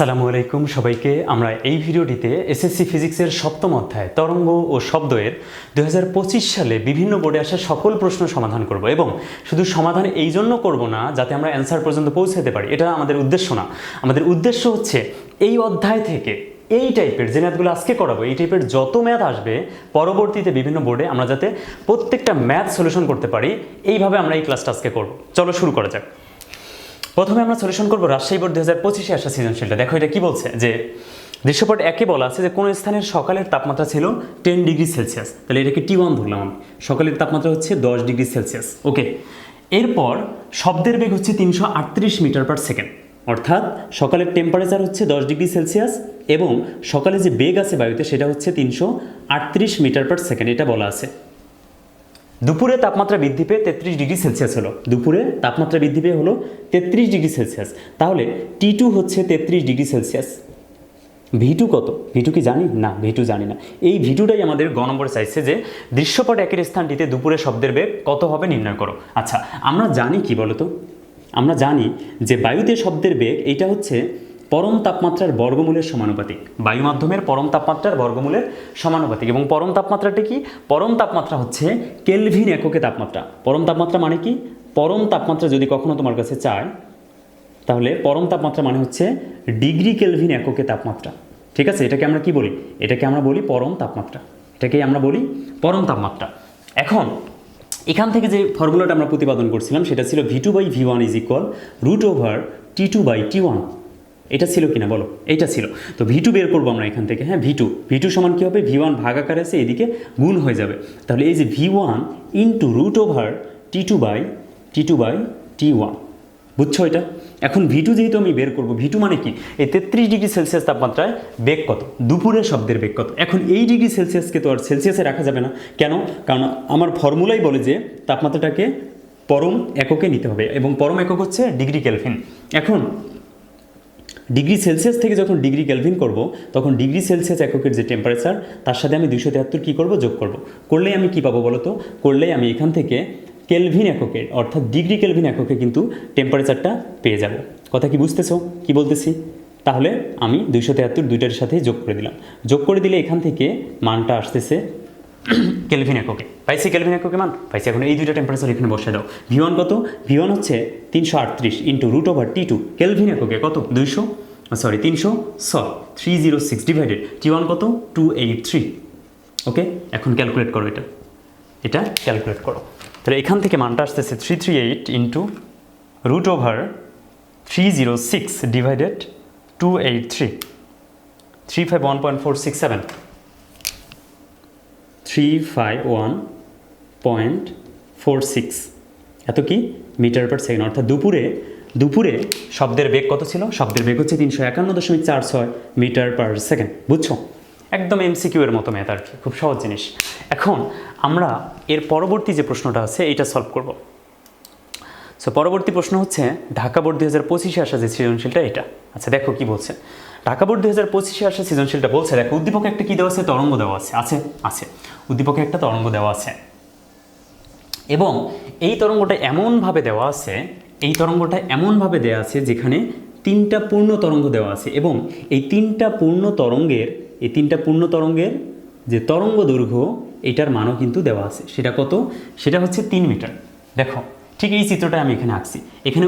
আসসালামু আলাইকুম সবাইকে। আমরা এই ভিডিওটিতে এসএসসি ফিজিক্সের সপ্তম অধ্যায় তরঙ্গ ও শব্দ এর 2025 সালে বিভিন্ন বোর্ডে আসা সকল প্রশ্ন সমাধান করব এবং শুধু সমাধান এই জন্য করব না যাতে আমরা অ্যান্সার পর্যন্ত পৌঁছাতে পারি, এটা আমাদের উদ্দেশ্য না। আমাদের উদ্দেশ্য হচ্ছে এই অধ্যায় থেকে এই টাইপের যে ম্যাথগুলো আজকে করাবো, এই টাইপের যত ম্যাথ আসবে পরবর্তীতে বিভিন্ন বোর্ডে আমরা যাতে প্রত্যেকটা ম্যাথ সলিউশন করতে পারি, এইভাবে আমরা এই ক্লাসটা আজকে করব। চলো শুরু করা যাক। প্রথমে আমরা সলিউশন করবো রাজশাহী বোর্ড 2025-এ আসা সৃজনশীলটা। দেখো এটা কি বলছে, যে দৃশ্যপট একে বলা আছে যে কোনো স্থানের সকালের তাপমাত্রা ছিল 10 ডিগ্রি সেলসিয়াস। তাহলে এটাকে T1 ধরলাম আমি। সকালের তাপমাত্রা হচ্ছে 10 ডিগ্রি সেলসিয়াস। ওকে, এরপর শব্দের বেগ হচ্ছে 338 মিটার পার সেকেন্ড, অর্থাৎ সকালের টেম্পারেচার হচ্ছে 10 ডিগ্রি সেলসিয়াস এবং সকালে যে বেগ আছে বায়ুতে সেটা হচ্ছে 338 মিটার পার সেকেন্ড, এটা বলা আছে। দুপুরে তাপমাত্রা বৃদ্ধি পেয়ে 33 ডিগ্রি সেলসিয়াস হলো। দুপুরে তাপমাত্রা বৃদ্ধি পেয়ে হলো 33 ডিগ্রি সেলসিয়াস। তাহলে T2 হচ্ছে 33 ডিগ্রি সেলসিয়াস। V2 কত? V2 কি জানি? না, V2 জানি না। এই V2টাই আমাদের গ নম্বরে চাইছে যে দৃশ্যপট একের স্থানটিতে দুপুরে শব্দের বেগ কত হবে নির্ণয় করো। আচ্ছা, আমরা জানি কি বলতো? আমরা জানি যে বায়ুতে শব্দের বেগ এইটা হচ্ছে পরম তাপমাত্রার বর্গমূলের সমানুপাতিক। বায়ু মাধ্যমের পরম তাপমাত্রার বর্গমূলের সমানুপাতিক। এবং পরম তাপমাত্রাটা কি? পরম তাপমাত্রা হচ্ছে কেলভিন এককে তাপমাত্রা। পরম তাপমাত্রা মানে কি? পরম তাপমাত্রা যদি কখনো তোমার কাছে চায়, তাহলে পরম তাপমাত্রা মানে হচ্ছে ডিগ্রি কেলভিন এককে তাপমাত্রা। ঠিক আছে, এটাকে আমরা কি বলি? এটাকে আমরা বলি পরম তাপমাত্রা। এটাকেই আমরা বলি পরম তাপমাত্রা। এখন এখান থেকে যে ফর্মুলাটা আমরা প্রতিপাদন করছিলাম সেটা ছিল V2/V1 ইজ ইকুয়াল √T2/T1। এটা ছিল কিনা বলো? এইটা ছিল। তো V2 বের করবো আমরা এখান থেকে। হ্যাঁ, V2 সমান কী হবে? V1 ভাগাকার আছে, এদিকে গুণ হয়ে যাবে। তাহলে এই যে V1 ইন্টু √T2/T1, বুঝছো এটা? এখন V2 যেহেতু আমি বের করবো, V2 মানে কি? এই 33 ডিগ্রি সেলসিয়াস তাপমাত্রায় বেগ কত? দুপুরের শব্দের বেগ কত? এখন এই ডিগ্রি সেলসিয়াসকে তো আর সেলসিয়াসে রাখা যাবে না। কেন? কারণ আমার ফর্মুলাই বলে যে তাপমাত্রাটাকে পরম এককে নিতে হবে এবং পরম একক হচ্ছে ডিগ্রি কেলভিন। এখন ডিগ্রি সেলসিয়াস থেকে যখন ডিগ্রি কেলভিন করব, তখন ডিগ্রি সেলসিয়াস এককের যে টেম্পারেচার তার সাথে আমি 273 কী করবো? যোগ করব। করলেই আমি কী পাবো বলো তো? করলেই আমি এখান থেকে কেলভিন এককে অর্থাৎ ডিগ্রি কেলভিন এককে কিন্তু টেম্পারেচারটা পেয়ে যাব। কথা কি বুঝতেছো কি বলতেছি? তাহলে আমি 273 দুইটার সাথে যোগ করে দিলাম। যোগ করে দিলে এখান থেকে মানটা আসতেছে কেলভিন এককে। পাইছি কেলভিন এককে মান পাইছি। এখন এই দুইটা টেম্পারেচার এখানে বসে দাও। V1 কত? V1 হচ্ছে 338 ইন্টু √T2 কেলভিন এককে কত? 306 ডিভাইডেড T1 কত? 283। ওকে, এখন ক্যালকুলেট করো এটা ক্যালকুলেট করো। তাহলে এখান থেকে মানটা আসতেছে 338 ইন্টু √306 ডিভাইডেড 283, 351.467, 351.46 এত কি? Meter per second. অর্থাৎ দুপুরে শব্দের বেগ কত ছিল? শব্দের বেগ হচ্ছে 351.46 মিটার পার সেকেন্ড। বুঝছো? একদম MCQ এর মতো ম্যাথ আর কি, খুব সহজ জিনিস। এখন আমরা এর পরবর্তী যে প্রশ্নটা আছে এইটা সলভ করব। সো পরবর্তী প্রশ্ন হচ্ছে ঢাকা বোর্ড 2025-এ আসা যে সৃজনশীলটা এটা। আচ্ছা দেখো কি বলছে। ঢাকা বোর্ড 2025-এ আসা সৃজনশীলটা বলছে, দেখো উদ্দীপকে একটা কি দেওয়া আছে? তরঙ্গ দেওয়া আছে। উদ্দীপকে একটা তরঙ্গ দেওয়া আছে এবং এই তরঙ্গটা এমনভাবে দেওয়া আছে যেখানে তিনটা পূর্ণ তরঙ্গ দেওয়া আছে এবং এই তিনটা পূর্ণ তরঙ্গের যে তরঙ্গ দৈর্ঘ্য এটার মানও কিন্তু দেওয়া আছে। সেটা কত? সেটা হচ্ছে 3 মিটার। দেখো ঠিক এই চিত্রটা আমি এখানে আঁকছি। এখানে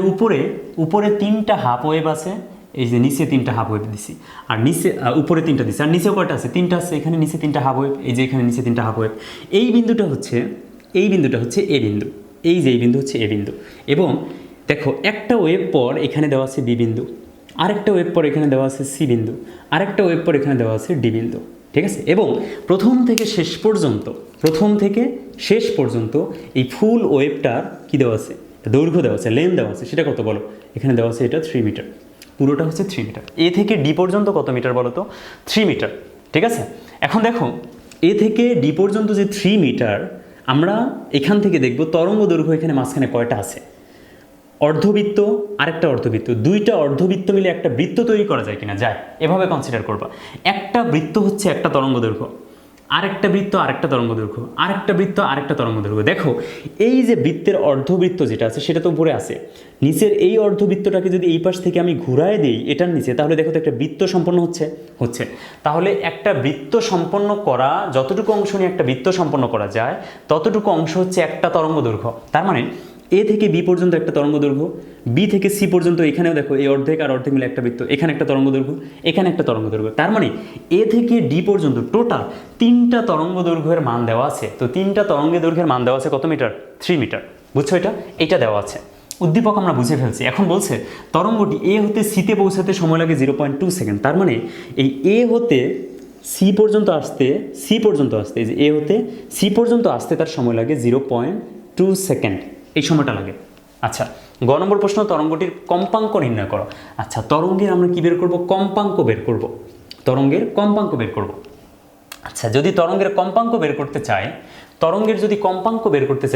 উপরে 3টা হাফ ওয়েভ আছে, এই যে নিচে 3টা হাফ ওয়েভ দিছি, আর নিচে উপরে 3টা দিছি, আর নিচেও কয়টা আছে? 3টা আছে। এখানে নিচে 3টা হাফ ওয়েভ, এই যে এখানে নিচে 3টা হাফ ওয়েভ। এই বিন্দুটা হচ্ছে এ বিন্দু। এই যে এই বিন্দু হচ্ছে এ বিন্দু। এবং দেখো একটা ওয়েভ পর এখানে দেওয়া আছে বি বিন্দু, আরেকটা ওয়েভ পর এখানে দেওয়া আছে সি বিন্দু, আরেকটা ওয়েভ পর এখানে দেওয়া আছে ডি বিন্দু। ঠিক আছে? এবং প্রথম থেকে শেষ পর্যন্ত এই ফুল ওয়েভটার কি দেওয়া আছে? দৈর্ঘ্য দেওয়া আছে, লেন্থ দেওয়া আছে। সেটা কত বলো? এখানে দেওয়া আছে এটা 3 মিটার। পুরোটা হচ্ছে 3 মিটার। এ থেকে ডি পর্যন্ত কত মিটার বলো তো? 3 মিটার। ঠিক আছে? এখন দেখো এ থেকে ডি পর্যন্ত যে 3 মিটার, আমরা এখান থেকে দেখব তরঙ্গ দৈর্ঘ্য এখানে মাঝখানে কয়টা আছে? অর্ধবৃত্ত, আরেকটা অর্ধবৃত্ত, দুইটা অর্ধবৃত্ত মিলে একটা বৃত্ত তৈরি করা যায় কিনা? যায়। এভাবে কনসিডার করবা। একটা বৃত্ত হচ্ছে একটা তরঙ্গ দৈর্ঘ্য, আরেকটা বৃত্ত আরেকটা তরঙ্গ দৈর্ঘ্য, আরেকটা বৃত্ত আরেকটা তরঙ্গ দৈর্ঘ্য। দেখো এই যে বৃত্তের অর্ধবৃত্ত যেটা আছে সেটা তো উপরে আছে, নিচের এই অর্ধবৃত্তটাকে যদি এই পাশ থেকে আমি ঘুরায় দিই এটার নিচে, তাহলে দেখো তো একটা বৃত্ত সম্পন্ন হচ্ছে। তাহলে একটা বৃত্ত সম্পন্ন করা, যতটুকু অংশ নিয়ে একটা বৃত্ত সম্পন্ন করা যায় ততটুকু অংশ হচ্ছে একটা তরঙ্গ দৈর্ঘ্য। তার মানে এ থেকে বি পর্যন্ত একটা তরঙ্গ দৈর্ঘ্য, বি থেকে সি পর্যন্ত, এখানেও দেখো এই অর্ধেক আর অর্ধেক মিলে একটা বৃত্ত, এখানে একটা তরঙ্গ দৈর্ঘ্য, এখানে একটা তরঙ্গ দৈর্ঘ্য। তার মানে এ থেকে ডি পর্যন্ত টোটাল 3টা তরঙ্গ দৈর্ঘ্যের মান দেওয়া আছে। তো 3টা তরঙ্গের দৈর্ঘ্যের মান দেওয়া আছে কত মিটার? 3 মিটার। বুঝছো? এটা দেওয়া আছে। উদ্দীপক আমরা বুঝে ফেলছি। এখন বলছে তরঙ্গটি এ হতে সিতে পৌঁছাতে সময় লাগে 0.2 সেকেন্ড। তার মানে এই এ হতে সি পর্যন্ত আসতে, এই যে এ হতে সি পর্যন্ত আসতে তার সময় লাগে 0.2 সেকেন্ড, এই সময়টা লাগে। আচ্ছা, গ নম্বর প্রশ্ন, তরঙ্গটির কম্পাঙ্ক নির্ণয় করো। আচ্ছা, তরঙ্গের আমরা কি বের করব? কম্পাঙ্ক বের করব। তরঙ্গের কম্পাঙ্ক বের করব। আচ্ছা, যদি তরঙ্গের কম্পাঙ্ক বের করতে চাই,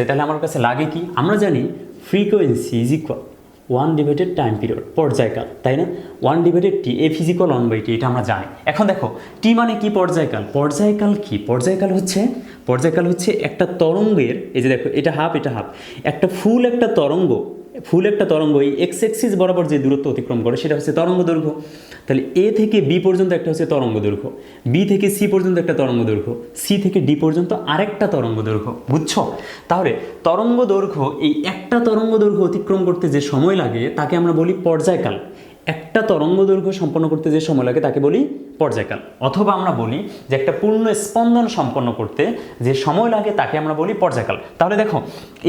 তাহলে আমার কাছে লাগে কি? আমরা জানি frequency is equal 1 divided time period, পর্যায়কাল, তাই না? 1 divided T, F is equal 1/t, এটা আমরা জানি। এখন দেখো টি মানে কি? পর্যায়কাল। পর্যায়কাল কি? পর্যায়কাল হচ্ছে একটা তরঙ্গের, এই যে দেখো এটা হাফ, একটা ফুল একটা তরঙ্গ এই এক্স এক্সিস বরাবর যে দূরত্ব অতিক্রম করে সেটা হচ্ছে তরঙ্গ দৈর্ঘ্য। তাহলে এ থেকে বি পর্যন্ত একটা হচ্ছে তরঙ্গ দৈর্ঘ্য, বি থেকে সি পর্যন্ত একটা তরঙ্গ দৈর্ঘ্য, সি থেকে ডি পর্যন্ত আরেকটা তরঙ্গ দৈর্ঘ্য। বুঝছো? তাহলে তরঙ্গ দৈর্ঘ্য, এই একটা তরঙ্গ দৈর্ঘ্য অতিক্রম করতে যে সময় লাগে তাকে আমরা বলি পর্যায়কাল। একটা তরঙ্গ দৈর্ঘ্য সম্পন্ন করতে যে সময় লাগে তাকে বলি পর্যায়কাল। অথবা আমরা বলি যে একটা পূর্ণ স্পন্দন সম্পন্ন করতে যে সময় লাগে তাকে আমরা বলি পর্যায়কাল। তাহলে দেখো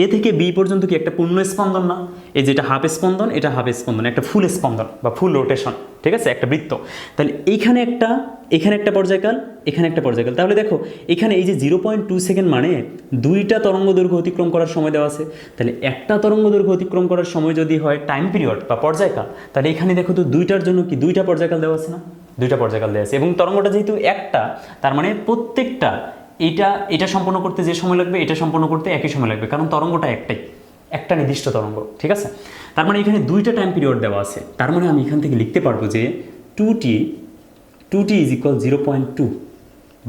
এ থেকে বি পর্যন্ত কি একটা পূর্ণ স্পন্দন না? এই যেটা হাফ স্পন্দন, এটা হাফ স্পন্দন, একটা ফুল স্পন্দন বা ফুল রোটেশন, ঠিক আছে, একটা বৃত্ত। তাহলে এখানে একটা পর্যায়কাল, এখানে একটা পর্যায়কাল। তাহলে দেখো এখানে এই যে 0.2 সেকেন্ড মানে 2টা তরঙ্গ দৈর্ঘ্য অতিক্রম করার সময় দেওয়া আছে। তাহলে একটা তরঙ্গ দৈর্ঘ্য অতিক্রম করার সময় যদি হয় টাইম পিরিয়ড বা পর্যায়কাল, তাহলে এখানে দেখো তো 2টার জন্য কি 2টা পর্যায়কাল দেওয়া আছে না? 2টা পর্যায়কাল দেওয়া আছে। এবং তরঙ্গটা যেহেতু একটা, তার মানে প্রত্যেকটা এটা সম্পন্ন করতে যে সময় লাগবে এটা সম্পন্ন করতে একই সময় লাগবে, কারণ তরঙ্গটা একটা নির্দিষ্ট তরঙ্গ, ঠিক আছে? তার মানে এখানে 2টা টাইম পিরিয়ড দেওয়া আছে। তার মানে আমি এখান থেকে লিখতে পারবো যে 2t ইজ ইকুয়াল 0.2,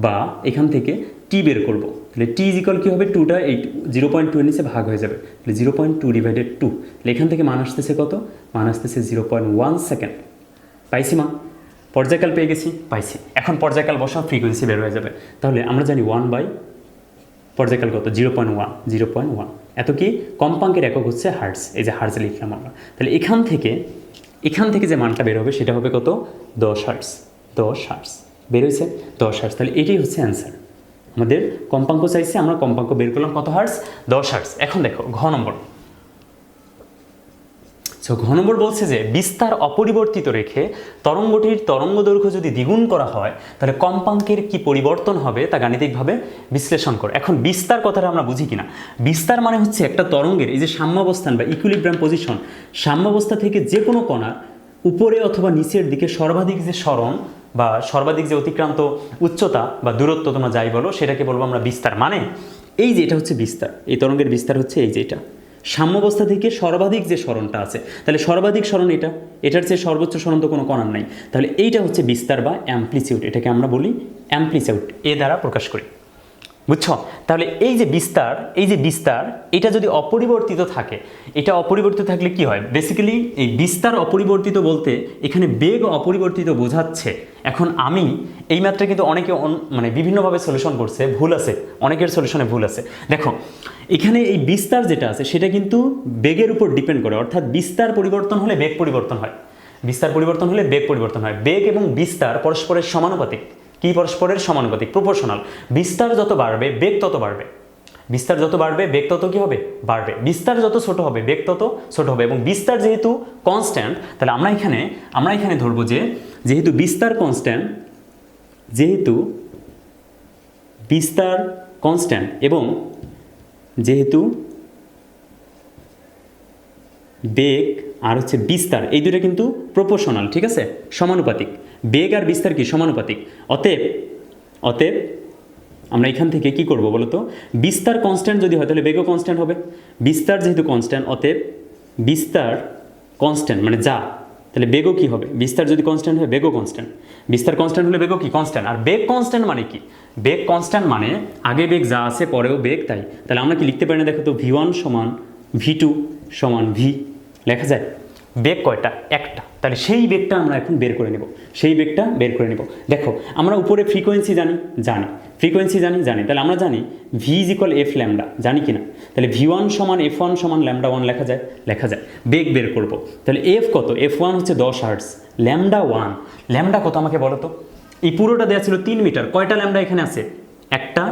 বা এখান থেকে টি বের করবো। তাহলে টি ইজ ইকুয়াল কী হবে? 2টা এই 0.2 এর নিচে ভাগ হয়ে যাবে, তাহলে 0.2 ডিভাইডেড 2। তাহলে এখান থেকে মান আসতেছে কত? মান আসতেছে 0.1 সেকেন্ড। পাইছি মা? পর্যায়কাল পেয়ে গেছি, পাইছি। এখন পর্যায়কাল বসাও, ফ্রিকোয়েন্সি বের হয়ে যাবে। তাহলে আমরা জানি 1 পর্যায়কাল কত? 0.1। এত কি? কম্পাঙ্কের একক হচ্ছে হার্টজ, এই যে হার্টজ লিখলাম আমরা। তাহলে এখান থেকে যে মানটা বের হবে সেটা হবে কত? 10 হার্টজ বের হয়েছে, 10 হার্টজ। তাহলে এটাই হচ্ছে অ্যান্সার। আমাদের কম্পাঙ্ক চাইছে, আমরা কম্পাঙ্ক বের করলাম কত? Hertz, 10 hertz. এখন দেখো ঘ নম্বর। ঘ নম্বর বলছে যে বিস্তার অপরিবর্তিত রেখে তরঙ্গটির তরঙ্গ দৈর্ঘ্য যদি দ্বিগুণ করা হয় তাহলে কম্পাঙ্কের কি পরিবর্তন হবে তা গাণিতিকভাবে বিশ্লেষণ করো। এখন বিস্তার কথাটা আমরা বুঝি কিনা? বিস্তার মানে হচ্ছে একটা তরঙ্গের এই যে সাম্যাবস্থান বা ইকুইলিব্রিয়াম পজিশন, সাম্যাবস্থা থেকে যে কোনো কণার উপরে অথবা নিচের দিকে সর্বাধিক যে সরণ বা সর্বাধিক যে অতিক্রান্ত উচ্চতা বা দূরত্ব তোমরা যাই বলো সেটাকে বলবো আমরা বিস্তার। মানে এই যে এটা হচ্ছে বিস্তার, এই তরঙ্গের বিস্তার হচ্ছে এই যে এটা সাম্যাবস্থা থেকে সর্বাধিক যে সরণটা আছে, তাহলে সর্বাধিক সরণ এটার চেয়ে সর্বোচ্চ সরণ তো কোনো কণার নাই, তাহলে এইটা হচ্ছে বিস্তার বা অ্যামপ্লিচিউড। এটাকে আমরা বলি অ্যামপ্লিচিউড, এ দ্বারা প্রকাশ করি। বুঝছো? তাহলে এই যে বিস্তার এটা যদি অপরিবর্তিত থাকে, এটা অপরিবর্তিত থাকলে কি হয়? বেসিক্যালি এই বিস্তার অপরিবর্তিত বলতে এখানে বেগ অপরিবর্তিত বোঝাচ্ছে। এখন আমি এই ম্যাথটা কিন্তু অনেকে মানে বিভিন্নভাবে সলিউশন করছে, ভুল আছে, অনেকের সলিউশনে ভুল আছে। দেখো এখানে এই বিস্তার যেটা আছে সেটা কিন্তু বেগের উপর ডিপেন্ড করে, অর্থাৎ বিস্তার পরিবর্তন হলে বেগ পরিবর্তন হয়, বেগ এবং বিস্তার পরস্পরের সমানুপাতিক। কি পরস্পরের সমানুপাতিক? প্রপোর্শনাল। বিস্তার যত বাড়বে বেগ তত বাড়বে, বেগ তত কি হবে? বাড়বে। বিস্তার যত ছোট হবে বেগ তত ছোট হবে। এবং বিস্তার যেহেতু কনস্ট্যান্ট, তাহলে আমরা এখানে ধরবো যে যেহেতু বিস্তার কনস্ট্যান্ট এবং যেহেতু বেগ আর হচ্ছে বিস্তার এই দুটো কিন্তু প্রপোর্শনাল, ঠিক আছে, সমানুপাতিক। বেগ আর বিস্তার কি? সমানুপাতিক। অতএব আমরা এখান থেকে কি করব বলতো? বিস্তার কনস্ট্যান্ট যদি হয় তাহলে বেগও কনস্ট্যান্ট হবে। বিস্তার যেহেতু কনস্ট্যান্ট, অতএব বিস্তার কনস্ট্যান্ট মানে যা তাহলে বেগও কী হবে? বিস্তার যদি কনস্ট্যান্ট হয় বেগও কনস্ট্যান্ট, বিস্তার কনস্ট্যান্ট হলে বেগও কি কনস্ট্যান্ট। আর বেগ কনস্ট্যান্ট মানে কি? বেগ কনস্ট্যান্ট মানে আগে বেগ যা আছে পরেও বেগ তাই। তাহলে আমরা কি লিখতে পারি না? দেখো তো v1 সমান v2 সমান v লেখা যায়। বেগ কয়টা? একটা। তাহলে সেই বেগটা আমরা এখন বের করে নেব, সেই বেগটা বের করে নেব। দেখো আমরা উপরে ফ্রিকোয়েন্সি জানি, ফ্রিকোয়েন্সি জানি। তাহলে আমরা জানি v = f ল্যামডা, জানি কি না? তাহলে v1 সমান f1 সমান λ1 লেখা যায়। বেগ বের করব, তাহলে f কত? f1 হচ্ছে 10 হার্টজ, λ1 ল্যামডা কত আমাকে বলো তো? এই পুরোটা দেওয়া ছিল 3 মিটার, কয়টা ল্যামডা এখানে আছে? একটা,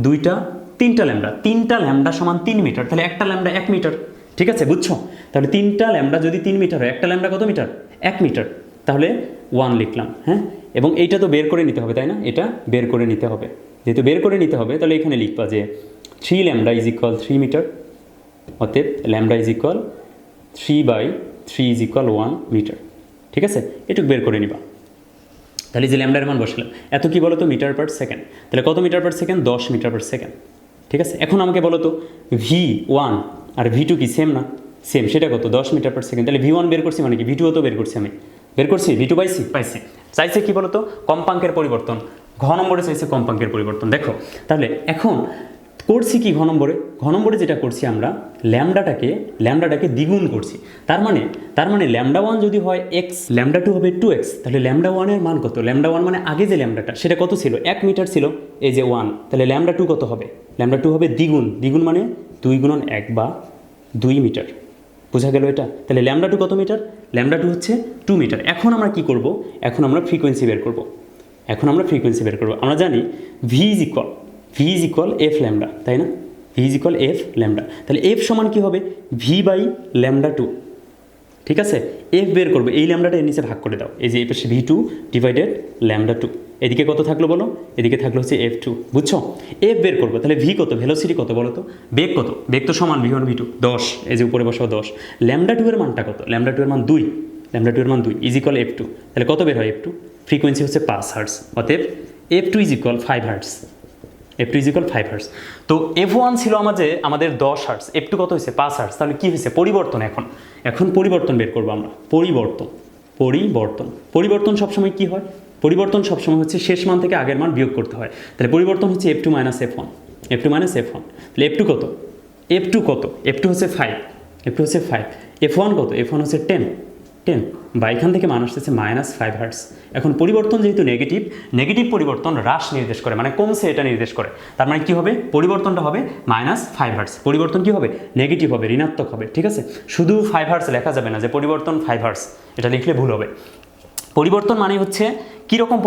দুইটা, তিনটা ল্যামডা। তিনটা ল্যামডা সমান 3 মিটার, তাহলে একটা ল্যামডা 1 মিটার। ঠিক আছে, বুঝছো? তাহলে তিনটা ল্যামডা যদি 3 মিটার হয়, একটা ল্যামডা কত মিটার? 1 মিটার। তাহলে 1 লিখলাম, হ্যাঁ। এবং এইটা তো বের করে নিতে হবে, তাই না? এটা বের করে নিতে হবে। যেহেতু বের করে নিতে হবে, তাহলে এখানে লিখবা যে 3 ল্যামডা = 3 মিটার, অতএব ল্যামডা = 3/3 = 1 মিটার। ঠিক আছে, এটুকু বের করে নিবা। তাহলে যে ল্যামডার মান বসালাম, এত কি বলো তো? Meter per second. তাহলে কত meter per second? 10 meter per second. ঠিক আছে, এখন আমাকে বলো তো v1 আর v2 কি সেম না? সেম, সেটা কত? 10 মিটার পার সেকেন্ড। তাহলে v1 বের করছি মানে কি? v2 তো বের করছি, আমি বের করছি। v2 পাইছি। চাইছে কি বলো তো? কম্পাঙ্কের পরিবর্তন। ঘ নম্বরে চাইছে কম্পাঙ্কের পরিবর্তন। দেখো তাহলে এখন করছি কি? ঘ নম্বরে যেটা করছি আমরা ল্যামডাটাকে দ্বিগুণ করছি। তার মানে λ1 যদি হয় x, λ2 হবে 2x। তাহলে λ1 এর মান কত? λ1 মানে আগে যে ল্যামডাটা সেটা কত ছিল? 1 মিটার ছিল, এই যে 1। তাহলে λ2 কত হবে? λ2 হবে দ্বিগুণ মানে 2 × 1 বা 2 মিটার। বোঝা গেল এটা? তাহলে λ2 কত মিটার? λ2 হচ্ছে 2 মিটার। এখন আমরা কি করব? এখন আমরা ফ্রিকোয়েন্সি বের করব। আমরা জানি v = f ল্যামডা, তাই না? v = f lambda. তাহলে f সমান কি হবে? v/λ2। ঠিক আছে, f বের করবো। এই ল্যামডাটা এর নিচে ভাগ করে দাও, এই যে এই পাশে v2 / λ2। এদিকে কত থাকলো বলো? এদিকে থাকলো হচ্ছে f2। বুঝছো? f বের করবো, তাহলে v কত? ভেলোসিটি কত বলো তো? বেগ কত? বেগ তো সমান v1 v2 10, এই যে উপরে বসাও 10। λ2 এর মানটা কত? λ2 এর মান 2, = f2। তাহলে কত বের হয় f2? ফ্রিকোয়েন্সি হচ্ছে 5 হার্টজ, অতএব f2 = 5 হার্টজ। তো f1 ছিল আমাদের 10 হার্টজ, f2 কত হয়েছে? 5 হার্টজ। তাহলে কি হয়েছে? পরিবর্তন। এখন পরিবর্তন বের করবো আমরা। পরিবর্তন সবসময় কি হয়? পরিবর্তন সবসময় হচ্ছে শেষ মান থেকে আগের মান বিয়োগ করতে হয়। তাহলে পরিবর্তন হচ্ছে f2 - f1। তাহলে f2 কত? f2 হচ্ছে 5। f1 কত? f1 হচ্ছে 10 বা এখান থেকে মান আসতেছে -5 হার্টজ। এখন পরিবর্তন যেহেতু নেগেটিভ পরিবর্তন হ্রাস নির্দেশ করে, মানে কমছে এটা নির্দেশ করে। তার মানে কি হবে? পরিবর্তনটা হবে -5 হার্টজ। পরিবর্তন কি হবে? নেগেটিভ হবে, ঋণাত্মক হবে। ঠিক আছে, শুধু 5 হার্টজ লেখা যাবে না যে পরিবর্তন 5 হার্টজ, এটা লিখলে ভুল হবে। পরিবর্তন মানে হচ্ছে কীরকম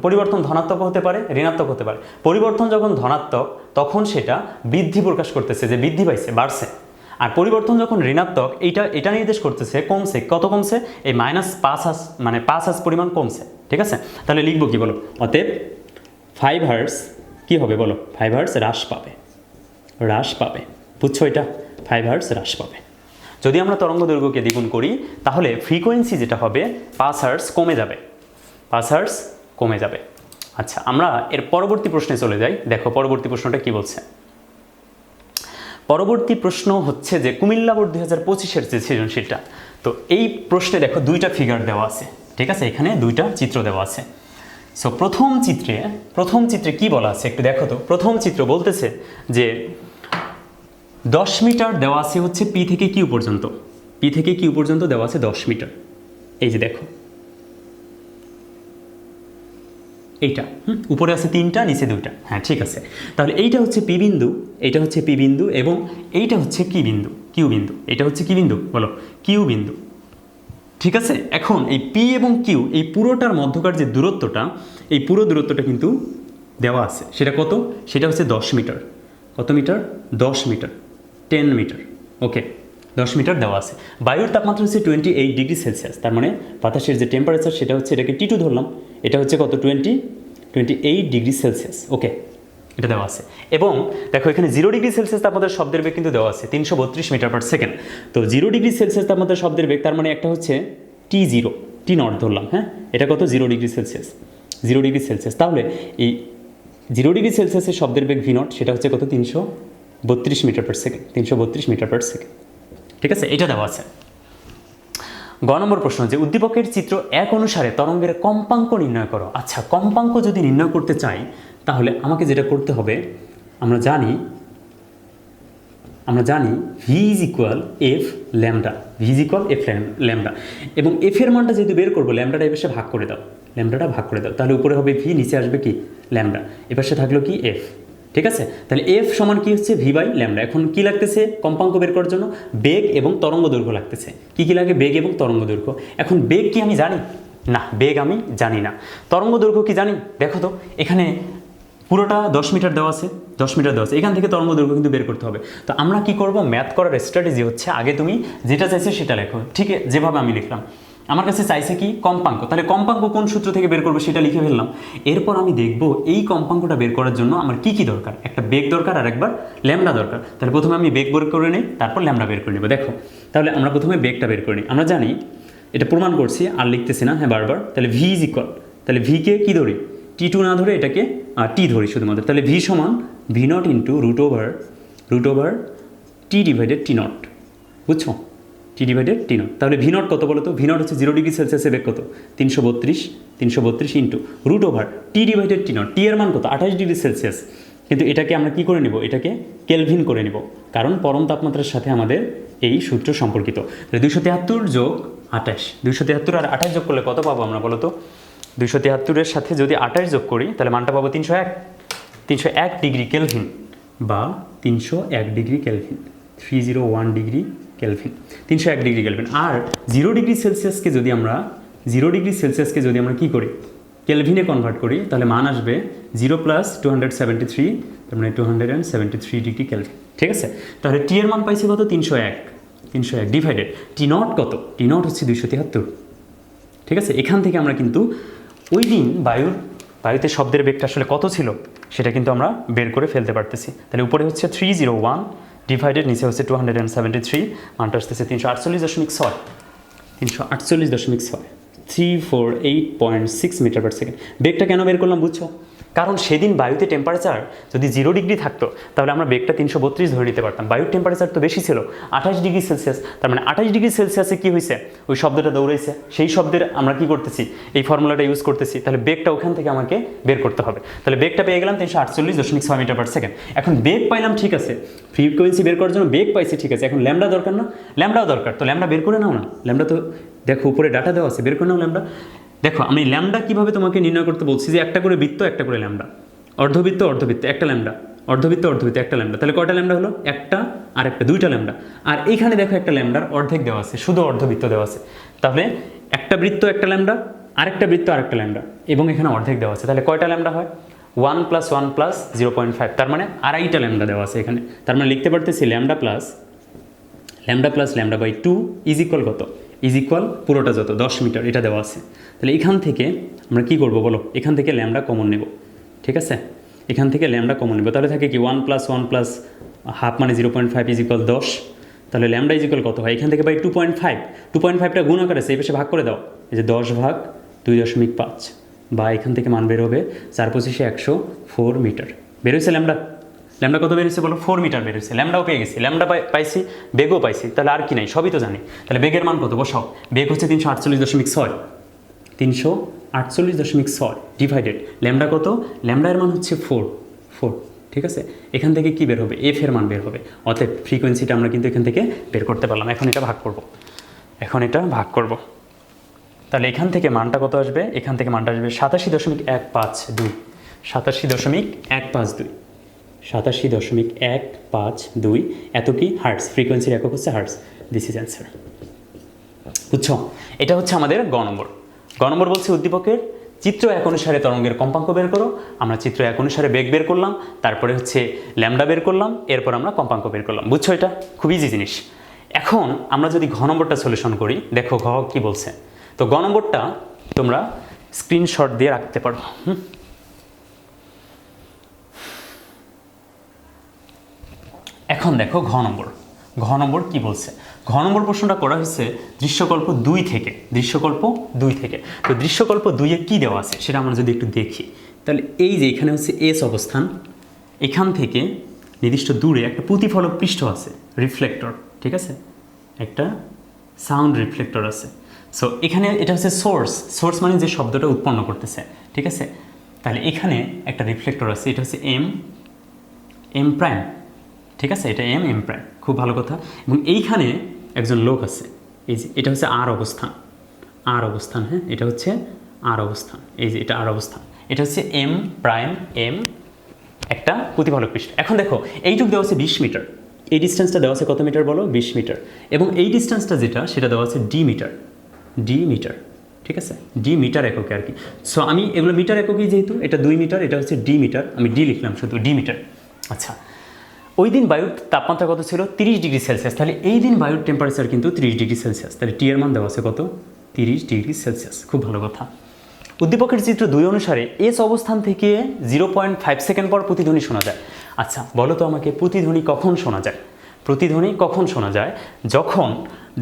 পরিবর্তন ধনাত্মক হতে পারে, ঋণাত্মক হতে পারে। পরিবর্তন যখন ধনাত্মক তখন সেটা বৃদ্ধি প্রকাশ করতেছে, যে বৃদ্ধি পাইছে, বাড়ছে। আর পরিবর্তন যখন ঋণাত্মক, এটা নির্দেশ করতেছে কমছে। কত কমছে? এই -5 হার্টজ পরিমাণ কমছে। ঠিক আছে, তাহলে লিখবো কি বলো? অতএব 5 হার্টজ কী হবে বলো? 5 হার্টজ হ্রাস পাবে। বুঝছো এটা? 5 হার্টজ হ্রাস পাবে। যদি আমরা তরঙ্গ দৈর্ঘ্যকে দ্বিগুণ করি, তাহলে ফ্রিকোয়েন্সি যেটা হবে 5 হার্টজ কমে যাবে। আচ্ছা, আমরা এর পরবর্তী প্রশ্নে চলে যাই। দেখো পরবর্তী প্রশ্নটা কি বলছে। পরবর্তী প্রশ্ন হচ্ছে যে কুমিল্লা বোর্ড 2025-এর যে সৃজনশীলটা, তো এই প্রশ্নে দেখো 2টা ফিগার দেওয়া আছে। ঠিক আছে, এখানে 2টা চিত্র দেওয়া আছে। সো প্রথম চিত্রে কি বলা আছে একটু দেখো তো। প্রথম চিত্র বলতেছে যে 10 মিটার দেওয়া আছে হচ্ছে পি থেকে কিউ পর্যন্ত দেওয়া আছে 10 মিটার। এই যে দেখো এইটা, উপরে আছে 3টা, নিচে 2টা। হ্যাঁ ঠিক আছে, তাহলে এইটা হচ্ছে পি বিন্দু, এবং এইটা হচ্ছে কিউ বিন্দু। এটা হচ্ছে কি বিন্দু বলো? কিউ বিন্দু। ঠিক আছে, এখন এই পি এবং কিউ, এই পুরোটার মধ্যকার যে দূরত্বটা, এই পুরো দূরত্বটা কিন্তু দেওয়া আছে। সেটা কত? সেটা হচ্ছে 10 মিটার। কত metre? 10 metre, 10 metre. Okay, 10 metre দেওয়া আছে। বায়ুর তাপমাত্রা হচ্ছে 28 ডিগ্রি সেলসিয়াস। তার মানে বাতাসের যে টেম্পারেচার সেটা হচ্ছে, এটাকে T2 ধরলাম, এটা হচ্ছে কত? 28 ডিগ্রি সেলসিয়াস। ওকে, এটা দেওয়া আছে। এবং দেখো এখানে 0 ডিগ্রি সেলসিয়াস তাপমাত্রা শব্দের বেগ কিন্তু দেওয়া আছে 332 মিটার পার সেকেন্ড। তো 0 ডিগ্রি সেলসিয়াস তাপমাত্রা শব্দের বেগ, তার মানে একটা হচ্ছে T0 ধরলাম। হ্যাঁ, এটা কত? 0 ডিগ্রি সেলসিয়াস। তাহলে এই 0 ডিগ্রি সেলসিয়াসের শব্দের বেগ V0, সেটা হচ্ছে কত? 332 মিটার পার সেকেন্ড। ঠিক আছে, এটা দেওয়া আছে। নম্বর প্রশ্ন যে উদ্দীপকের চিত্র 1 অনুসারে তরঙ্গের কম্পাঙ্ক নির্ণয় করো। আচ্ছা, কম্পাঙ্ক যদি নির্ণয় করতে চাই তাহলে আমাকে যেটা করতে হবে, আমরা জানি V is equal F lambda, V is equal F lambda, এবং এফ এর মানটা যেহেতু বের করবো ল্যামডাটা এপাশে ভাগ করে দাও, ল্যামডাটা ভাগ করে দাও, তাহলে উপরে হবে ভি, নিচে আসবে কি ল্যামডা, এপাশে থাকলো কি এফ। ঠিক আছে, তাহলে এফ সমান কি হচ্ছে ভি বাই ল্যামডা। এখন কি লাগতেছে কম্পাঙ্ক বের করার জন্য? বেগ এবং তরঙ্গ দৈর্ঘ্য লাগতেছে। কি লাগে? বেগ এবং তরঙ্গ দৈর্ঘ্য। এখন বেগ কি আমি জানি? না, বেগ আমি জানি না। তরঙ্গ দৈর্ঘ্য কি জানি? দেখো তো, এখানে পুরোটা 10 মিটার দেওয়া আছে, 10 মিটার দেওয়া আছে, এখান থেকে তরঙ্গ দৈর্ঘ্য কিন্তু বের করতে হবে। তো আমরা কি করব, ম্যাথ করার স্ট্র্যাটেজি হচ্ছে আগে তুমি যেটা চাইছো সেটা লেখো, ঠিক আছে? যেভাবে আমি লিখলাম, আমার কাছে চাইছে কি কম্পাঙ্ক, তাহলে কম্পাঙ্ক কোন সূত্র থেকে বের করবো সেটা লিখে ফেললাম। এরপর আমি দেখব এই কম্পাঙ্কটা বের করার জন্য আমার কি কি দরকার, একটা বেগ দরকার আর একবার ল্যামডা দরকার। তাহলে প্রথমে আমি বেগ বের করে নিই, তারপর ল্যামডা বের করে নেব। দেখো, তাহলে আমরা প্রথমে বেগটা বের করে নিই। আমরা জানি, এটা প্রমাণ করছি, আর লিখতেছি না, হ্যাঁ বারবার। তাহলে ভি ইজ ইকুয়াল, তাহলে ভিকে কি ধরি, টি2 না ধরে এটাকে টি ধরি শুধুমাত্র। তাহলে ভি সমান V not into root over T divided T not, বুঝছো? T divided T not. তাহলে ভি নট কত বলো তো? ভি নট হচ্ছে 0 ডিগ্রি সেলসিয়াসে বেগ কত? 332 into root over T divided T naught. T এর মান কত? 28 ডিগ্রি সেলসিয়াস। কিন্তু এটাকে আমরা কি করে নেব? এটাকে কেলভিন করে নেব, কারণ পরম তাপমাত্রার সাথে আমাদের এই সূত্র সম্পর্কিত। তাহলে 273 যোগ 28, 273 আর 28 যোগ করলে কত পাবো আমরা বলো তো? 273-এর সাথে যদি 28 যোগ করি তাহলে মানটা পাবো 301 ডিগ্রি কেলভিন, বা 301 degree Kelvin, 301 degree Kelvin, 301 degree Kelvin. আর 0 ডিগ্রি সেলসিয়াসকে যদি আমরা কি করি, কেলভিনে কনভার্ট করি, তাহলে মান আসবে 0 + 273, তার মানে 273 ডিগ্রি কেলভিন। ঠিক আছে, তাহলে টি এর মান পাইছি কত? 301 ডিভাইডেড টি নট কত? টি নট হচ্ছে 273। ঠিক আছে, এখান থেকে আমরা কিন্তু ওই দিন বায়ুতে শব্দের বেগটা আসলে কত ছিল সেটা কিন্তু আমরা বের করে ফেলতে পারতেছি। তাহলে উপরে হচ্ছে 301 ডিভাইডেড, নিচে হচ্ছে 273, মানটা আসতেছে 348.6, 348.6 মিটার পার সেকেন্ড। বেগটা কেন বের করলাম বুঝছো? কারণ সেদিন বায়ুতে টেম্পারেচার যদি 0 ডিগ্রি থাকতো তাহলে আমরা বেগটা 332 ধরে নিতে পারতাম। বায়ুর টেম্পারেচার তো বেশি ছিল, 28 ডিগ্রি সেলসিয়াস। তার মানে 28 ডিগ্রি সেলসিয়াসে কী হয়েছে, ওই শব্দটা দৌড়াইছে, সেই শব্দের আমরা কি করতেছি, এই ফর্মুলাটা ইউজ করতেছি। তাহলে বেগটা ওখান থেকে আমাকে বের করতে হবে। তাহলে বেগটা পেয়ে গেলাম 348.6 মিটার পার সেকেন্ড। এখন বেগ পাইলাম, ঠিক আছে, ফ্রিকোয়েন্সি বের করার জন্য বেগ পাইছি, ঠিক আছে। এখন ল্যামডা দরকার না? ল্যামডাও দরকার, তো ল্যামডা বের করে নাও না। ল্যামডা তো দেখো উপরে ডাটা দেওয়া আছে, বের করে নাও ল্যামডা। দেখো, আমি ল্যামডা কীভাবে তোমাকে নির্ণয় করতে বলছি, যে একটা করে বৃত্ত, একটা করে ল্যামডা, অর্ধবৃত্ত একটা ল্যামডা, অর্ধবৃত্ত একটা ল্যামডা। তাহলে কয়টা ল্যামডা হলো? একটা আর একটা, 2টা ল্যামডা। আর এইখানে দেখো একটা ল্যামডার অর্ধেক দেওয়া আছে, শুধু অর্ধবৃত্ত দেওয়া আছে। তাহলে একটা বৃত্ত একটা ল্যামডা, আরেকটা বৃত্ত আরেকটা ল্যামডা, এবং এখানে অর্ধেক দেওয়া আছে। তাহলে কয়টা ল্যামডা হয়? 1 + 1 + 0.5, তার মানে আড়াইটা ল্যামডা দেওয়া আছে এখানে। তার মানে লিখতে পারতেছি lambda plus lambda by 2 is equal কত? ইজ ইকুয়াল পুরোটা যত 10 মিটার, এটা দেওয়া আছে। তাহলে এখান থেকে আমরা কি করব বলো? এখান থেকে ল্যামডা কমন নেব, ঠিক আছে? এখান থেকে ল্যামডা কমন নেব, তাহলে থাকে কি 1 + 1 + হাফ মানে 0.5 ইজ ইকুয়াল 10। তাহলে ল্যামডা ইজ ইকুয়াল কত হয়? এখান থেকে বাই 2.5টা গুণ আকারে আছে, এই পাশে ভাগ করে দাও, এই যে 10 ভাগ 2.5, বা এখান থেকে মান বের হবে 4 × 25 = 104 মিটার। বের হয়েছে ল্যামডা কত বের হয়েছে বলো? 4 মিটার বের হয়েছে। ল্যামডাও পেয়ে গেছি, ল্যামডা পাইছি, বেগও পাইছি, তাহলে আর কি নাই, সবই তো জানি। তাহলে বেগের মান কত বসাও? বেগ হচ্ছে 348.6 ডিভাইডেড ল্যামডা কত? ল্যামডার মান হচ্ছে 4, ঠিক আছে? এখান থেকে কি বের হবে? এফ এর মান বের হবে। অতএব ফ্রিকোয়েন্সিটা আমরা কিন্তু এখান থেকে বের করতে পারলাম। এখন এটা ভাগ করব, তাহলে এখান থেকে মানটা কত আসবে? এখান থেকে মানটা আসবে 87.152, 87.152, এত কি হার্টস, ফ্রিকোয়েন্সির একক হচ্ছে হার্টস। দিস ইজ অ্যান্সার, বুঝছো? এটা হচ্ছে আমাদের গ নম্বর বলছে উদ্দীপকের চিত্র 1 অনুসারে তরঙ্গের কম্পাঙ্ক বের করো। আমরা চিত্র 1 অনুসারে বেগ বের করলাম, তারপরে হচ্ছে ল্যামডা বের করলাম, এরপর আমরা কম্পাঙ্ক বের করলাম। বুঝছো? এটা খুব ইজি জিনিস। এখন আমরা যদি ঘ নম্বরটা সলিউশন করি, দেখো ঘ কি বলছে। তো গ নম্বরটা তোমরা স্ক্রিনশট দিয়ে রাখতে পারো। এখন দেখো ঘ নম্বর কি বলছে। ঘ নম্বর প্রশ্নটা করা হয়েছে দৃশ্যকল্প 2 থেকে। তো দৃশ্যকল্প 2-এ কী দেওয়া আছে সেটা আমরা যদি একটু দেখি, তাহলে এই যে এখানে হচ্ছে এস অবস্থান, এখান থেকে নির্দিষ্ট দূরে একটা প্রতিফলক পৃষ্ঠ আছে, রিফ্লেক্টর, ঠিক আছে? একটা সাউন্ড রিফ্লেক্টর আছে। সো এখানে এটা হচ্ছে সোর্স, সোর্স মানে যে শব্দটা উৎপন্ন করতেছে, ঠিক আছে। তাহলে এখানে একটা রিফ্লেক্টর আছে, এটা হচ্ছে এম প্রাইম, ঠিক আছে, এটা এম প্রাইম, খুব ভালো কথা। এবং এইখানে একজন লোক আছে, এই যে এটা হচ্ছে আর অবস্থান, হ্যাঁ, এটা হচ্ছে আর অবস্থান, এই যে এটা আর অবস্থান, এটা হচ্ছে এম প্রাইম এম একটা প্রতিফলক পৃষ্ঠ। এখন দেখো এইটুকু দেওয়া আছে 20 মিটার, এই ডিস্টেন্সটা দেওয়া আছে কত মিটার বলো, 20 মিটার। এবং এই ডিস্টেন্সটা যেটা সেটা দেওয়া আছে ডি মিটার, ঠিক আছে, ডি মিটার এককে আর কি। সো আমি এগুলো মিটার এককেই, যেহেতু এটা 2 মিটার, এটা হচ্ছে ডি মিটার, আমি ডি লিখলাম শুধু, ডি মিটার। আচ্ছা, ওই দিন বায়ুর তাপমাত্রা কত ছিল, 30 ডিগ্রি সেলসিয়াস। তাহলে এই দিন বায়ুর টেম্পারেচার কিন্তু 30 ডিগ্রি সেলসিয়াস। তাহলে টি এর মান দেওয়া আছে কত, 30 ডিগ্রি সেলসিয়াস, খুব ভালো কথা। উদ্দীপকের চিত্র 2 অনুসারে এস অবস্থান থেকে 0.5 সেকেন্ড পর প্রতিধ্বনি শোনা যায়। আচ্ছা বলো তো আমাকে, প্রতিধ্বনি কখন শোনা যায়? প্রতিধ্বনি কখন শোনা যায়?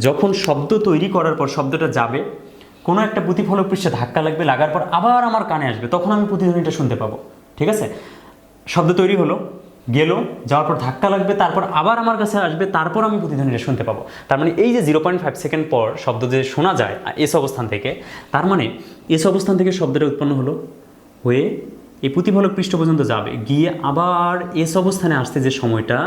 যখন শব্দ তৈরি করার পর শব্দটা যাবে, কোনো একটা প্রতিফলক পৃষ্ঠে ধাক্কা লাগবে, লাগার পর আবার আমার কানে আসবে, তখন আমি প্রতিধ্বনিটা শুনতে পাবো, ঠিক আছে। শব্দ তৈরি হলো, গেল, যাওয়ার পর ধাক্কা লাগবে, তারপর আবার আমার কাছে আসবে, তারপর আমি প্রতিধ্বনিটা শুনতে পাবো। তার মানে এই যে 0.5 সেকেন্ড পর শব্দ যে শোনা যায় এস অবস্থান থেকে, তার মানে এস অবস্থান থেকে শব্দটা উৎপন্ন হলো, হয়ে এই প্রতিফলক পৃষ্ঠ পর্যন্ত যাবে, গিয়ে আবার এস অবস্থানে আসতে যে সময়টা,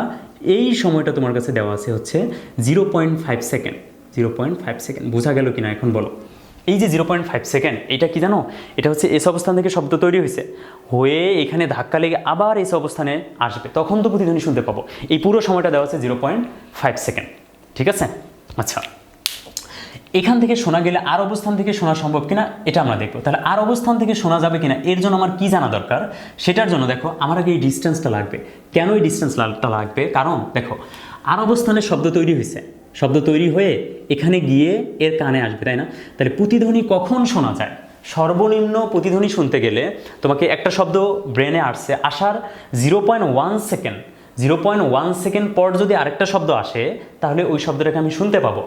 এই সময়টা তোমার কাছে দেওয়া আছে হচ্ছে 0.5 সেকেন্ড। 0.5 সেকেন্ড বোঝা গেল কিনা এখন বলো? এই যে 0.5 সেকেন্ড, এটা কি জানো? এটা হচ্ছে এস অবস্থান থেকে শব্দ তৈরি হয়েছে, হয়ে এখানে ধাক্কা লেগে আবার এস অবস্থানে আসবে, তখন তো প্রতিধ্বনি শুনতে পাবো। এই পুরো সময়টা দেওয়া আছে 0.5 সেকেন্ড, ঠিক আছে। আচ্ছা, এখান থেকে শোনা গেলে আর অবস্থান থেকে শোনা সম্ভব কিনা এটা আমরা দেখবো। তাহলে আর অবস্থান থেকে শোনা যাবে কিনা, এর জন্য আমার কি জানা দরকার? সেটার জন্য দেখো আমার আগে এই ডিস্টেন্সটা লাগবে। কেন এই ডিস্টেন্সটা লাগবে? কারণ দেখো আর অবস্থানে শব্দ তৈরি হয়েছে, শব্দ তৈরি হয়ে এখানে গিয়ে এর কানে আসবে, তাই না? তাহলে প্রতিধ্বনি কখন শোনা যায়? সর্বনিম্ন প্রতিধ্বনি শুনতে গেলে তোমাকে একটা শব্দ ব্রেনে আসছে, আসার 0.1 সেকেন্ড, 0.1 সেকেন্ড পর যদি আরেকটা শব্দ আসে, তাহলে ওই শব্দটাকে আমি শুনতে পাবো।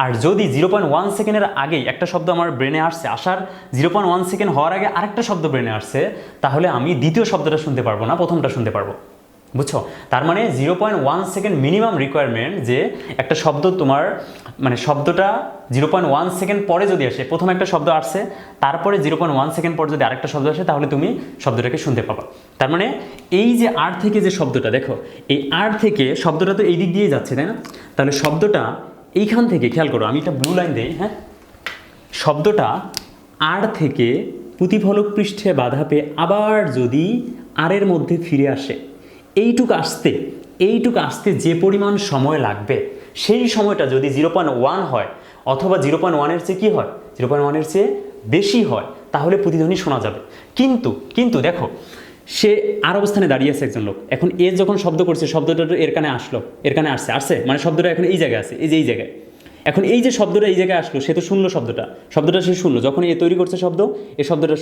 আর যদি 0.1 সেকেন্ডের আগেই একটা শব্দ আমার ব্রেনে আসছে, আসার 0.1 সেকেন্ড হওয়ার আগে আরেকটা শব্দ ব্রেনে আসছে, তাহলে আমি দ্বিতীয় শব্দটা শুনতে পারবো না, প্রথমটা শুনতে পারবো। বুঝছো? তার মানে 0.1 সেকেন্ড মিনিমাম রিকোয়ারমেন্ট, যে একটা শব্দ তোমার মানে শব্দটা 0.1 সেকেন্ড পরে যদি আসে, প্রথম একটা শব্দ আসছে, তারপরে 0.1 সেকেন্ড পর যদি আরেকটা শব্দ আসে, তাহলে তুমি শব্দটাকে শুনতে পাবা। তার মানে এই যে আর থেকে যে শব্দটা, দেখো এই আর থেকে শব্দটা তো এই দিক দিয়েই যাচ্ছে, তাই না? তাহলে শব্দটা এইখান থেকে, খেয়াল করো আমি একটা ব্লু লাইন দিই, হ্যাঁ, শব্দটা আর থেকে প্রতিফলক পৃষ্ঠে বাধা পেয়ে আবার যদি আর এর মধ্যে ফিরে আসে, এইটুক আসতে যে পরিমাণ সময় লাগবে, সেই সময়টা যদি 0.1 হয় অথবা 0.1-এর চেয়ে কী হয়, 0.1-এর চেয়ে বেশি হয়, তাহলে প্রতিধ্বনি শোনা যাবে। কিন্তু দেখো সে আর অবস্থানে দাঁড়িয়ে আছে একজন লোক, এখন এ যখন শব্দ করছে, শব্দটা এর কানে আসছে, মানে শব্দটা এখন এই জায়গায় আছে, এই জায়গায়। এখন এই যে শব্দটা এই জায়গায় আসলো, সে তো শুনলো শব্দটা সে শুনলো, যখন এ তৈরি করছে শব্দ, এই শব্দটা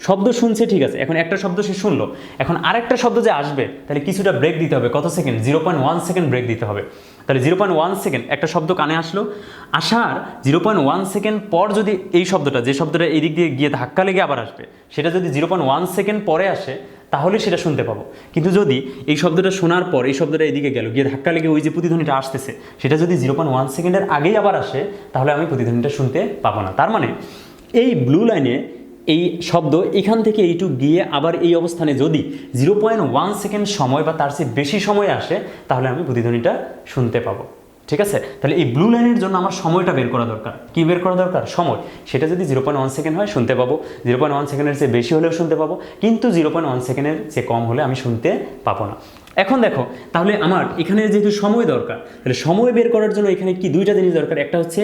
শব্দ শুনছে, ঠিক আছে। এখন একটা শব্দ সে শুনলো, এখন আরেকটা শব্দ যে আসবে, তাহলে কিছুটা ব্রেক দিতে হবে। কত সেকেন্ড? 0.1 সেকেন্ড ব্রেক দিতে হবে। তাহলে 0.1 সেকেন্ড একটা শব্দ কানে আসলো, আসার 0.1 সেকেন্ড পর যদি এই শব্দটা, যে শব্দটা এই দিক দিয়ে গিয়ে ধাক্কা লেগে আবার আসবে, সেটা যদি 0.1 সেকেন্ড পরে আসে, তাহলে সেটা শুনতে পাবো। কিন্তু যদি এই শব্দটা শোনার পর এই শব্দটা এদিকে গেল, গিয়ে ধাক্কা লেগে ওই যে প্রতিধ্বনিটা আসতেছে, সেটা যদি 0.1 সেকেন্ডের আগেই আবার আসে, তাহলে আমি প্রতিধ্বনিটা শুনতে পাবো না। তার মানে এই ব্লু লাইনে এই শব্দ এখান থেকে এইটুক গিয়ে আবার এই অবস্থানে যদি 0.1 সেকেন্ড সময় বা তার চেয়ে বেশি সময় আসে, তাহলে আমি প্রতিধ্বনিটা শুনতে পাবো, ঠিক আছে। তাহলে এই ব্লু লাইনের জন্য আমার সময়টা বের করা দরকার। কি বের করা দরকার? সময়। সেটা যদি 0.1 সেকেন্ড হয় শুনতে পাবো, 0.1 সেকেন্ডের চেয়ে বেশি হলেও শুনতে পাবো, কিন্তু 0.1 সেকেন্ডের চেয়ে কম হলে আমি শুনতে পাবো না। এখন দেখো তাহলে আমার এখানে যেহেতু সময় দরকার, তাহলে সময় বের করার জন্য এখানে কি দুইটা জিনিস দরকার, একটা হচ্ছে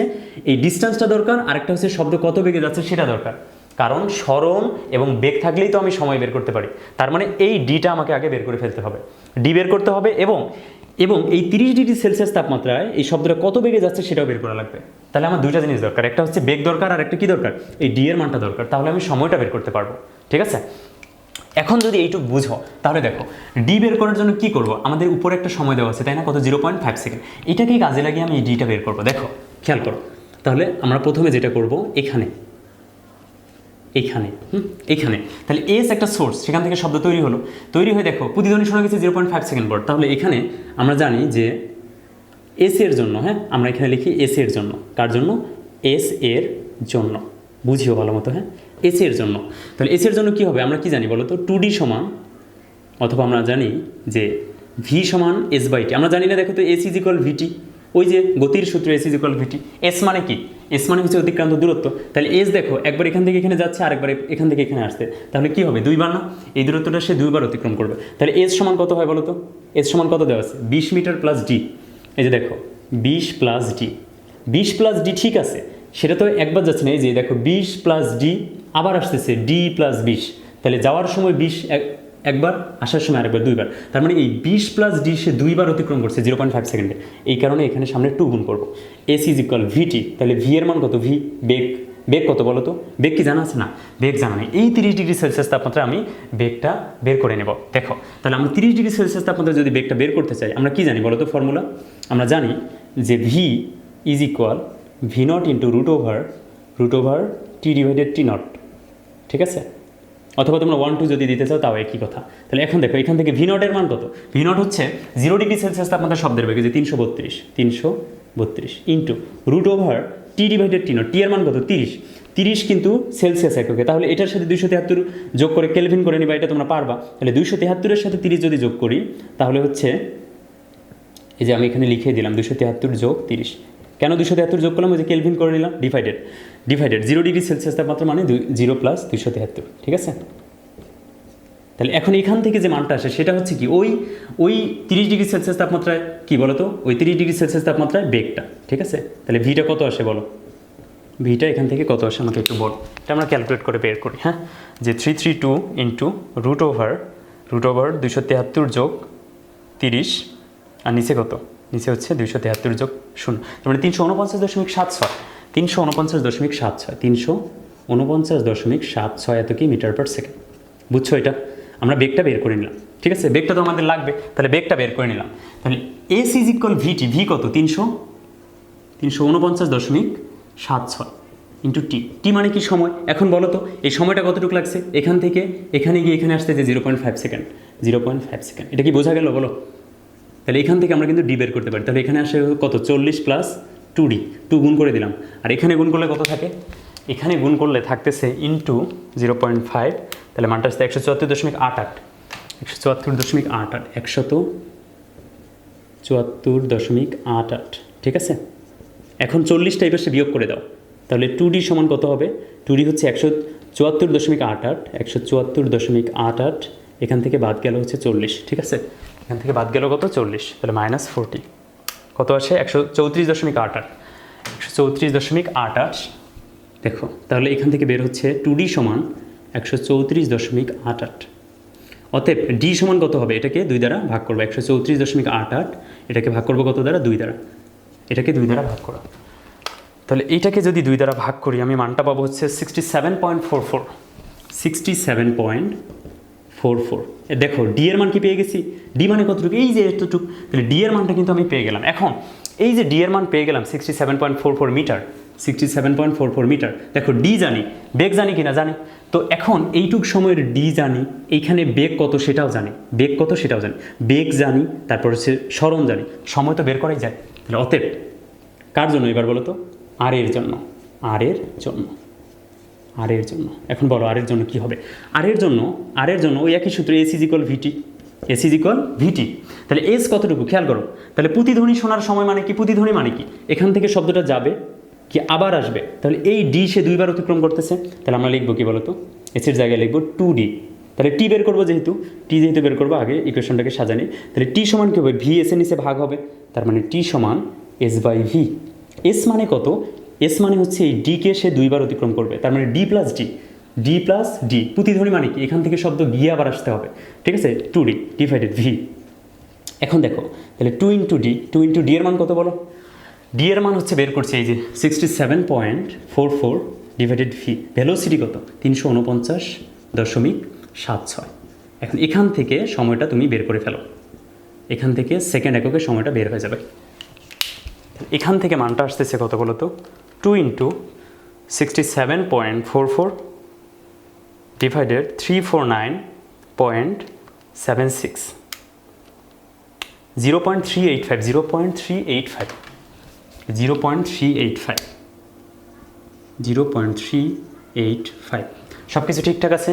এই ডিস্টেন্সটা দরকার, আর একটা হচ্ছে শব্দ কত বেগে যাচ্ছে সেটা দরকার। কারণ স্মরণ এবং বেগ থাকলেই তো আমি সময় বের করতে পারি। তার মানে এই ডিটা আমাকে আগে বের করে ফেলতে হবে, ডি বের করতে হবে, এবং এই 30 ডিগ্রি সেলসিয়াস তাপমাত্রায় এই শব্দটা কত বেগে যাচ্ছে সেটাও বের করা লাগবে। তাহলে আমার দুইটা জিনিস দরকার, একটা হচ্ছে বেগ দরকার, আর একটা কি দরকার, এই ডি এর মানটা দরকার। তাহলে আমি সময়টা বের করতে পারবো, ঠিক আছে। এখন যদি এইটুকু বুঝো, তাহলে দেখো ডি বের করার জন্য কি করব, আমাদের উপরে একটা সময় দেওয়া আছে, তাই না, কত, 0.5 সেকেন্ড। এটাকেই কাজে লাগিয়ে আমি এই ডিটা বের করবো। দেখো খেয়াল করো, তাহলে আমরা প্রথমে যেটা করব, এখানে তাহলে এস একটা সোর্স, সেখান থেকে শব্দ তৈরি হয়ে দেখো প্রতিধ্বনি শোনা গেছে 0.5 সেকেন্ড পর। তাহলে এখানে আমরা জানি যে এস এর জন্য, হ্যাঁ, আমরা এখানে লিখি এস এর জন্য, কার জন্য, এস এর জন্য, বুঝিও ভালো মতো, হ্যাঁ, এস এর জন্য। তাহলে এস এর জন্য কী হবে, আমরা কি জানি বলো তো, 2D সমান, অথবা আমরা জানি যে ভি সমান এস বাই টি। আমরা জানি না, দেখো তো, এস ইজ ইকুয়াল ভিটি, ওই যে গতির সূত্র S is equal VT. S মানে কি, এস মানে হচ্ছে অতিক্রান্ত দূরত্ব। তাহলে এস দেখো, একবার এখান থেকে এখানে যাচ্ছে, আরেকবার এখান থেকে এখানে আসছে, তাহলে কি হবে, দুইবার না, এই দূরত্বটা সে দুইবার অতিক্রম করবে। তাহলে এস সমান কত হয় বলো তো, এস সমান কত দেওয়া আছে, 20 মিটার প্লাস ডি। এই যে দেখো 20 প্লাস ডি, 20 প্লাস ডি, ঠিক আছে, সেটা তো একবার যাচ্ছে না, এই যে দেখো 20 প্লাস ডি, আবার আসতেছে ডি প্লাস 20, তাহলে যাওয়ার সময় 20 একবার, আসার সময় আরেকবার, দুইবার। তার মানে এই 20 প্লাস ডি সে দুইবার অতিক্রম করছে 0.5 সেকেন্ডে। এই কারণে এখানে সামনে 2 গুণ করবো। এস ইজ ইকুয়াল ভিটি, তাহলে ভি এর মান কত, ভি বেগ, বেগ কত বলো তো, বেগ কি জানা আছে না, বেগ জানা নেই। এই 30 ডিগ্রি সেলসিয়াস তাপমাত্রা আমি বেগটা বের করে নেব। দেখো তাহলে আমরা 30 ডিগ্রি সেলসিয়াস তাপমাত্রা যদি বেগটা বের করতে চাই, আমরা কি জানি বলো তো ফর্মুলা, আমরা জানি যে V is equal V not into root over T divided T not, ঠিক আছে, অথবা তোমরা 1 2 যদি দিতে চাও তাও একই কথা। তাহলে এখন দেখো এখান থেকে ভি নটের মান কত, ভি নট হচ্ছে 0 ডিগ্রি সেলসিয়াস তাপমাত্রা শব্দের বেগে যে 332 into root over T divided T naught, T এর মান কত 30 কিন্তু সেলসিয়াস এককে। তাহলে এটার সাথে 273 যোগ করে কেলভিন করে নিবা, এটা তোমরা পারবা। তাহলে 273 এর সাথে 30 যদি যোগ করি, তাহলে হচ্ছে এই যে আমি এখানে লিখে দিলাম 273 যোগ 30। কেন 273 যোগ করলাম, ওই যে কেলভিন করে নিলাম, ডিভাইডেড 0 ডিগ্রি সেলসিয়াস তাপমাত্রা মানে 0 প্লাস 273, ঠিক আছে। তাহলে এখন এখান থেকে যে মানটা আসে সেটা হচ্ছে কি, ওই 30 ডিগ্রি সেলসিয়াস তাপমাত্রায় কি বলো তো, ওই 30 ডিগ্রি সেলসিয়াস তাপমাত্রায় বেগটা, ঠিক আছে। তাহলে ভিটা কত আসে বলো, ভিটা এখান থেকে কত আসে আমাকে একটু বল, এটা আমরা ক্যালকুলেট করে বের করি, হ্যাঁ, যে 332 ইন্টু রুট ওভার 273 যোগ 30, আর নিচে কত, নিচে হচ্ছে 273 যোগ 0, তার মানে 349.76, 349.76 এত কি মিটার পার সেকেন্ড। বুঝছো, এটা আমরা বেগটা বের করে নিলাম, ঠিক আছে, বেগটা তো আমাদের লাগবে, তাহলে বেগটা বের করে নিলাম। তাহলে S is equal VT, V কত 349.76 ইন্টু টি, টি মানে কি সময়। এখন বলো তো এই সময়টা কতটুকু লাগছে, এখান থেকে এখানে গিয়ে এখানে আসতে যে 0.5 সেকেন্ড, 0.5 সেকেন্ড, এটা কি বোঝা গেল বলো। তাহলে এখান থেকে আমরা কিন্তু ডি বের করতে পারি। তাহলে এখানে আসে কত, 40 প্লাস 2D, 2 গুণ করে দিলাম, আর এখানে গুণ করলে কত থাকে, এখানে গুণ করলে থাকতেছে ইন্টু 0.5, তাহলে মানটা আসছে 174.88, 174.88, ঠিক আছে। এখন 40 টাইপের সে বিয়োগ করে দাও, তাহলে 2D সমান কত হবে, 2D হচ্ছে 174.88, 174.88, এখান থেকে বাদ গেল হচ্ছে 40, ঠিক আছে, এখান থেকে বাদ গেল কত 40, তাহলে -40 কত আসে 134.88, 134.88। দেখো তাহলে এখান থেকে বের হচ্ছে 2D সমান 134.88। অতএব ডি সমান কত হবে, এটাকে 2 দ্বারা ভাগ করবো, 134.88 এটাকে ভাগ করবো কত দ্বারা, 2 দ্বারা, এটাকে 2 দ্বারা ভাগ করা। তাহলে এইটাকে যদি 2 দ্বারা ভাগ করি, আমি মানটা পাবো হচ্ছে 67.44, 67.44। দেখো ডি এর মান কি পেয়ে গেছি, ডি মানে কতটুকু, এই যে এতটুকু, তাহলে ডি এর মানটা কিন্তু আমি পেয়ে গেলাম। এখন এই যে ডি এর মান পেয়ে গেলাম 67.44 মিটার, 67.44 মিটার। দেখো ডি জানি, বেগ জানি কিনা জানি, তো এখন এইটুক সময়ের ডি জানি, এইখানে বেগ কত সেটাও জানি, বেগ কত সেটাও জানি, বেগ জানি, তারপর হচ্ছে সরণ জানি, সময় তো বের করাই যায়। তাহলে অতএব কার জন্য এবার বলো তো, আর এর জন্য, আর এর জন্য, আর এর জন্য। এখন বলো আর এর জন্য কি হবে, আর এর জন্য ওই একই সূত্র, S is equal VT, S is equal VT. তাহলে এস কতটুকু খেয়াল করো, তাহলে প্রতিধ্বনি শোনার সময় মানে কি, প্রতিধ্বনি মানে কি, এখান থেকে শব্দটা যাবে কি আবার আসবে, তাহলে এই ডি সে 2 বার অতিক্রম করতেছে, তাহলে আমরা লিখবো কি বলতো, এসের জায়গায় লিখবো 2D। তাহলে টি বের করবো, যেহেতু বের করবো, আগে ইকুয়েশনটাকে সাজানি। তাহলে টি সমান কী হবে, ভি এস এর নিচে ভাগ হবে, তার মানে টি সমান এস বাই ভি। এস মানে কত, এস মানে হচ্ছে এই ডিকে সে 2 বার অতিক্রম করবে, তার মানে ডি প্লাস ডি, প্রতিধ্বনি মানে কি, এখান থেকে শব্দ গিয়ে আবার আসতে হবে, ঠিক আছে, 2D ডিভাইডেড ভি। এখন দেখো তাহলে 2 ইন্টু ডি এর মান কত বলো, ডি এর মান হচ্ছে বের করছে এই যে 67.44 ডিভাইডেড ভি, ভেলোসিটি কত 349.76। এখন এখান থেকে সময়টা তুমি বের করে ফেলো, এখান থেকে সেকেন্ড এককে সময়টা বের হয়ে যাবে। এখান থেকে মানটা আসতেছে কত বলো তো, 2 ইন্টু 67.44 ডিভাইডেড 349.76, 0.385, 0.385। সব কিছু ঠিকঠাক আছে।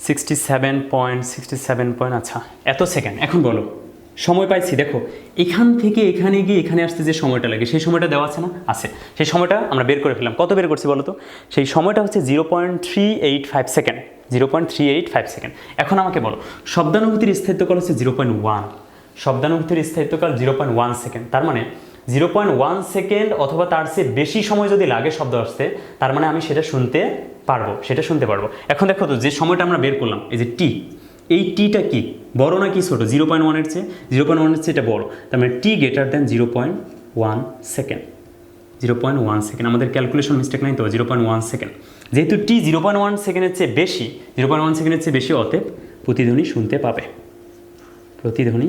67.67 আচ্ছা এত সেকেন্ড। এখন বলো সময় পাইছি, দেখো এখান থেকে এখানে গিয়ে এখানে আসতে যে সময়টা লাগে সেই সময়টা দেওয়া আছে না? আছে। সেই সময়টা আমরা বের করে ফেললাম। কত বের করছি বলো তো? সেই সময়টা হচ্ছে 0.385 সেকেন্ড। 0.385 সেকেন্ড। এখন আমাকে বলো শব্দানুভূতির স্থায়িত্বকাল হচ্ছে 0.1। শব্দানুভূতির স্থায়িত্বকাল 0.1 সেকেন্ড। তার মানে 0.1 সেকেন্ড অথবা তার চেয়ে বেশি সময় যদি লাগে শব্দ আসতে, তার মানে আমি সেটা শুনতে পারবো। এখন দেখো তো যে সময়টা আমরা বের করলাম, এই যে টি, এই টিটা কি বড় নাকি ছোট? 0.1-এর চেয়ে 0.1-এর চেয়ে এটা বড়। তার মানে টি গ্রেটার দেন 0.1 সেকেন্ড। 0.1 সেকেন্ড। আমাদের ক্যালকুলেশন মিস্টেক নাই তো? 0.1 সেকেন্ড। যেহেতু টি 0.1 সেকেন্ডের চেয়ে বেশি, 0.1 সেকেন্ডের চেয়ে বেশি, অতএব প্রতিধ্বনি শুনতে পাবে। প্রতিধ্বনি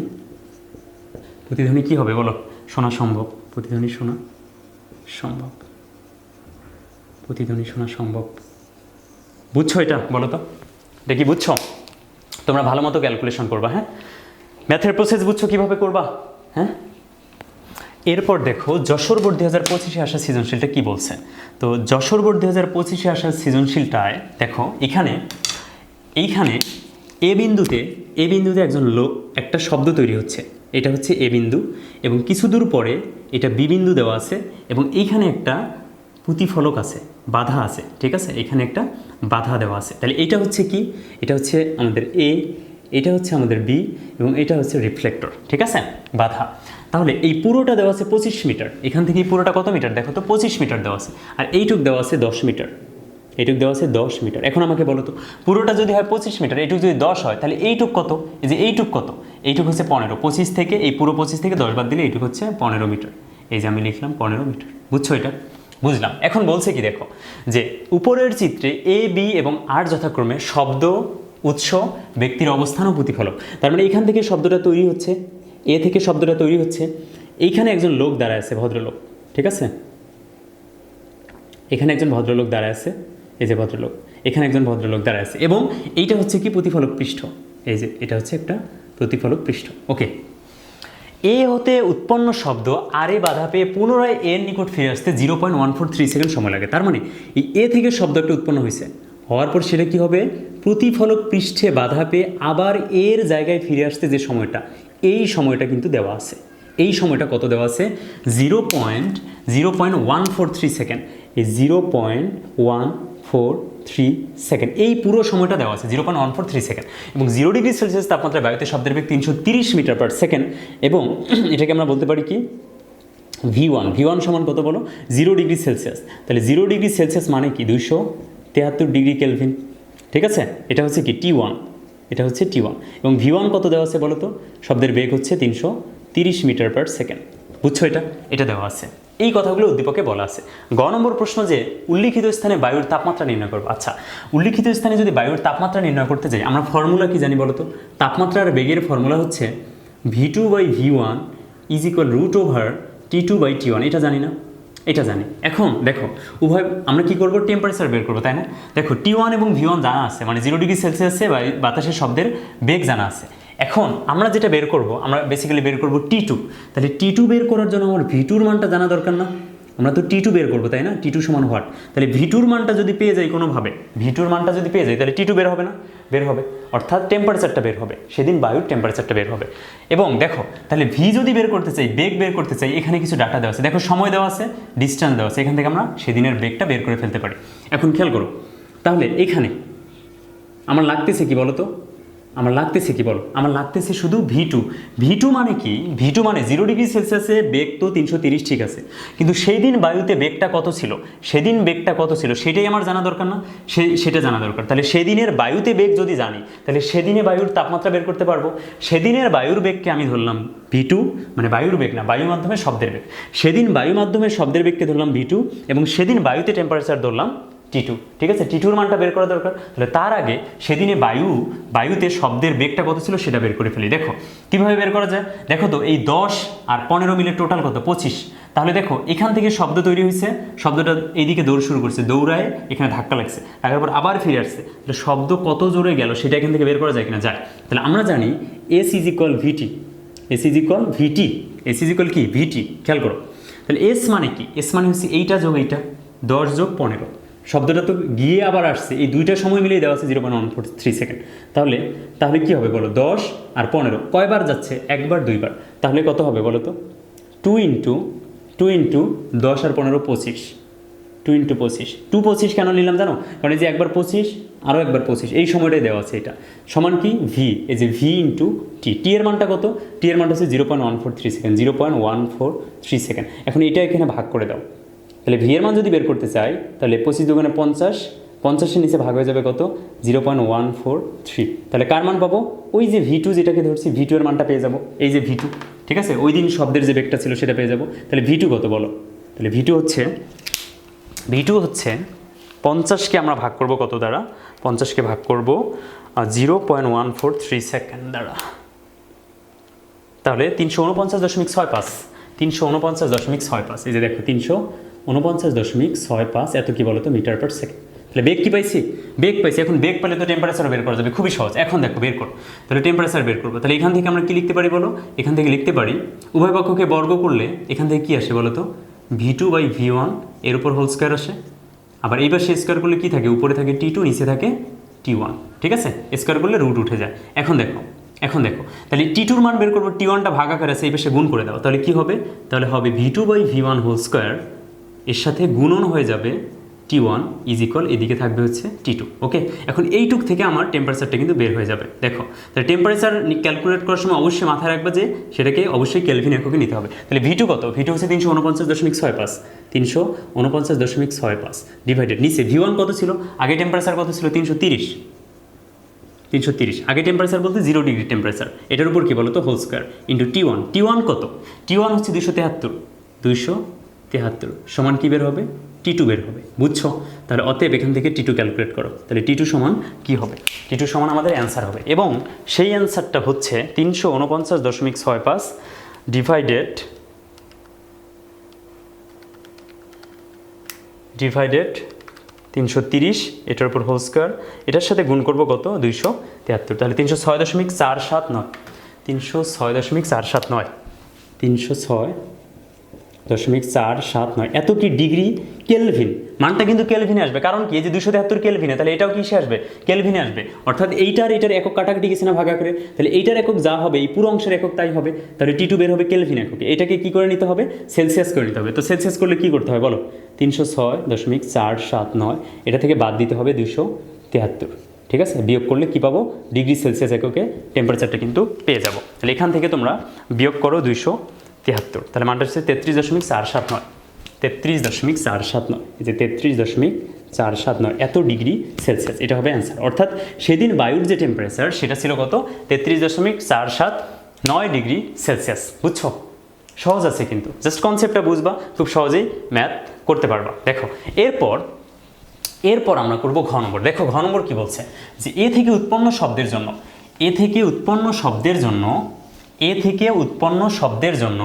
কি হবে বলো? শোনা সম্ভব। প্রতিধ্বনি শোনা সম্ভব। বুঝছো এটা? বলো তো এটা কি বুঝছো? তোমরা ভালো মতো ক্যালকুলেশন করবা। হ্যাঁ, ম্যাথের প্রসেস বুঝছো কীভাবে করবা? হ্যাঁ, এরপর দেখো যশোর বোর্ড 2025-এ আসা সৃজনশীলটা কি বলছে। তো যশোর বোর্ড 2025-এ আসা সৃজনশীলটায় দেখো এইখানে এ বিন্দুতে একজন লোক একটা শব্দ তৈরি হচ্ছে। এটা হচ্ছে এ বিন্দু এবং কিছু দূর পরে এটা বি বিন্দু দেওয়া আছে এবং এইখানে একটা প্রতিফলক আছে, বাধা আছে। ঠিক আছে, এখানে একটা বাধা দেওয়া আছে। তাহলে এটা হচ্ছে কি? এটা হচ্ছে আমাদের এ, এটা হচ্ছে আমাদের বি এবং এটা হচ্ছে রিফ্লেক্টর। ঠিক আছে, বাধা। তাহলে এই পুরোটা দেওয়া আছে 25 মিটার। এখান থেকে এই পুরোটা কত মিটার দেখো তো? 25 মিটার দেওয়া আছে। আর এইটুক দেওয়া আছে 10 মিটার। দশ মিটার। এখন আমাকে বলো তো পুরোটা যদি হয় 25 মিটার, এইটুক যদি 10 হয়, তাহলে এইটুক কত? এই যে এইটুক কত? এইটুক হচ্ছে 15। 25 থেকে এই পুরো 25 থেকে 10 বাদ দিলে এইটুক হচ্ছে 15 মিটার। এই যে আমি লিখলাম 15 মিটার। বুঝছো এটা? বুঝলাম। এখন বলছে কি দেখো, যে উপরের চিত্রে এ, বি এবং আর যথাক্রমে শব্দ, উৎস, ব্যক্তির অবস্থান ও প্রতিফলক। তার মানে এখান থেকে শব্দটা তৈরি হচ্ছে, এ থেকে শব্দটা তৈরি হচ্ছে। এইখানে একজন লোক দাঁড়ায় আছে, ভদ্রলোক। ঠিক আছে, এখানে একজন ভদ্রলোক দাঁড়ায় আছে। এই যে ভদ্রলোক, এখানে একজন ভদ্রলোক দাঁড়ায় আছে এবং এইটা হচ্ছে কি? প্রতিফলক পৃষ্ঠ। এই যে এটা হচ্ছে একটা প্রতিফলক পৃষ্ঠ। ওকে, এ হতে উৎপন্ন শব্দ আর এ বাধা পেয়ে পুনরায় এর নিকট ফিরে আসতে 0.143 সেকেন্ড সময় লাগে। তার মানে এই এ থেকে শব্দ একটা উৎপন্ন হয়েছে, হওয়ার পর সেটা কি হবে? প্রতিফলক পৃষ্ঠে বাধা পেয়ে আবার এর জায়গায় ফিরে আসতে যে সময়টা, এই সময়টা কিন্তু দেওয়া আছে। এই সময়টা কত দেওয়া আছে? 0.143 সেকেন্ড। এই 0.143 সেকেন্ড, এই পুরো সময়টা দেওয়া আছে 0.143 সেকেন্ড। এবং 0 ডিগ্রি সেলসিয়াস তাপমাত্রায় বায়ুতে শব্দের বেগ 330 মিটার পার সেকেন্ড। এবং এটাকে আমরা বলতে পারি কি? V1 সমান কত বলো? 0 ডিগ্রি সেলসিয়াস। তাহলে 0 ডিগ্রি সেলসিয়াস মানে কি? 273 ডিগ্রি কেলভিন। ঠিক আছে, এটা হচ্ছে কি? T1। এটা হচ্ছে T1 এবং V1 কত দেওয়া আছে বলো তো? শব্দের বেগ হচ্ছে 330 মিটার পার সেকেন্ড। বুঝছো এটা? এটা দেওয়া আছে। এই কথাগুলো উদ্দীপকে বলা আছে। গ নম্বর প্রশ্ন, যে উল্লিখিত স্থানে বায়ুর তাপমাত্রা নির্ণয় করবো। আচ্ছা, উল্লিখিত স্থানে যদি বায়ুর তাপমাত্রা নির্ণয় করতে যাই, আমরা ফর্মুলা কি জানি বলো তো? তাপমাত্রার বেগের ফর্মুলা হচ্ছে V2/V1 ইজ ইকুয়াল √T2/T1। এটা জানি না? এটা জানি। এখন দেখো উভয় আমরা কি করব? টেম্পারেচার বের করবো, তাই না? দেখো T1 এবং V1 জানা আছে, মানে 0 ডিগ্রি সেলসিয়াসে বাতাসের শব্দের বেগ জানা আছে। এখন আমরা যেটা বের করব, আমরা বেসিক্যালি বের করব T2। তাহলে T2 বের করার জন্য আমার V2-র মানটা জানা দরকার না? আমরা তো T2 বের করবো, তাই না? T2 সমান হোয়াট? তাহলে V2-র মানটা যদি পেয়ে যাই কোনোভাবে, V2-র মানটা যদি পেয়ে যাই, তাহলে T2 বের হবে না? বের হবে, অর্থাৎ টেম্পারেচারটা বের হবে, সেদিন বায়ুর টেম্পারেচারটা বের হবে। এবং দেখো তাহলে V যদি বের করতে চাই, বেগ বের করতে চাই, এখানে কিছু ডাটা দেওয়া আছে। দেখো সময় দেওয়া আছে, ডিস্টেন্স দেওয়া আছে, এখান থেকে আমরা সেদিনের বেগটা বের করে ফেলতে পারি। এখন খেয়াল করো, তাহলে এখানে আমার লাগতেছে কি বলো তো? আমার লাগতেছে শুধু V2 মানে কি? V2 মানে 0 ডিগ্রি সেলসিয়াসে বেগ তো 330, ঠিক আছে, কিন্তু সেই দিন বায়ুতে বেগটা কত ছিল, সেটাই আমার জানা দরকার না? সেটা জানা দরকার। তাহলে সেদিনের বায়ুতে বেগ যদি জানি, তাহলে সেদিনে বায়ুর তাপমাত্রা বের করতে পারবো। সেদিনের বায়ুর বেগকে আমি ধরলাম V2, মানে বায়ুর বেগ না, বায়ু মাধ্যমে শব্দের বেগ। সেদিন বায়ু মাধ্যমে শব্দের বেগকে ধরলাম V2 এবং সেদিন বায়ুতে টেম্পারেচার ধরলাম T2। ঠিক আছে, T2-র মানটা বের করা দরকার। তাহলে তার আগে সেদিনে বায়ুতে শব্দের বেগটা কত ছিল সেটা বের করে ফেলি। দেখো কীভাবে বের করা যায়? দেখো তো এই 10 আর 15 মিলে টোটাল কত? 25। তাহলে দেখো এখান থেকে শব্দ তৈরি হয়েছে, শব্দটা এইদিকে দৌড় শুরু করছে, দৌড়ায় এখানে ধাক্কা লাগছে, লাগার পর আবার ফিরে আসছে। তাহলে শব্দ কত জোরে গেল সেটা এখান থেকে বের করা যায় কিনা? যায়। তাহলে আমরা জানি S ইজ ইকুয়াল VT। কি? VT। খেয়াল করো, তাহলে S মানে কি? S মানে হচ্ছে এইটা যোগ এইটা, 10 যোগ 15, শব্দটা তো গিয়ে আবার আসছে, এই দুইটা সময় মিলিয়ে দেওয়া আছে 0.143 সেকেন্ড। তাহলে তাহলে কি হবে বলো, 10 আর 15 কয়বার যাচ্ছে, একবার দুইবার, তাহলে কত হবে বলো তো, 2 ইন্টু 10 আর 15 25, 2 ইন্টু 25, 25 কেন নিলাম জানো, কারণ এই যে একবার 25 আরও একবার 25, এই সময়টাই দেওয়া আছে, এটা সমান কি ভি, এই যে ভি ইন্টু টি, টি এর মানটা কত, টি এর মানটা হচ্ছে 0.143 সেকেন্ড, 0.143 সেকেন্ড। এখন এটা এখানে ভাগ করে দাও, তাহলে ভি এর মান যদি বের করতে চাই তাহলে 25 দুগুণে 50, 50-এর নিচে ভাগ হয়ে যাবে কত, 0.143, তাহলে কার মান পাবো, ওই যে ভি টু যেটাকে ধরছি, ভি টু এর মানটা পেয়ে যাবো, এই যে ভি টু, ঠিক আছে, ওই দিন শব্দের যে বেগটা ছিল সেটা পেয়ে যাবো। তাহলে ভি টু কত বলো, তাহলে ভি টু হচ্ছে 50কে আমরা ভাগ করব কত দ্বারা, 50কে ভাগ করব 0.143 সেকেন্ড দ্বারা, তাহলে 349.65, 349.65, এই যে দেখো 349.65, এত কি বলতো মিটার পার সেকেন্ড। তাহলে বেগ কি পাইছি, বেগ পাইছি। এখন বেগ পেলে তো টেম্পারেচার বের করা যাবে, খুবই সহজ। এখন দেখো বের করো, তাহলে টেম্পারেচার বের করবো, তাহলে এখান থেকে আমরা কি লিখতে পারি বলো, এখান থেকে লিখতে পারি উভয় পক্ষকে বর্গ করলে এখান থেকে কি আসে বলো তো, V2/V1 এর উপর হোল স্কোয়ার আসে, আবার এই পাশে স্কোয়ার করলে কি থাকে, উপরে থাকে T2, নিচে থাকে T1, ঠিক আছে, স্কোয়ার করলে রুট উঠে যায়। এখন দেখো তাহলে T2-র মান বের করবো, T1টা ভাগ আকারে আছে, এই পাশে গুণ করে দাও, তাহলে কি হবে, তাহলে হবে V2/V1 হোল স্কোয়ার, এর সাথে গুণন হয়ে যাবে T1 ইজ ইকুয়াল, এদিকে থাকবে হচ্ছে T2। ওকে, এখন এইটুক থেকে আমার টেম্পারেচারটা কিন্তু বের হয়ে যাবে। দেখো তাহলে টেম্পারেচার ক্যালকুলেট করার সময় অবশ্যই মাথায় রাখবে যে সেটাকে অবশ্যই কেলভিন এককে নিতে হবে। তাহলে V2 কত, V2 হচ্ছে 349.65, 349.65 ডিভাইডেড, নিচে V1 কত ছিল, আগে টেম্পারেচার কত ছিল 330, আগে টেম্পারেচার বলতে 0 ডিগ্রি টেম্পারেচার, এটার উপর কি বলো তো হোল স্কোয়ার, ইন্টু T1 কত, T1 হচ্ছে 273 সমান কি বের হবে, T2 বের হবে, বুঝছো? তাহলে অতএব এখান থেকে T2 ক্যালকুলেট করো, তাহলে T2 সমান কি হবে, T2 সমান আমাদের অ্যান্সার হবে, এবং সেই অ্যান্সারটা হচ্ছে 349.65 ডিভাইডেড 330, এটার উপর হোল স্কোয়ার, এটার সাথে গুণ করবো কত, 273, তাহলে 306.479, 306.479, এত কি ডিগ্রি কেলভিন, মানটা কিন্তু কেলভিনে আসবে, কারণ কি এই যে 273 কেলভিনে, তাহলে এটাও কিসে আসবে, কেলভিনে আসবে, অর্থাৎ এইটার একক কাটাকাটি গেছে না ভাগ আকারে, তাহলে এইটার একক যা হবে এই পুরো অংশের একক তাই হবে, তাহলে T2 বের হবে কেলভিন এককে, এটাকে কি করে নিতে হবে, সেলসিয়াস করে নিতে হবে। তো সেলসিয়াস করলে কি করতে হবে বলো, 306.479, এটা থেকে বাদ দিতে হবে 273, ঠিক আছে, বিয়োগ করলে কি পাবো, ডিগ্রি সেলসিয়াস এককে টেম্পারেচারটা কিন্তু পেয়ে যাবো। তাহলে এখান থেকে তোমরা বিয়োগ করো 273, তাহলে মানটা হচ্ছে 33.479, 33.479, এই যে 33.479 এত ডিগ্রি সেলসিয়াস, এটা হবে অ্যান্সার। অর্থাৎ সেদিন বায়ুর যে টেম্পারেচার সেটা ছিল কত, 33.479 ডিগ্রি সেলসিয়াস। বুঝছো, সহজ আছে কিন্তু, জাস্ট কনসেপ্টটা বুঝবা, খুব সহজেই ম্যাথ করতে পারবা। দেখো এরপর আমরা করব ঘ নম্বর। দেখো ঘ নম্বর কি বলছে, যে এ থেকে উৎপন্ন শব্দের জন্য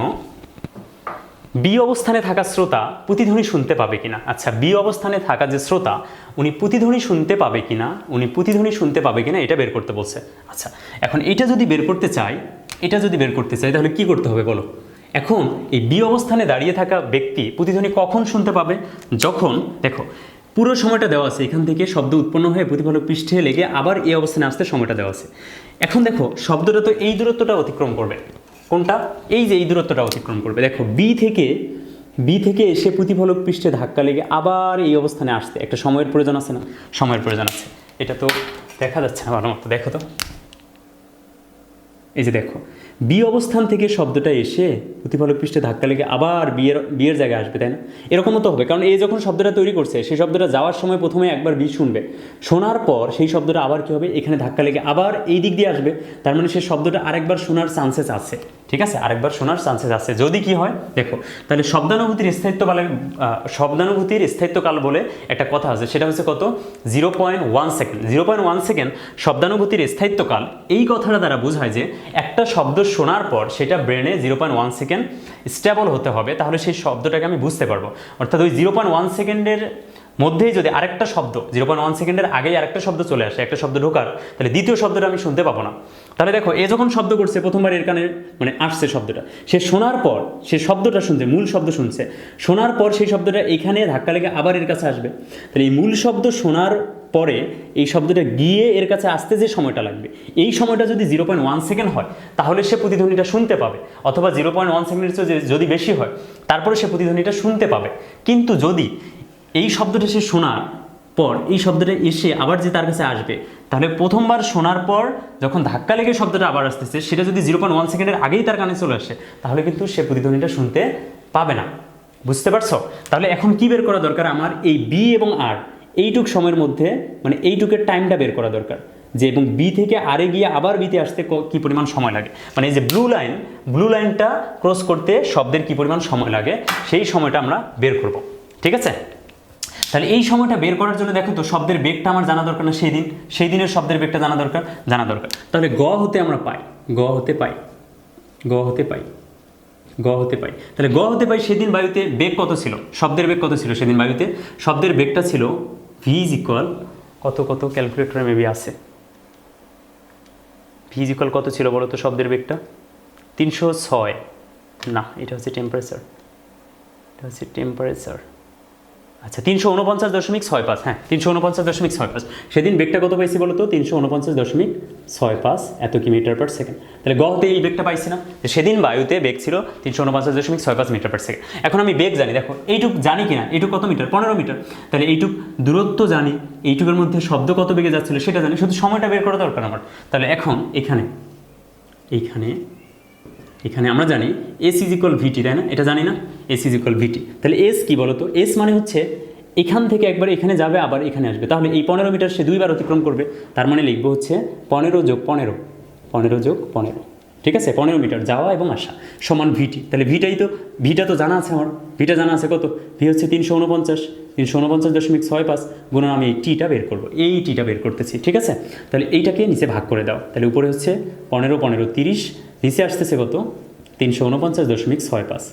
বি অবস্থানে থাকা শ্রোতা প্রতিধ্বনি শুনতে পাবে কিনা। আচ্ছা, বি অবস্থানে থাকা যে শ্রোতা উনি প্রতিধ্বনি শুনতে পাবে কিনা এটা বের করতে বলছে। আচ্ছা, এখন এটা যদি বের করতে চাই তাহলে কি করতে হবে বলো। এখন এই বি অবস্থানে দাঁড়িয়ে থাকা ব্যক্তি প্রতিধ্বনি কখন শুনতে পাবে, যখন দেখো পুরো সময়টা দেওয়া আছে, এখান থেকে শব্দ উৎপন্ন হয়ে প্রতিফলক পৃষ্ঠে লেগে আবার এই অবস্থানে আসতে সময়টা দেওয়া আছে। এখন দেখো শব্দটা তো এই দূরত্বটা অতিক্রম করবে, কোনটা, এই যে এই দূরত্বটা অতিক্রম করবে। দেখো বি থেকে এসে প্রতিফলক পৃষ্ঠে ধাক্কা লেগে আবার এই অবস্থানে আসতে একটা সময়ের প্রয়োজন আছে না, সময়ের প্রয়োজন আছে। এটা তো দেখা যাচ্ছে না ভালো মতো, দেখো তো, এই যে দেখো বি অবস্থান থেকে শব্দটা এসে প্রতিফলক পৃষ্ঠে ধাক্কা লেগে আবার বিয়ের জায়গায় আসবে, তাই না? এরকমও তো হবে, কারণ এই যখন শব্দটা তৈরি করছে সেই শব্দটা যাওয়ার সময় প্রথমে একবার বি শুনবে, শোনার পর সেই শব্দটা আবার কী হবে, এখানে ধাক্কা লেগে আবার এই দিক দিয়ে আসবে, তার মানে সেই শব্দটা আরেকবার শোনার চান্সেস আছে, ঠিক আছে, আরেকবার শোনার চান্সেস আছে। যদি কি হয় দেখো, তাহলে শব্দানুভূতির স্থায়িত্বকাল বলে একটা কথা আছে, সেটা হচ্ছে কত, 0.1 সেকেন্ড। 0.1 সেকেন্ড শব্দানুভূতির স্থায়িত্বকাল, এই কথাটা দ্বারা বোঝায় যে একটা শব্দ শোনার পর সেটা ব্রেনে 0.1 সেকেন্ড স্টেবল হতে হবে, তাহলে সেই শব্দটাকে আমি বুঝতে পারবো। অর্থাৎ ওই 0.1 সেকেন্ডের মধ্যেই যদি আরেকটা শব্দ 0.1 সেকেন্ডের আগেই আরেকটা শব্দ চলে আসে, একটা শব্দ ঢোকার, তাহলে দ্বিতীয় শব্দটা আমি শুনতে পাবো না। তাহলে দেখো এ যখন শব্দ করছে প্রথমবার এর কানে মানে আসছে শব্দটা, সে শোনার পর সে শব্দটা শুনছে, মূল শব্দ শুনছে, শোনার পর সেই শব্দটা এইখানে ধাক্কা লেগে আবার এর কাছে আসবে। তাহলে এই মূল শব্দ শোনার পরে এই শব্দটা গিয়ে এর কাছে আসতে যে সময়টা লাগবে, এই সময়টা যদি 0.1 সেকেন্ড হয় তাহলে সে প্রতিধ্বনিটা শুনতে পাবে, অথবা 0.1 সেকেন্ডের চেয়ে যদি বেশি হয় তারপরে সে প্রতিধ্বনিটা শুনতে পাবে। কিন্তু যদি এই শব্দটা সে শোনার পর এই শব্দটা এসে আবার যে তার কাছে আসবে, তাহলে প্রথমবার শোনার পর যখন ধাক্কা লেগে শব্দটা আবার আসতেছে, সেটা যদি 0.1 সেকেন্ডের আগেই তার কানে চলে আসে, তাহলে কিন্তু সে প্রতিধ্বনিটা শুনতে পাবে না। বুঝতে পারছো? তাহলে এখন কি বের করা দরকার আমার? এই বি এবং আর এইটুক সময়ের মধ্যে মানে এইটুকের টাইমটা বের করা দরকার, যে এবং বি থেকে আরে গিয়ে আবার বিতে আসতে কি পরিমাণ সময় লাগে, মানে এই যে ব্লু লাইনটা ক্রস করতে শব্দের কি পরিমাণ সময় লাগে সেই সময়টা আমরা বের করব। ঠিক আছে? তাহলে এই সময়টা বের করার জন্য দেখো তো শব্দের বেগটা আমার জানা দরকার না? সেই দিনের শব্দের বেগটা জানা দরকার। তাহলে গ হতে আমরা পাই, তাহলে গ হতে পাই সেদিন বায়ুতে বেগ কত ছিল, শব্দের বেগ কত ছিল সেদিন বায়ুতে? শব্দের বেগটা ছিল ভি ইজ ইকুয়াল কত ক্যালকুলেটরে মেবি আছে, ভি ইজ ইকুয়াল কত ছিল বলো তো শব্দের বেগটা? 306 না, এটা হচ্ছে টেম্পারেচার, আচ্ছা 349.65, হ্যাঁ 349.65। সেদিন বেগটা কত পাইছি বলো তো? 349.65 এত কিলোমিটার পার সেকেন্ড। তাহলে গতে এই বেগটা পাইছি না, সেদিন বায়ুতে বেগ ছিল 349.65 মিটার পার সেকেন্ড। এখন আমি বেগ জানি, দেখো এইটুক জানি কিনা, এইটুক কত মিটার? 15 মিটার। তাহলে এইটুক দূরত্ব জানি, এইটুকের মধ্যে শব্দ কত বেগে যাচ্ছিল সেটা জানি, শুধু সময়টা বের করা দরকার আমার। তাহলে এখন এখানে আমরা জানি এস ইজ ইকুয়াল ভিটি, তাই না? এটা জানি না, এস ইজ ইকুয়াল ভিটি। তাহলে এস কি বলো তো? এস মানে হচ্ছে এখান থেকে একবার এখানে যাবে আবার এখানে আসবে, তাহলে এই 15 মিটার সে দুইবার অতিক্রম করবে। তার মানে লিখবো হচ্ছে 15 যোগ 15, ঠিক আছে? 15 মিটার যাওয়া এবং আসা সমান ভিটি। তাহলে ভিটা তো জানা আছে আমার, ভিটা জানা আছে কত? ভি হচ্ছে 349.65 গুণন আমি এই টিটা বের করবো, এই টিটা বের করতেছি। ঠিক আছে? তাহলে এইটাকে নিচে ভাগ করে দাও, তাহলে উপরে হচ্ছে 15 30, নিচে আসতেছে কত? 349.65।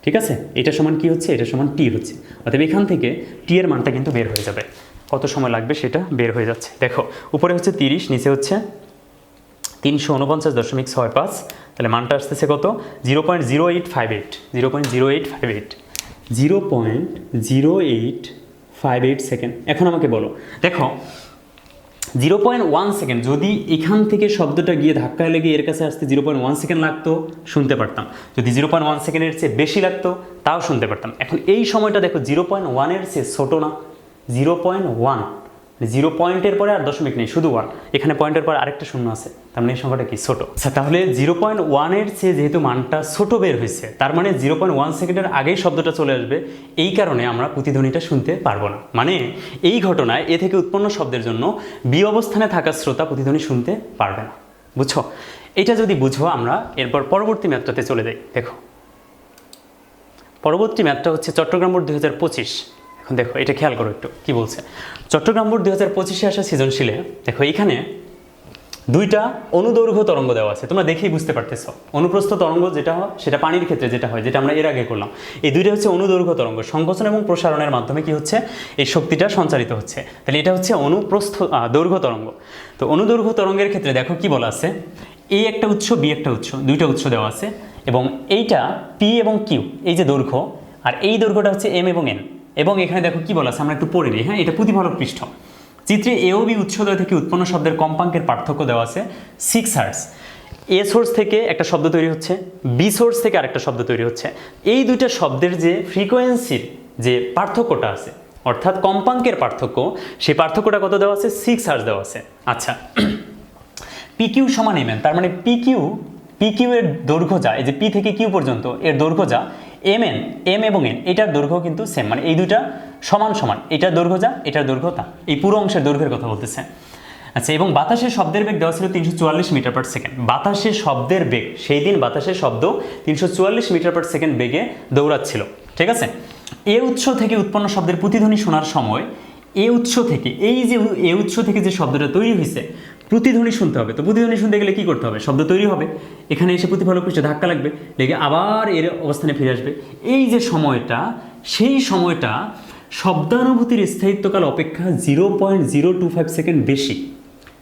ঠিক আছে? এটা সমান কি হচ্ছে? এটা সমান টি হচ্ছে। অতএব এখান থেকে টি এর মানটা কিন্তু বের হয়ে যাবে, কত সময় লাগবে সেটা বের হয়ে যাচ্ছে। দেখো উপরে হচ্ছে 30, নিচে হচ্ছে 349.65, তাহলে মানটা আসতেছে কত? 0.0858 সেকেন্ড। এখন আমাকে বলো, দেখো 0.1 সেকেন্ড যদি এখান থেকে শব্দটা গিয়ে ধাক্কা লেগে এর কাছে আসতে 0.1 সেকেন্ড লাগতো, শুনতে পারতাম। যদি 0.1 সেকেন্ডের চেয়ে বেশি লাগতো তাও শুনতে পারতাম। এখন এই সময়টা দেখো 0.1 এর চেয়ে ছোটো না? 0.1 0 পয়েন্টের পরে আর দশমিক নেই, শুধু 1, এখানে পয়েন্টের পর আরেকটা শূন্য আছে, তার মানে এই সংখ্যাটা কি? ছোটো। আচ্ছা তাহলে 0.1 এর চেয়ে যেহেতু মানটা ছোট বের হয়েছে, তার মানে 0.1 সেকেন্ডের আগেই শব্দটা চলে আসবে, এই কারণে আমরা প্রতিধ্বনিটা শুনতে পারবো না। মানে এই ঘটনায় এ থেকে উৎপন্ন শব্দের জন্য বি অবস্থানে থাকা শ্রোতা প্রতিধ্বনি শুনতে পারবে না। বুঝছো? এটা যদি বুঝো আমরা এরপর পরবর্তী ম্যাথটাতে চলে যাই। দেখো পরবর্তী ম্যাথটা হচ্ছে চট্টগ্রাম বোর্ড 2025। এখন দেখো এটা খেয়াল করো একটু কি বলছে। চট্টগ্রাম বোর্ড 2025-এ আসা সৃজনশীলে দেখো এখানে দুইটা অনুদৈর্ঘ্য তরঙ্গ দেওয়া আছে, তোমরা দেখেই বুঝতে পারতেছো। অনুপ্রস্থ তরঙ্গ যেটা হয় সেটা পানির ক্ষেত্রে যেটা হয়, যেটা আমরা এর আগে করলাম। এই দুইটা হচ্ছে অনুদৈর্ঘ্য তরঙ্গ, সংকোচন এবং প্রসারণের মাধ্যমে কি হচ্ছে? এই শক্তিটা সঞ্চারিত হচ্ছে। তাহলে এটা হচ্ছে দৈর্ঘ্য তরঙ্গ। তো অনুদৈর্ঘ্য তরঙ্গের ক্ষেত্রে দেখো কি বলা আছে, এই একটা উৎস, বি একটা উৎস, দুইটা উৎস দেওয়া আছে, এবং এইটা পি এবং কিউ এই যে দৈর্ঘ্য, আর এই দৈর্ঘ্যটা হচ্ছে এম এবং এন। এবং এখানে দেখো কি বলা আছে, আমরা একটু পড়ে নিই। হ্যাঁ, এটা প্রতিফলক পৃষ্ঠ। চিত্রে এ ও বি উৎসদ্বয় থেকে উৎপন্ন শব্দের কম্পাঙ্কের পার্থক্য দেওয়া আছে 6 হার্টজ। এ সোর্স থেকে একটা শব্দ তৈরি হচ্ছে, বি সোর্স থেকে আরেকটা শব্দ তৈরি হচ্ছে। এই দুইটা শব্দের যে ফ্রিকোয়েন্সির যে পার্থক্যটা আছে, অর্থাৎ কম্পাঙ্কের পার্থক্য, সেই পার্থক্যটা কত দেওয়া আছে? 6 হার্টজ দেওয়া আছে। আচ্ছা, পি কিউ সমান এম এন, তার মানে পি কিউ এর দৈর্ঘ্য যা, এই যে পি থেকে কিউ পর্যন্ত এর দৈর্ঘ্য যা, এম এবং এন এটার দৈর্ঘ্য কিন্তু সেম, মানে এই দুইটা সমান সমান, এটার দৈর্ঘ্য যা এটার দৈর্ঘ্য তা, এই পুরো অংশের দৈর্ঘ্যের কথা বলতেছে। আচ্ছা, এবং বাতাসের শব্দের বেগ দেওয়া ছিল 344 মিটার পার সেকেন্ড। বাতাসের শব্দের বেগ, সেই দিন বাতাসের শব্দ 344 মিটার পার সেকেন্ড বেগে দৌড়াচ্ছিল। ঠিক আছে? এ উৎস থেকে উৎপন্ন শব্দের প্রতিধ্বনি শোনার সময় এ উৎস থেকে, এই যে এ উৎস থেকে যে শব্দটা তৈরি হয়েছে, প্রতিধ্বনি শুনতে হবে। তো প্রতিধ্বনি শুনতে গেলে কি করতে হবে? শব্দ তৈরি হবে, এখানে এসে প্রতিফলক পৃষ্ঠে ধাক্কা লাগবে, লেগে আবার এর অবস্থানে ফিরে আসবে। এই যে সময়টা, সেই সময়টা শব্দানুভূতির স্থায়িত্বকাল অপেক্ষা 0.025 সেকেন্ড বেশি।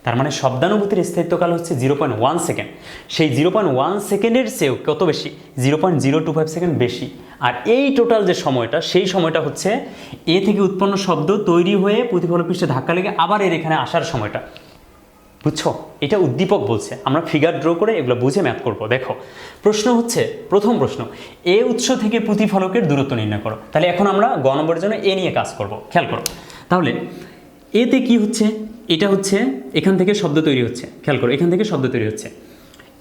তার মানে শব্দানুভূতির স্থায়িত্বকাল হচ্ছে 0.1 সেকেন্ড, সেই 0.1 সেকেন্ডের চেয়েও কত বেশি, 0.025 সেকেন্ড বেশি। আর এই টোটাল যে সময়টা, সেই সময়টা হচ্ছে এ থেকে উৎপন্ন শব্দ তৈরি হয়ে প্রতিফলক পৃষ্ঠে ধাক্কা লেগে আবার এর এখানে আসার সময়টা। বুঝছো? এটা উদ্দীপক বলছে, আমরা ফিগার ড্র করে এগুলো বুঝে ম্যাথ করব। দেখো প্রশ্ন হচ্ছে, প্রথম প্রশ্ন, এ উৎস থেকে প্রতিফলকের দূরত্ব নির্ণয় করো। তাহলে এখন আমরা গ নম্বরের জন্য এ নিয়ে কাজ করব, খেয়াল করো। তাহলে এতে কি হচ্ছে, এটা হচ্ছে এখান থেকে শব্দ তৈরি হচ্ছে, খেয়াল করো, এখান থেকে শব্দ তৈরি হচ্ছে,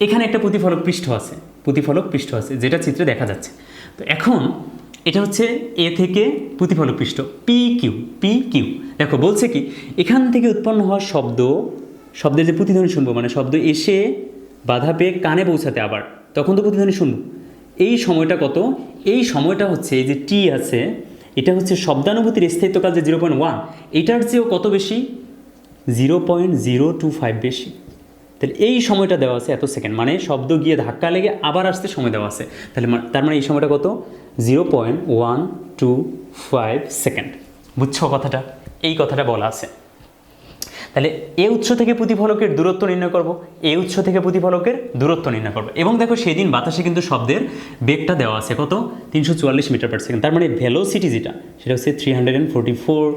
এখানে একটা প্রতিফলক পৃষ্ঠ আছে, প্রতিফলক পৃষ্ঠ আছে যেটা চিত্রে দেখা যাচ্ছে। তো এখন এটা হচ্ছে এ থেকে প্রতিফলক পৃষ্ঠ পি কিউ। দেখো বলছে কি, এখান থেকে উৎপন্ন হওয়া শব্দের যে প্রতিধ্বনি শুনবো, মানে শব্দ এসে বাধা পেয়ে কানে পৌঁছাতে আবার, তখন তো প্রতিধ্বনি শুনবো। এই সময়টা কত, এই সময়টা হচ্ছে এই যে টি আছে, এটা হচ্ছে শব্দানুভূতির স্থায়িত্বকাল যে 0.1, এটার চেয়েও কত বেশি, 0.025 বেশি। তাহলে এই সময়টা দেওয়া আছে এত সেকেন্ড, মানে শব্দ গিয়ে ধাক্কা লেগে আবার আসতে সময় দেওয়া আছে। তাহলে তার মানে এই সময়টা কত, 0.125 সেকেন্ড। বুঝছো কথাটা? এই কথাটা বলা আছে। তাহলে এ উৎস থেকে প্রতিফলকের দূরত্ব নির্ণয় করব, এ উৎস থেকে প্রতিফলকের দূরত্ব নির্ণয় করব। এবং দেখো সেদিন বাতাসে কিন্তু শব্দের বেগটা দেওয়া আছে কত, 344 মিটার পার সেকেন্ড। তার মানে ভেলোসিটি যেটা, সেটা হচ্ছে 344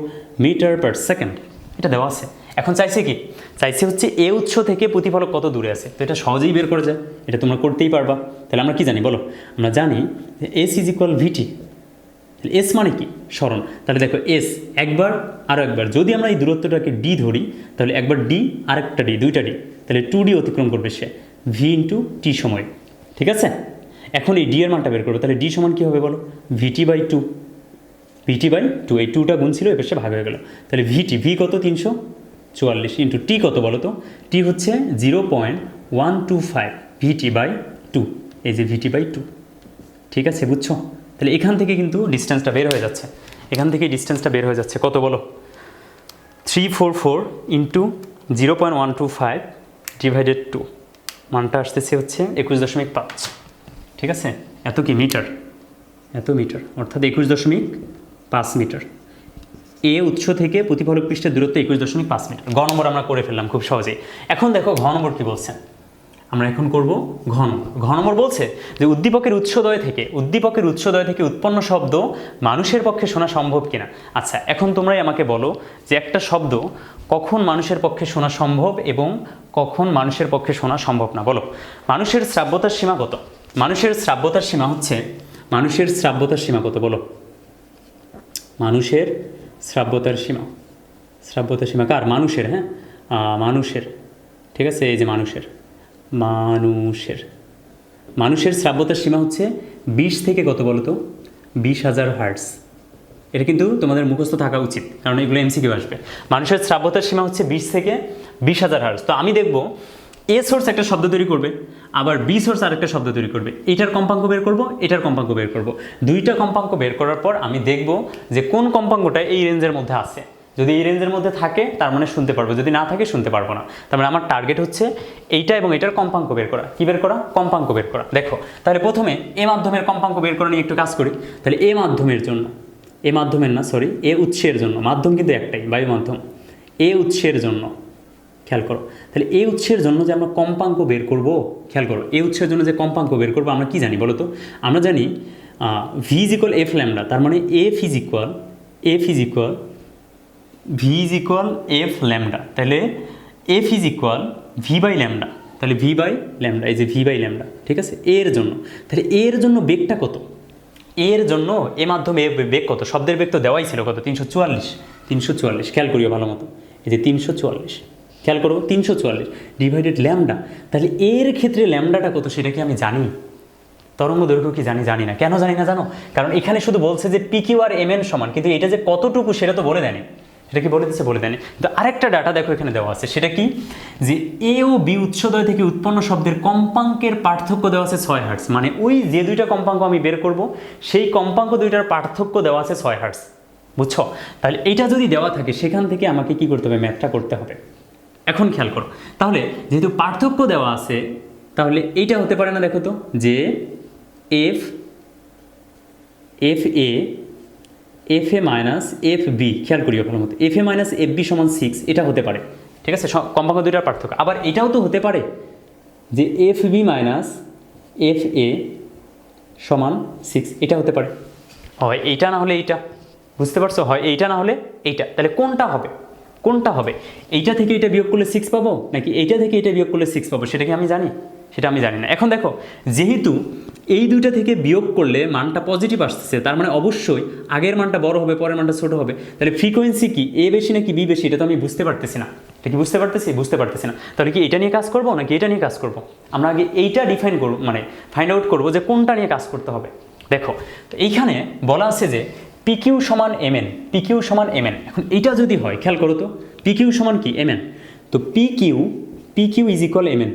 মিটার পার সেকেন্ড, এটা দেওয়া আছে। এখন চাইছে কি, চাইছে হচ্ছে এ উৎস থেকে প্রতিফলক কত দূরে আছে। তো এটা সহজেই বের করা যায়, এটা তোমরা করতেই পারবা। তাহলে আমরা কি জানি বলো, আমরা জানি যে S is equal VT. S মানে কি, স্মরণ। তাহলে দেখো এস একবার আরও একবার, যদি আমরা এই দূরত্বটাকে ডি ধরি, তাহলে একবার ডি আরেকটা ডি, দুইটা ডি, তাহলে 2D অতিক্রম করবে সে ভি ইন্টু টি সময়। ঠিক আছে, এখন এই ডি এর মানটা বের করবো। তাহলে ডি সমান কী হবে বলো, VT by two, VT by two, এই টুটা গুণ ছিল, এবার সে ভাগ হয়ে গেল। তাহলে ভি কত, 344 ইন্টু টি কত বলো তো, টি হচ্ছে 0.125 ভিটি বাই টু, এই যে ভিটি বাই টু। ঠিক আছে, বুঝছো? তাহলে এখান থেকে কিন্তু ডিস্টেন্সটা বের হয়ে যাচ্ছে, এখান থেকে ডিস্টেন্সটা বের হয়ে যাচ্ছে কত বলো, 344 ইন্টু 0.125 ডিভাইডেড 2, মানটা আসতেছে হচ্ছে 21.5। ঠিক আছে, এত কি মিটার, এত মিটার, অর্থাৎ 21.5 মিটার। এ উৎস থেকে প্রতিফলক পৃষ্ঠের দূরত্ব 21.5 মিটার। ঘ নম্বর আমরা করে ফেললাম খুব সহজেই। এখন দেখো ঘ নম্বর কী বলছে, আমরা এখন করব ঘ নম্বর বলছে যে উদ্দীপকের উৎসদয় থেকে উৎপন্ন শব্দ মানুষের পক্ষে শোনা সম্ভব কিনা। আচ্ছা, এখন তোমরাই আমাকে বলো যে একটা শব্দ কখন মানুষের পক্ষে শোনা সম্ভব এবং কখন মানুষের পক্ষে শোনা সম্ভব না। বলো, মানুষের শ্রাব্যতার সীমা কত? মানুষের শ্রাব্যতার সীমা কত বলো? মানুষের শ্রাব্যতার সীমা কার? মানুষের। হ্যাঁ, মানুষের। ঠিক আছে, এই যে মানুষের শ্রাব্যতার সীমা হচ্ছে 20 থেকে কত বলো তো, 20,000 হার্টজ। এটা কিন্তু তোমাদের মুখস্থ থাকা উচিত, কারণ এগুলো এমসিকিউ আসবে। মানুষের শ্রাব্যতার সীমা হচ্ছে 20 থেকে 20,000 হার্টজ। তো আমি দেখব এ সোর্স একটা শব্দ তৈরি করবে, আবার বি সোর্স আরেকটা শব্দ তৈরি করবে, এটার কম্পাঙ্ক বের করব, এটার কম্পাঙ্ক বের করব। দুইটা কম্পাঙ্ক বের করার পর আমি দেখব যে কোন কম্পাঙ্কটা এই রেঞ্জের মধ্যে আছে। যদি এই রেঞ্জের মধ্যে থাকে তার মানে শুনতে পারবো, যদি না থাকে শুনতে পারবো না। তার মানে আমার টার্গেট হচ্ছে এইটা এবং এটার কম্পাঙ্ক বের করা। কি বের করা? কম্পাঙ্ক বের করা। দেখো তাহলে প্রথমে এ মাধ্যমের কম্পাঙ্ক বের করা নিয়ে একটু কাজ করি। তাহলে এ উৎসের জন্য, মাধ্যম কিন্তু একটাই, বায়ু মাধ্যম। এ উৎসের জন্য খেয়াল করো, তাহলে এ উৎসের জন্য যে আমরা কম্পাঙ্ক বের করব, খেয়াল করো, এ উৎসের জন্য যে কম্পাঙ্ক বের করবো আমরা কি জানি বলো তো? আমরা জানি V is equal F lambda. তার মানে F is equal F lambda. তাহলে F is equal V by lambda. তাহলে ভি বাই ল্যামডা, এই যে ভি বাই ল্যামডা। ঠিক আছে, এর জন্য। তাহলে এর জন্য বেগটা কত? এর জন্য এ মাধ্যমে বেগ কত? শব্দের বেগ তো দেওয়াই ছিল কত, 344। খেয়াল করিও ভালো মতো, এই যে 344, খেয়াল করো, 344 ডিভাইডেড ল্যামডা। তাহলে এর ক্ষেত্রে ল্যামডাটা কত সেটা কি আমি জানি? তরঙ্গ দৈর্ঘ্য কি জানি না। কেন জানি না জানো? কারণ এখানে শুধু বলছে যে পি কিউ আর এম এন সমান, কিন্তু এটা যে কতটুকু সেটা তো বলে দেয়নি। সেটা কি বলে দিচ্ছে? বলে দেয়নি। কিন্তু আরেকটা ডাটা দেখো এখানে দেওয়া আছে, সেটা কি, যে এ ও বি উৎসদয় থেকে উৎপন্ন শব্দের কম্পাঙ্কের পার্থক্য দেওয়া আছে 6 হার্টজ। মানে ওই যে দুইটা কম্পাঙ্ক আমি বের করব, সেই কম্পাঙ্ক দুইটার পার্থক্য দেওয়া আছে 6 হার্টজ। বুঝছো? তাহলে এইটা যদি দেওয়া থাকে, সেখান থেকে আমাকে কি করতে হবে? ম্যাথটা করতে হবে। এখন খেয়াল করো, তাহলে যেহেতু পার্থক্য দেওয়া আছে, তাহলে এইটা হতে পারে না, দেখো তো, যে F A F A minus F B, খেয়াল করি ভালো মতো, F A minus F B সমান 6, এটা হতে পারে, ঠিক আছে, কম্পাঙ্ক দুইটার পার্থক্য। আবার এটাও তো হতে পারে যে F B minus F A সমান 6, এটা হতে পারে। হয় এইটা না হলে এইটা, বুঝতে পারছো, হয় এইটা না হলে এইটা। তাহলে কোনটা হবে, কোনটা হবে? এইটা থেকে এটা বিয়োগ করলে 6 পাবো, নাকি এইটা থেকে এটা বিয়োগ করলে 6 পাবো, সেটা কি আমি জানি? সেটা আমি জানি না। এখন দেখো, যেহেতু এই দুইটা থেকে বিয়োগ করলে মানটা পজিটিভ আসতেছে, তার মানে অবশ্যই আগের মানটা বড় হবে, পরের মানটা ছোট হবে। তাহলে ফ্রিকোয়েন্সি কি এ বেশি নাকি বি বেশি, এটা তো আমি বুঝতে পারতেছি না। এটা কি বুঝতে পারতেছি? বুঝতে পারতেছি না। তাহলে কি এটা নিয়ে কাজ করবো নাকি এটা নিয়ে কাজ করবো? আমরা আগে এইটা ডিফাইন করবো, মানে ফাইন্ড আউট করবো যে কোনটা নিয়ে কাজ করতে হবে। দেখো, তো এইখানে বলা আছে যে পিকিউ সমান এমএন, পিকিউ সমান এমএন। এখন এইটা যদি হয়, খেয়াল করো তো, পিকিউ সমান কি এমএন, তো পিকিউ ইজ ইকুয়াল এমএন,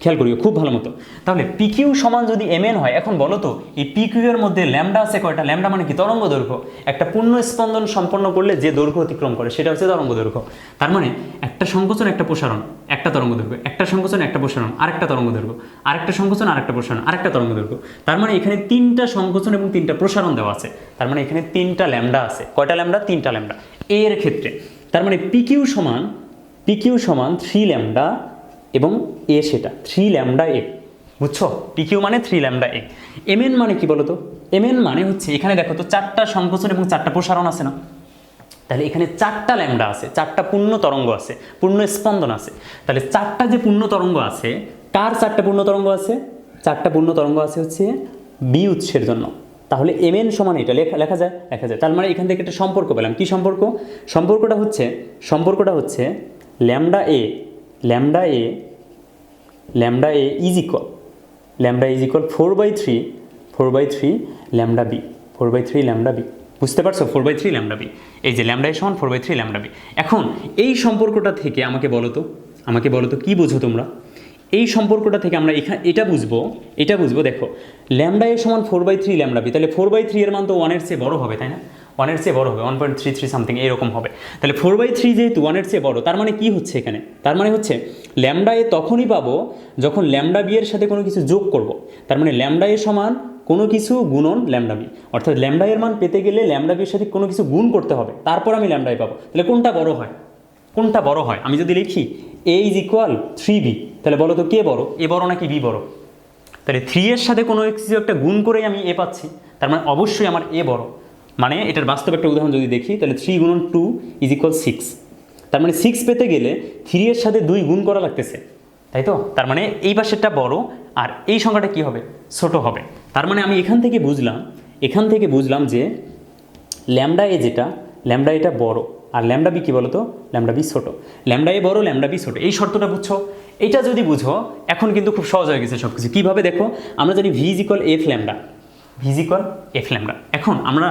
খেয়াল করিও খুব ভালো মতো। তাহলে পিকিউ সমান যদি এমএন হয়, এখন বলো তো এই পিকিউ এর মধ্যে ল্যামডা আছে কয়টা? ল্যামডা মানে কি? তরঙ্গ দৈর্ঘ্য। একটা পূর্ণ স্পন্দন সম্পন্ন করলে যে দৈর্ঘ্য অতিক্রম করে সেটা হচ্ছে তরঙ্গ দৈর্ঘ্য। তার মানে একটা সংকোচন একটা প্রসারণ, একটা তরঙ্গ দৈর্ঘ্য, একটা সংকোচন একটা প্রসারণ, আরেকটা তরঙ্গ দৈর্ঘ্য, আরেকটা সংকোচন আরেকটা প্রসারণ, আরেকটা তরঙ্গ দৈর্ঘ্য। তার মানে এখানে 3টা সংকোচন এবং 3টা প্রসারণ দেওয়া আছে। তার মানে এখানে 3টা ল্যামডা আছে। কয়টা ল্যামডা? 3টা ল্যামডা এর ক্ষেত্রে। তার মানে পিকিউ সমান 3 ল্যামডা এবং এ সেটা 3 ল্যামডা এ, বুঝছো? পিকিউ মানে 3 ল্যামডা এ। এমএন মানে কি বলো তো? এমএন মানে হচ্ছে, এখানে দেখো তো 4টা সংকোচন এবং 4টা প্রসারণ আছে না? তাহলে এখানে 4টা ল্যামডা আছে, 4টা পূর্ণ তরঙ্গ আছে, পূর্ণ স্পন্দন আছে। তাহলে 4টা যে পূর্ণ তরঙ্গ আছে, কার 4টা পূর্ণ তরঙ্গ আছে? 4টা পূর্ণ তরঙ্গ আছে হচ্ছে বি উৎসের জন্য। তাহলে এমএন সমান এটা লেখা যায়। তার মানে এখান থেকে একটা সম্পর্ক পেলাম। কি সম্পর্ক? সম্পর্কটা হচ্ছে lambda A is equal 4/3 lambda B, 4/3 lambda B. বুঝতে পারছো? 4/3 ল্যামডা বি। এই যে ল্যামডা এ সমান 4/3 ল্যামডা বি। এখন এই সম্পর্কটা থেকে আমাকে বলো তো কি বুঝো তোমরা? এই সম্পর্কটা থেকে আমরা এটা বুঝবো। দেখো, ল্যামডা এ সমান 4/3 ল্যামডা বি, তাহলে 4/3 এর মান তো 1 এর চেয়ে বড় হবে, তাই না? 1 এর চেয়ে বড় হবে, 1.33 সামথিং এরকম হবে। তাহলে 4/3 যেহেতু 1 এর চেয়ে বড়, তার মানে কি হচ্ছে এখানে? তার মানে হচ্ছে ল্যামডা এ তখনই পাবো যখন ল্যামডা বি এর সাথে কোনো কিছু যোগ করব। তার মানে ল্যামডা এ সমান কোনো কিছু গুণন ল্যামডা বি, অর্থাৎ ল্যামডা এর মান পেতে গেলে ল্যামডা বির সাথে কোনো কিছু গুণ করতে হবে, তারপর আমি ল্যামডা এ পাবো। তাহলে কোনটা বড় হয়? আমি যদি লিখি এ ইজ ইকুয়াল 3b, তাহলে বলো তো কে বড়, এ বড় নাকি বি বড়? তাহলে 3 এর সাথে কোনো কিছু একটা গুণ করেই আমি এ পাচ্ছি, তার মানে অবশ্যই আমার এ বড়। মানে এটার বাস্তব একটা উদাহরণ যদি দেখি, তাহলে 3 গুণন 2 ইজ ইকুয়াল 6। তার মানে 6 পেতে গেলে 3 এর সাথে 2 গুণ করা লাগতেছে, তাই তো? তার মানে এই পাশেরটা বড় আর এই সংখ্যাটা কি হবে? ছোট হবে। তার মানে আমি এখান থেকে বুঝলাম যে ল্যামডা এ এটা বড়, আর ল্যামডা বি কি বলো তো? ল্যামডা বি ছোট। ল্যামডা এ বড়, ল্যামডা বি ছোট, এই শর্তটা বুঝছো? এটা যদি বুঝো, এখন কিন্তু খুব সহজ হয়ে গেছে সব কিছু। কীভাবে? দেখো, আমরা জানি V is equal F lambda. এখন আমরা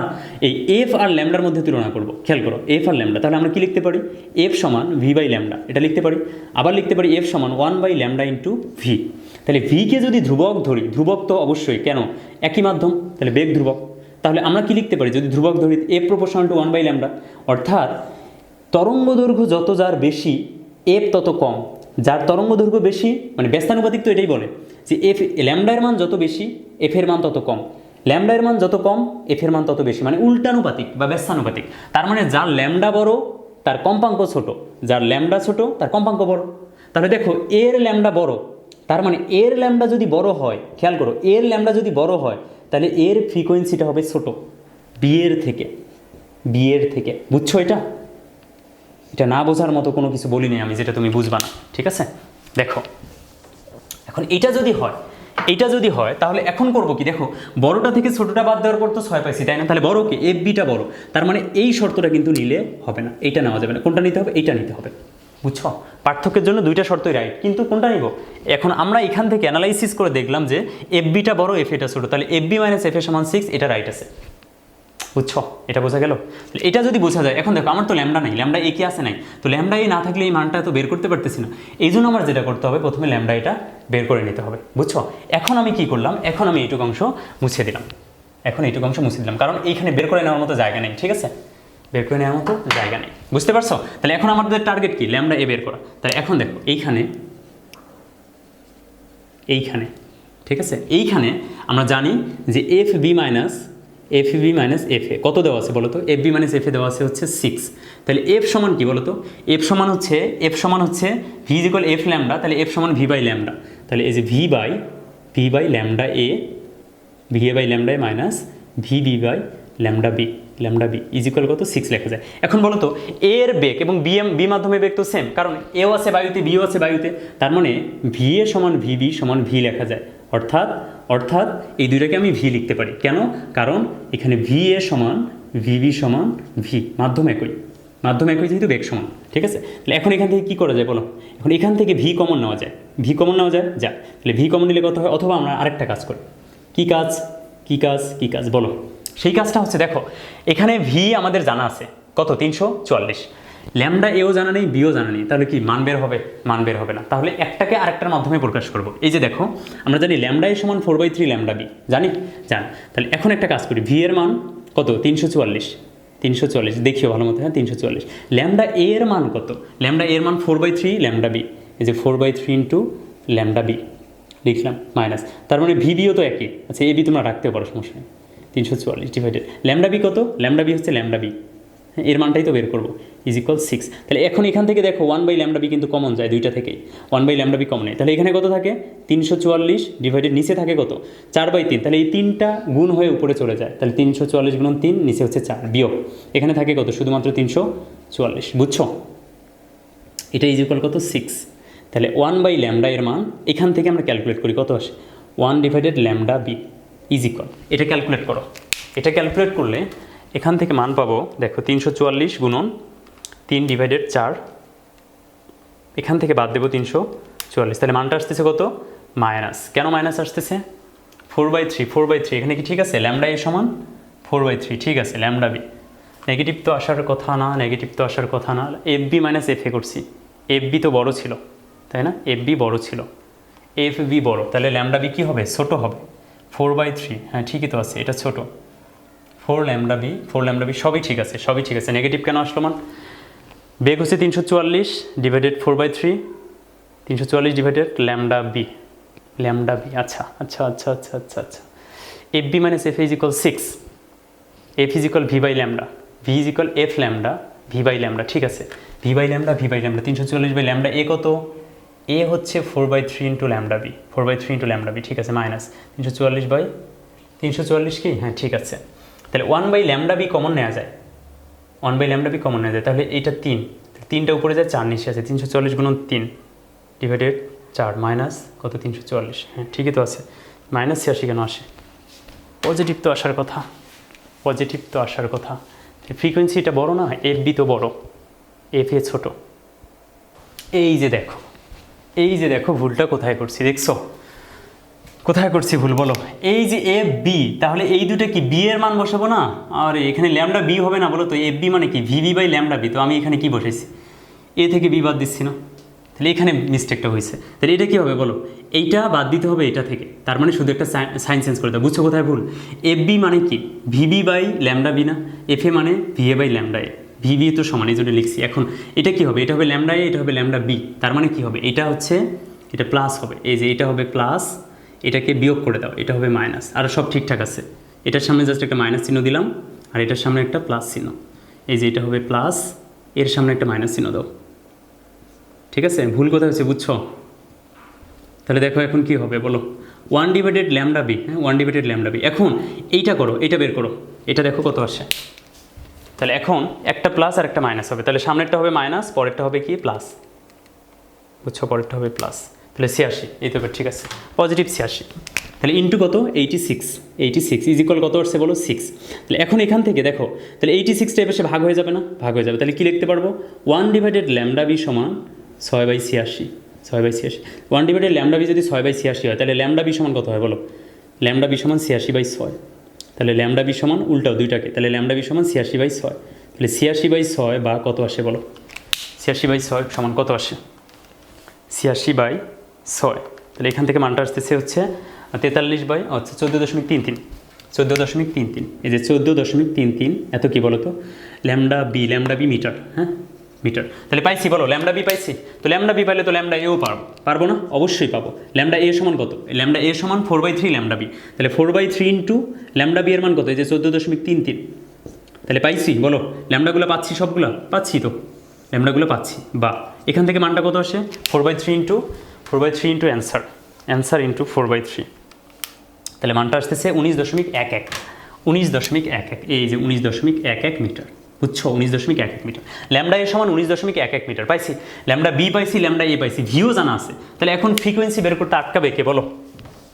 এই এফ আর ল্যামডার মধ্যে তুলনা করব। খেয়াল করো, এফ আর ল্যামডা। তাহলে আমরা কি লিখতে পারি? এফ সমান ভি বাই ল্যামডা, এটা লিখতে পারি। আবার লিখতে পারি এফ সমান 1/λ ইন্টু ভি। তাহলে ভিকে যদি ধ্রুবক ধরি, ধ্রুবক তো অবশ্যই, কেন? একই মাধ্যম, তাহলে বেগ ধ্রুবক। তাহলে আমরা কি লিখতে পারি যদি ধ্রুবক ধরি? এফ প্রপোর্শনাল টু 1/λ, অর্থাৎ তরঙ্গ দৈর্ঘ্য যত যার বেশি, এফ তত কম। যার তরঙ্গ দৈর্ঘ্য বেশি, মানে ব্যস্তানুপাতিক তো এটাই বলে যে এফ ল্যামডার মান যত বেশি, এফের মান তত কম। ল্যামডার মান যত কম, এফের মান তত বেশি, মানে উল্টানুপাতিক বা ব্যস্তানুপাতিক। তার মানে যার ল্যামডা বড় তার কম্পাঙ্ক ছোট, যার ল্যামডা ছোট তার কম্পাঙ্ক বড়। তাহলে দেখো, এর ল্যামডা বড়, তার মানে এর ল্যামডা যদি বড় হয়, খেয়াল করো, এর ল্যামডা যদি বড় হয়, তাহলে এর ফ্রিকোয়েন্সিটা হবে ছোট বি এর থেকে। বুঝছো? এটা না বোঝার মতো কোনো কিছু বলিনি আমি, যেটা তুমি বুঝবা না, ঠিক আছে? দেখো, এখন এটা যদি হয় তাহলে এখন করব কি? দেখো, বড়টা থেকে ছোটটা বাদ দেওয়ার পর তো 6 পাইছি, তাই না? তাহলে বড় কি? এফ বিটা বড়। তার মানে এই শর্তটা কিন্তু নিলে হবে না, এইটা নেওয়া যাবে না। কোনটা নিতে হবে? এইটা নিতে হবে। বুঝছো? পার্থক্যের জন্য দুইটা শর্তই রাইট, কিন্তু কোনটা নিব? এখন আমরা এখান থেকে অ্যানালাইসিস করে দেখলাম যে এফ বিটা বড়, এফ এটা ছোট, তাহলে F B minus F A সমান 6, এটা রাইট আছে। বুঝছো? এটা বোঝা গেল? এটা যদি বোঝা যায়, এখন দেখো আমার তো ল্যামডা নাই, ল্যামডা এ কি আছে নাই, তো ল্যামডা এ না থাকলে এই মানটা তো বের করতে পারতেছি না। এই জন্য আমার যেটা করতে হবে, প্রথমে ল্যামডা এটা বের করে নিতে হবে। বুঝছো? এখন আমি কি করলাম? এখন আমি এইটুকু অংশ মুছে দিলাম, কারণ এইখানে বের করে নেওয়ার মতো জায়গা নেই, ঠিক আছে? বের করে নেওয়ার মতো জায়গা নেই, বুঝতে পারছো? তাহলে এখন আমাদের টার্গেট কি? ল্যামডা এ বের করা। তাহলে এখন দেখো, এইখানে, ঠিক আছে, এইখানে আমরা জানি যে F B F B minus F A কত দেওয়া আছে বলো তো? F B minus F A দেওয়া আছে হচ্ছে 6। তাহলে এফ সমান কি বলো তো? এফ সমান হচ্ছে V is equal F lambda, তাহলে এফ সমান ভি বাই ল্যামডা। তাহলে এই যে V by lambda A, V A by lambda A minus V B by lambda B is equal কত? 6 লেখা যায়। এখন বলো তো এ এর বেগ এবং বি মাধ্যমে বেগ তো সেম, কারণ এও আছে বায়ুতে বিও আছে বায়ুতে, তার মানে ভি এ সমান ভি বি সমান ভি লেখা যায়। অর্থাৎ এই দুইটাকে আমি ভি লিখতে পারি। কেন? কারণ এখানে ভি এ সমান ভি বি সমান ভি, মাধ্যম একই যেহেতু বেগ সমান। ঠিক আছে, তাহলে এখন এখান থেকে কী করা যায় বলো? এখন এখান থেকে ভি কমন নেওয়া যায়, যা। তাহলে ভি কমন নিলে কত হয়? অথবা আমরা আরেকটা কাজ করি। কি কাজ বলো? সেই কাজটা হচ্ছে দেখো, এখানে ভি আমাদের জানা আছে কত? 344। ল্যামডা এও জানা নেই, বিও জানা নেই, তাহলে কি মান বের হবে না। তাহলে একটাকে আরেকটার মাধ্যমে প্রকাশ করব। এই যে দেখো, আমরা জানি ল্যামডা এ সমান 4/3 ল্যামডা বি, জানি। তাহলে এখন একটা কাজ করি, ভি এর মান কত? 344 দেখিও ভালো মতো, হ্যাঁ 344। ল্যামডা এ এর মান কত? ল্যামডা এর মান 4/3 ল্যামডা বি, এই যে 4/3 ইন্টু ল্যামডা বি লিখলাম মাইনাস, তার মানে ভি বিও তো একই। আচ্ছা, এ বি তোমরা রাখতেও পারো, সমস্যা নেই। 344 ডিভাইডেড ল্যামডা বি কত? ল্যামডা বি হচ্ছে ল্যামডা বি, হ্যাঁ এর মানটাই তো বের করবো, ইজ ইকুয়াল 6। তাহলে এখন এখান থেকে দেখো 1 ল্যামডা বি কিন্তু কমন যায় দুইটা থেকেই, 1 ল্যামডা বি কমন নেই। তাহলে এখানে কত থাকে? 344 ডিভাইডেড নিচে থাকে কত? 4/3। তাহলে এই 3টা গুণ হয়ে উপরে চলে যায়, তাহলে 344 গুণন 3, নিচে হচ্ছে 4 বিয়োগ, এখানে থাকে কত? শুধুমাত্র 344। বুঝছো? এটা ইজ ইকুয়াল কত? 6। তাহলে 1 ল্যামডা এর মান এখান থেকে আমরা ক্যালকুলেট করি, কত আসে? 1 divided lambda B is equal, এটা ক্যালকুলেট করো। এটা ক্যালকুলেট করলে এখান থেকে মান পাবো, দেখো 344 গুণন 3 ডিভাইডেড 4, এখান থেকে বাদ দেবো 344, তাহলে মানটা আসতেছে কত? মাইনাস। কেন মাইনাস আসতেছে? 4/3 এখানে কি ঠিক আছে? ল্যামডা এ সমান 4/3, ঠিক আছে। ল্যামডা বি নেগেটিভ তো আসার কথা না, F B minus F A করছি, এফ বি তো বড়ো ছিল, তাই না? এফ বি বড়ো ছিল, এফ বি বড়ো, তাহলে ল্যামডা বি কী হবে? ছোটো হবে। 4/3, হ্যাঁ ঠিকই তো আছে, এটা ছোটো। 4 ল্যামডা বি সবই ঠিক আছে, নেগেটিভ কেন আসলো মান? বেগ হচ্ছে 344 ডিভাইডেড 4/3, 344 ডিভাইডেড ল্যামডা বি। আচ্ছা, F B minus F is equal 6, F is equal V by lambda, V is equal F lambda V by lambda, ঠিক আছে। V by lambda 344 by lambda A কত? A হচ্ছে 4/3 into lambda B, ঠিক আছে, minus 344 কি? হ্যাঁ ঠিক আছে। তাহলে 1 ল্যামডা বি কমন নেওয়া যায়, তাহলে এইটা 3টা উপরে যায়, 4 নিচে আছে, 344 গুণন 3 ডিভাইডেড 4 মাইনাস কত? 344, হ্যাঁ ঠিকই তো আছে। মাইনাস 86 কেন আসে? পজিটিভ তো আসার কথা। ফ্রিকোয়েন্সিটা বড় না, এফ বি তো বড়, এফ এ ছোটো। এই যে দেখো ভুলটা কোথায় করছি, দেখছো কোথায় করছি ভুল বলো? এই যে এফ বি, তাহলে এই দুটো কি বি এর মান বসাবো না? আর এখানে ল্যামডা বি হবে না বলো তো? এফ বি মানে কি? V B by lambda B, তো আমি এখানে কি বসাইছি? এ থেকে বি বাদ দিচ্ছি না, তাহলে এখানে মিস্টেকটা হয়েছে। তাহলে এটা কী হবে বলো? এইটা বাদ দিতে হবে এটা থেকে, তার মানে শুধু একটা সাইন চেঞ্জ করে দাও। বুঝছো কোথায় ভুল? এফ বি মানে কি? V B by lambda B না, এফ এ মানে V A by lambda A, V B তো সমান, এই জন্য লিখছি। এখন এটা কি হবে? এটা হবে ল্যামডা এ, এটা হবে ল্যামডা বি, তার মানে কি হবে? এটা প্লাস হবে, এই যে এটা হবে প্লাস, এটাকে বিয়োগ করে দাও, এটা হবে মাইনাস, আর সব ঠিকঠাক আছে। এটার সামনে জাস্ট একটা মাইনাস চিহ্ন দিলাম, আর এটার সামনে একটা প্লাস চিহ্ন, এই যে এটা হবে প্লাস, এর সামনে একটা মাইনাস চিহ্ন দাও, ঠিক আছে? ভুল কোথায় হচ্ছে বুঝছো? তাহলে দেখো এখন কি হবে বলো? 1 ডিভাইডেড ল্যামডা বি, হ্যাঁ 1 ডিভাইডেড ল্যামডা বি। এখন এইটা করো, এটা বের করো, এটা দেখো কত আসে। তাহলে এখন একটা প্লাস আর একটা মাইনাস হবে, তাহলে সামনেরটা হবে মাইনাস, পরেরটা হবে কি? প্লাস। বুঝছো? পরেরটা হবে প্লাস, তাহলে 86, এই তো ঠিক আছে, পজিটিভ 86। তাহলে ইন্টু কত? 86 ইজ ইকুয়াল কত আসছে বলো? 6। তাহলে এখন এখান থেকে দেখো, তাহলে 86টা এবার ভাগ হয়ে যাবে না? ভাগ হয়ে যাবে, তাহলে কী লিখতে পারবো? 1 ডিভাইডেড ল্যামডা বি সমান 6/86, 1 ডিভাইডেড ল্যামডা বি যদি 6/86 হয়, তাহলে ল্যামডা বি সমান কত হয় বলো? ল্যামডা বি সমান 86/6, তাহলে ল্যামডা বি সমান উল্টাও দুইটাকে, তাহলে ল্যামডা বি সমান 86/6, তাহলে 86/6 বা কত আসে বলো? 86/6 সমান কত আসে? 86/6, তাহলে এখান থেকে মানটা আসতেছে হচ্ছে 14.33, এই যে 14.33, এত কি বলো তো? ল্যামডা বি মিটার, হ্যাঁ মিটার। তাহলে পাইছি বলো ল্যামডা বি পাইছি। তো ল্যামডা বি পাইলে তো ল্যামডা এও পারবো না? অবশ্যই পাবো। ল্যামডা এ সমান কত? ল্যামডা এ সমান 4/3 ল্যামডা বি। তাহলে 4/3 ইন্টু ল্যামডা বি এর মান কত? এই যে 14.33। তাহলে পাইছি বলো ল্যামডাগুলো পাচ্ছি, সবগুলো পাচ্ছি তো, ল্যামডাগুলো পাচ্ছি। বা এখান থেকে মানটা কত আসে? 4/3 ইন্টু অ্যান্সার ইন্টু 4/3। তাহলে মানটা আসতেছে 19.11। 19.11, এই যে 19.11 মিটার। বুঝছো? 19.11 মিটার। ল্যামডা এ সমান 19.11 মিটার পাইছি। ল্যামডা বি পাইছি, ল্যামডা এ পাইছি, ভিও জানা আছে। তাহলে এখন ফ্রিকোয়েন্সি বের করতে আটকাবে কে বলো?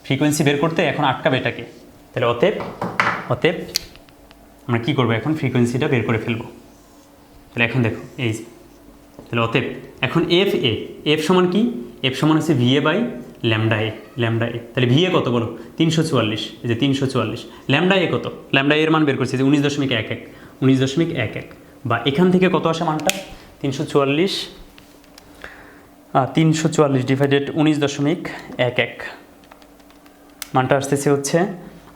ফ্রিকোয়েন্সি বের করতে এখন আটকাবে এটাকে। তাহলে অতএব আমরা কী করবো? এখন ফ্রিকোয়েন্সিটা বের করে ফেলবো। তাহলে এখন দেখো এই যে, তাহলে অতএব এখন এফ সমান কি? এফ সমান হচ্ছে ভিএ বাই ল্যামডা এ। তাহলে ভিএ কত বলো? 344। এই যে 344। ল্যামডা এ কত? ল্যামডা এর মান বের করছি যে 19.11। বা এখান থেকে কত আসে মানটা? 344 ডিভাইডেড 19.11, মানটা আসতেছে হচ্ছে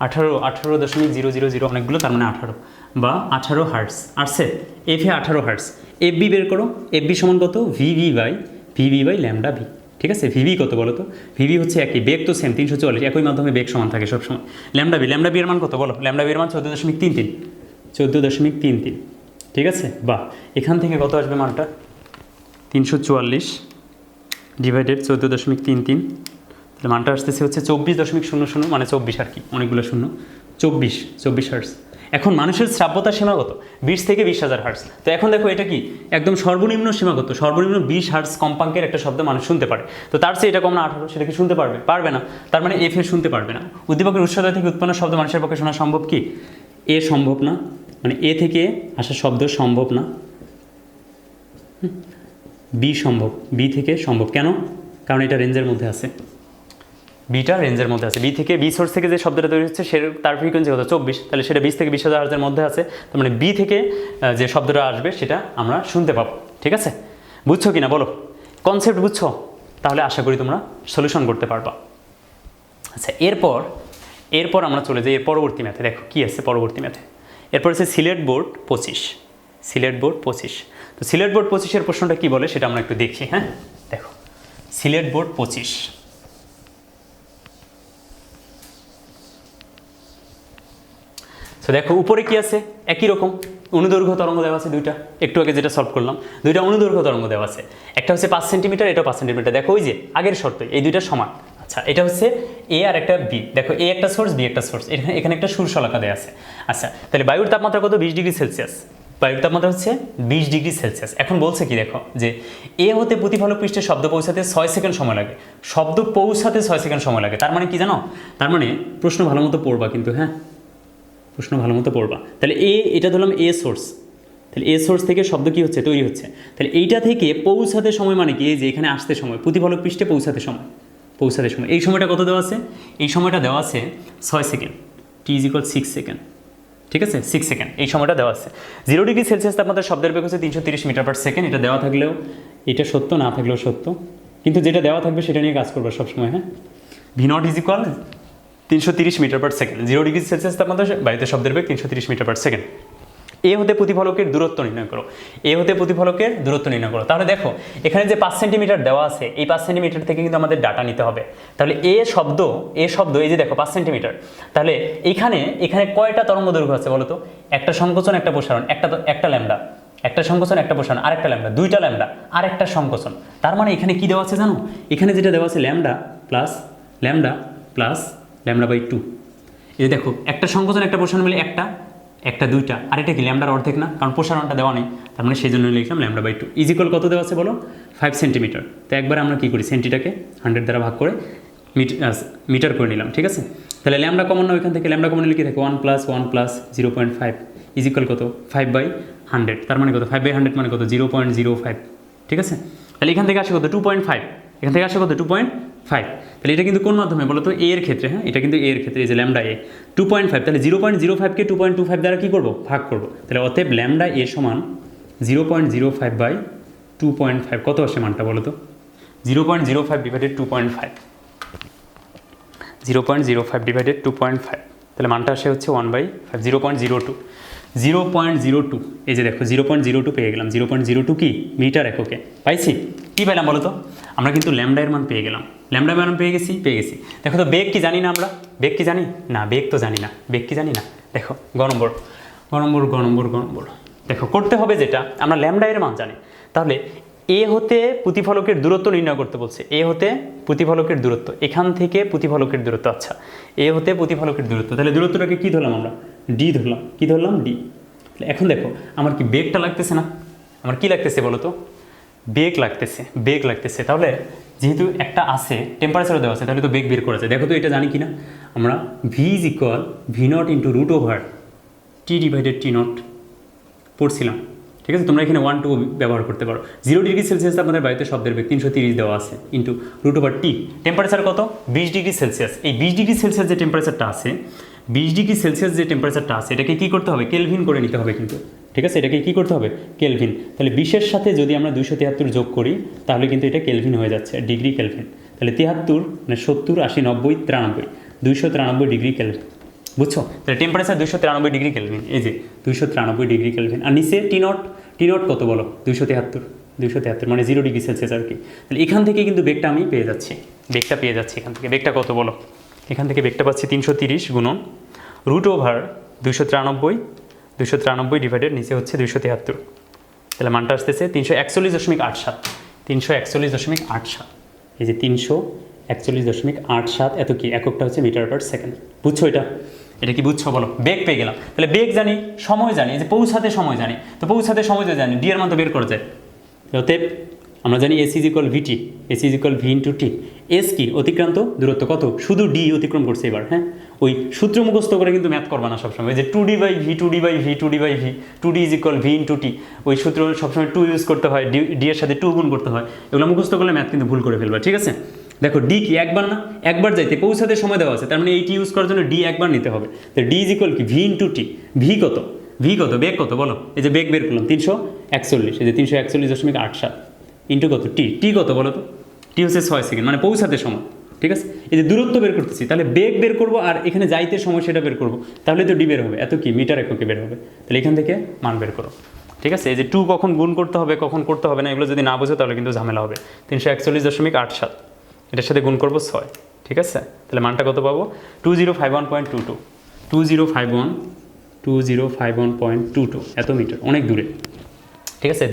18.000, অনেকগুলো, তার মানে 18 বা 18 হার্টস আসছে। এফে 18 হার্টস। এফ বি বের করো। এফ বি সমান কত? V V by lambda B. ঠিক আছে, ভিভি কত বলো তো? ভিভি হচ্ছে একই, বেগ তো সেম 344, একই মাধ্যমে বেগ সমান থাকে সবসময়। ল্যামডা বি এর মান কত বলো? ল্যামডা বি এর মান 14.33। ঠিক আছে, বা এখান থেকে কত আসবে মানটা? 344 ডিভাইডেড 14.33। তাহলে মানটা আসতেছে হচ্ছে 24.00, মানে 24 আর কি, অনেকগুলো শূন্য। 24 হার্টস। এখন মানুষের শ্রাব্যতা সীমা কত? 20 থেকে 20,000 হার্টস। তো এখন দেখো এটা কি একদম সর্বনিম্ন সীমা কত? সর্বনিম্ন 20 হার্টস কম্পাঙ্কের একটা শব্দ মানুষ শুনতে পারে। তো তার চেয়ে এটা কম না 18, সেটা কি শুনতে পারবে না। তার মানে এফ এ শুনতে পারবে না। উদ্দীপকের উৎসদয় থেকে উৎপন্ন শব্দ মানুষের পক্ষে শোনা সম্ভব কি? এ সম্ভব না, মানে এ থেকে আসা শব্দ সম্ভব না। বি সম্ভব, বি থেকে সম্ভব। কেন? কারণ এটা রেঞ্জের মধ্যে আছে, বিটা রেঞ্জের মধ্যে আছে। বি সোর্স থেকে যে শব্দটা তৈরি হচ্ছে তার ফ্রিকোয়েন্সি কত? 24। তাহলে সেটা 20 থেকে 20,000 হার্টজের মধ্যে আছে। তার মানে বি থেকে যে শব্দটা আসবে সেটা আমরা শুনতে পাবো। ঠিক আছে, বুঝছো কি না বলো? কনসেপ্ট বুঝছো? তাহলে আশা করি তোমরা সলিউশন করতে পারবা। আচ্ছা, এরপর আমরা চলে যাই এর পরবর্তী ম্যাথে। দেখো কি আছে পরবর্তী ম্যাথে। এরপর হচ্ছে সিলেট বোর্ড 25। তো সিলেট বোর্ড 25-এর প্রশ্নটা কি বলে সেটা আমরা একটু দেখি। হ্যাঁ, দেখো সিলেট বোর্ড 25। তো দেখো উপরে কি আছে? একই রকম অনুদৈর্ঘ্য তরঙ্গ দেওয়া আছে দুইটা, একটু আগে যেটা সলভ করলাম, দুইটা অনুদৈর্ঘ্য তরঙ্গ দেওয়া আছে। একটা হচ্ছে 5 সেন্টিমিটার, এটা 5 সেন্টিমিটার। দেখো ওই যে আগের শর্তই এই দুইটা সমান। আচ্ছা, এটা হচ্ছে এ আর একটা বি। দেখো এ একটা সোর্স, বি একটা সোর্স, এখানে একটা সুরশলাকা দেওয়া আছে। আচ্ছা, তাহলে বায়ুর তাপমাত্রা কত? 20 ডিগ্রি সেলসিয়াস। বায়ুর তাপমাত্রা হচ্ছে 20 ডিগ্রি সেলসিয়াস। এখন বলছে কি দেখো, যে এ হতে প্রতিফলক পৃষ্ঠে শব্দ পৌঁছাতে 6 সেকেন্ড সময় লাগে। শব্দ পৌঁছাতে 6 সেকেন্ড সময় লাগে। তার মানে কি জানো? তার মানে প্রশ্ন ভালো মতো পড়বা কিন্তু, হ্যাঁ প্রশ্ন ভালো মতো পড়বা। তাহলে এটা ধরলাম এ সোর্স। তাহলে এ সোর্স থেকে শব্দ কি হচ্ছে? তৈরি হচ্ছে। তাহলে এইটা থেকে পৌঁছাতে সময় মানে কি? এই যে এখানে আসতে সময়, প্রতিফলক পৃষ্ঠে পৌঁছাতে সময়। এই সময়টা কত দেওয়া আছে? এই সময়টা দেওয়া আছে 6 second. T is equal 6 second. ঠিক আছে, 6 সেকেন্ড এই সময়টা দেওয়া আছে। 0 ডিগ্রি সেলসিয়াস তাপমাত্রা শব্দের বেগ হচ্ছে 330 মিটার পার সেকেন্ড। এটা দেওয়া থাকলেও এটা সত্য, না থাকলেও সত্য, কিন্তু যেটা দেওয়া থাকবে সেটা নিয়ে কাজ করবে সবসময়। হ্যাঁ, V naught is equal 330 meter per second. 0 degree Celsius তাপমাত্রা বায়ুতে শব্দের বেগ 330 মিটার পার সেকেন্ড। এ হতে প্রতিফলকের দূরত্ব নির্ণয় করো। তাহলে দেখো এখানে যে 5 সেন্টিমিটার দেওয়া আছে, এই 5 সেন্টিমিটার থেকে কিন্তু আমাদের ডাটা নিতে হবে। তাহলে এ শব্দ এই যে দেখো 5 সেন্টিমিটার। তাহলে এখানে কয়টা তরঙ্গ দৈর্ঘ্য আছে বলো তো? একটা সংকোচন, একটা প্রসারণ, একটা ল্যামডা, একটা সংকোচন, একটা প্রসারণ, আরেকটা ল্যামডা, দুইটা ল্যামডা, আরেকটা সংকোচন। তার মানে এখানে কি দেওয়া আছে জানো? এখানে যেটা দেওয়া আছে ল্যামডা প্লাস ল্যামডা বাই 2। এই দেখো একটা সংকোচন, একটা প্রসারণ মিলে একটা দুইটা, আর এটা কি ল্যামডার অর্ধেক না? কারণ প্রসারণটা দেওয়া নেই। তার মানে সেই জন্য লিখলাম ল্যামডা বাই 2 ইজ ইকুয়াল কত দেওয়া আছে বলো? 5 সেন্টিমিটার। তো একবার আমরা কি করি, সেন্টিটাকে 100 দ্বারা ভাগ করে মিটার করে নিলাম। ঠিক আছে, তাহলে ল্যামডা কমন না, ওইখান থেকে ল্যামডা কমন নিলে কি থাকে? 1 প্লাস 0.5 ইজ ইকুয়াল কত? 5/100। তার মানে কত? 5/100 মানে কত? 0.05। ঠিক আছে, তাহলে এখান থেকে আসে কত? 2.5। এখান থেকে আসে কত? 2.5। তাহলে এটা কিন্তু কোন মাধ্যমে বলো তো? এ এর ক্ষেত্রে। হ্যাঁ, এটা কিন্তু এ এর ক্ষেত্রে, এই যে ল্যামডা এ 2.5। তাহলে 0.05কে 2.25 দ্বারা কী করবো? ভাগ করবো। তাহলে অতএব ল্যামডা এ সমান 0.05/2.5। কত আসে মানটা বলো তো? 0.05 ডিভাইডেড 2.5। 0.05 ডিভাইডেড 2.5। তাহলে মানটা আসে হচ্ছে 1/5, 0.02। 0.02, এই যে দেখো 0.02 পেয়ে গেলাম। 0.02 কি মিটার এককে পাইছি। কী পেলাম বলো তো, আমরা কিন্তু ল্যামডা এর মান পেয়ে গেলাম। ল্যামডা এর মান পেয়ে গেছি। দেখো তো বেগ কি জানি না আমরা? বেগ কি জানি না? বেগ তো জানি না। বেগ কি জানি না? দেখো গ নম্বর দেখো করতে হবে যেটা, আমরা ল্যামডা এর মান জানি। তাহলে এ হতে প্রতিফলকের দূরত্ব নির্ণয় করতে বলছে। এ হতে প্রতিফলকের দূরত্ব, এখান থেকে প্রতিফলকের দূরত্ব। আচ্ছা, এ হতে প্রতিফলকের দূরত্ব, তাহলে দূরত্বটাকে কি ধরলাম আমরা? ডি ধরলাম। কি ধরলাম? ডি। এখন দেখো আমার কি বেগটা লাগতেছে না? আমার কি লাগতেছে বলো তো? বেগ লাগতেছে। তাহলে যেহেতু একটা আছে, টেম্পারেচারও দেওয়া আছে, তাহলে তো বেগ বের করা যায়। দেখো তো এটা জানি কি না আমরা? V is equal V not into root over T divided T naught পড়ছিলাম। ঠিক আছে, তোমরা এখানে 1 2 ব্যবহার করতে পারো। 0 ডিগ্রি সেলসিয়াস আপনাদের বাড়িতে শব্দের বেগ 330 দেওয়া আছে into root over T. Temperature কত? 20 ডিগ্রি সেলসিয়াস। এই 20 ডিগ্রি সেলসিয়াস যে টেম্পারেচারটা আছে, 20 ডিগ্রি সেলসিয়াস যে টেম্পারেচারটা আছে, এটাকে কী করতে হবে? কেলভিন করে নিতে হবে কিন্তু। ঠিক আছে, এটাকে কী করতে হবে? কেলভিন। তাহলে 20-এর সাথে যদি আমরা 273 যোগ করি, তাহলে কিন্তু এটা কেলভিন হয়ে যাচ্ছে, ডিগ্রি কেলভিন। তাহলে 73 মানে 70 80 90 93 293 ডিগ্রি কেলভিন। বুঝছো? তাহলে টেম্পারেচার 293 ডিগ্রি কেলভিন। এই যে 293 ডিগ্রি কেলভিন। আর নিচে টি নট কত বলো? 273 মানে 0 ডিগ্রি সেলসিয়াস আর কি। তাহলে এখান থেকে কিন্তু বেগটা আমি পেয়ে যাচ্ছি। এখান থেকে বেগটা কত বলো? এখান থেকে বেগটা পাচ্ছি 330 গুণন রুট ওভার 293 ডিভাইডেড নিচে হচ্ছে 273। তাহলে মানটা আসতেছে 341.87। 341.87। এই যে 341.87, এত কি এককটা হচ্ছে মিটার পার সেকেন্ড। বুঝছো এটা কি বুঝছো বলো? বেগ পেয়ে গেলাম। তাহলে বেগ জানি, সময় জানি, যে পৌঁছাতে সময় জানি, তো পৌঁছাতে সময় জানি, ডি এর মান তো বের করা যায়। অতএব আমরা জানি S is equal VT, S is equal V into T. S কি? অতিক্রান্ত দূরত্ব। কত? শুধু ডি অতিক্রম করছে এবার। হ্যাঁ, ওই সূত্র মুখস্থ করে কিন্তু ম্যাথ করবা না সবসময়, যে 2d by V 2d is equal V into T. ওই সূত্র সবসময় 2 ইউজ করতে হয়, ডি এর সাথে 2 গুণ করতে হয়। এগুলো মুখস্থ করলে ম্যাথ কিন্তু ভুল করে ফেলবা। ঠিক আছে, দেখো ডি কি? একবার না, একবার যাইতে পৌঁছাতে সময় দেওয়া আছে, তার মানে এইটি ইউজ করার জন্য ডি একবার নিতে হবে। তো ডি ইজ ইকুয়াল কি? ভি ইন্টু টি। ভি কত? বেগ কত বলো? এই যে বেগ বের করলাম 341, এই যে 341.87 ইন্টু কত? টি কত বলো তো? টি হচ্ছে 6 সেকেন্ড, মানে পৌঁছাতে সময়। ঠিক আছে, এই যে দূরত্ব বের করতেছি, তাহলে বেগ বের করবো আর এখানে যাইতে সময় সেটা বের করবো, তাহলে তো ডি বের হবে। এত কি? মিটার এককে বের হবে। তাহলে এখান থেকে মান বের করো। ঠিক আছে, এই যে 2 কখন গুণ করতে হবে, কখন করতে হবে না, এগুলো যদি না বোঝো তাহলে কিন্তু ঝামেলা হবে। 341.87, এটার সাথে গুণ করবো 6। ঠিক আছে, তাহলে মানটা কত পাবো? 2051.22। 2051.22 এত মিটার, অনেক দূরে। ঠিক আছে,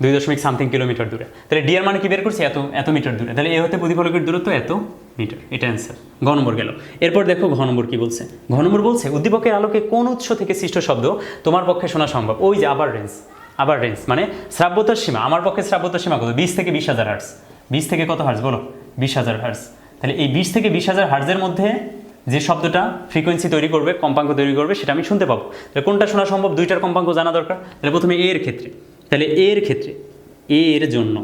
2.something কিলোমিটার দূরে। তাহলে ডি এর মানে কি বের করছি? এত মিটার দূরে। তাহলে এ হতে প্রতিফলকের দূরত্ব এত মিটার। এটা অ্যান্সার। ঘ নম্বর গেল। এরপর দেখো ঘ নম্বর কি বলছে। ঘ নম্বর বলছে উদ্দীপকের আলোকে কোন উৎস থেকে সৃষ্ট শব্দ তোমার পক্ষে শোনা সম্ভব? ওই যে আবার রেঞ্জ মানে শ্রাব্যতার সীমা। আমার পক্ষে শ্রাব্যতার সীমা কত? 20 থেকে 20,000 হার্টজ। 20 থেকে কত হার্টজ বলো? 20,000 হার্টজ। তাহলে এই 20 থেকে 20,000 হার্টজের মধ্যে যে শব্দটা ফ্রিকোয়েন্সি তৈরি করবে, কম্পাঙ্ক তৈরি করবে, সেটা আমি শুনতে পাবো। তাহলে কোনটা শোনা সম্ভব? দুইটার কম্পাঙ্ক জানা দরকার। তাহলে প্রথমে এর ক্ষেত্রে, তাহলে এর জন্য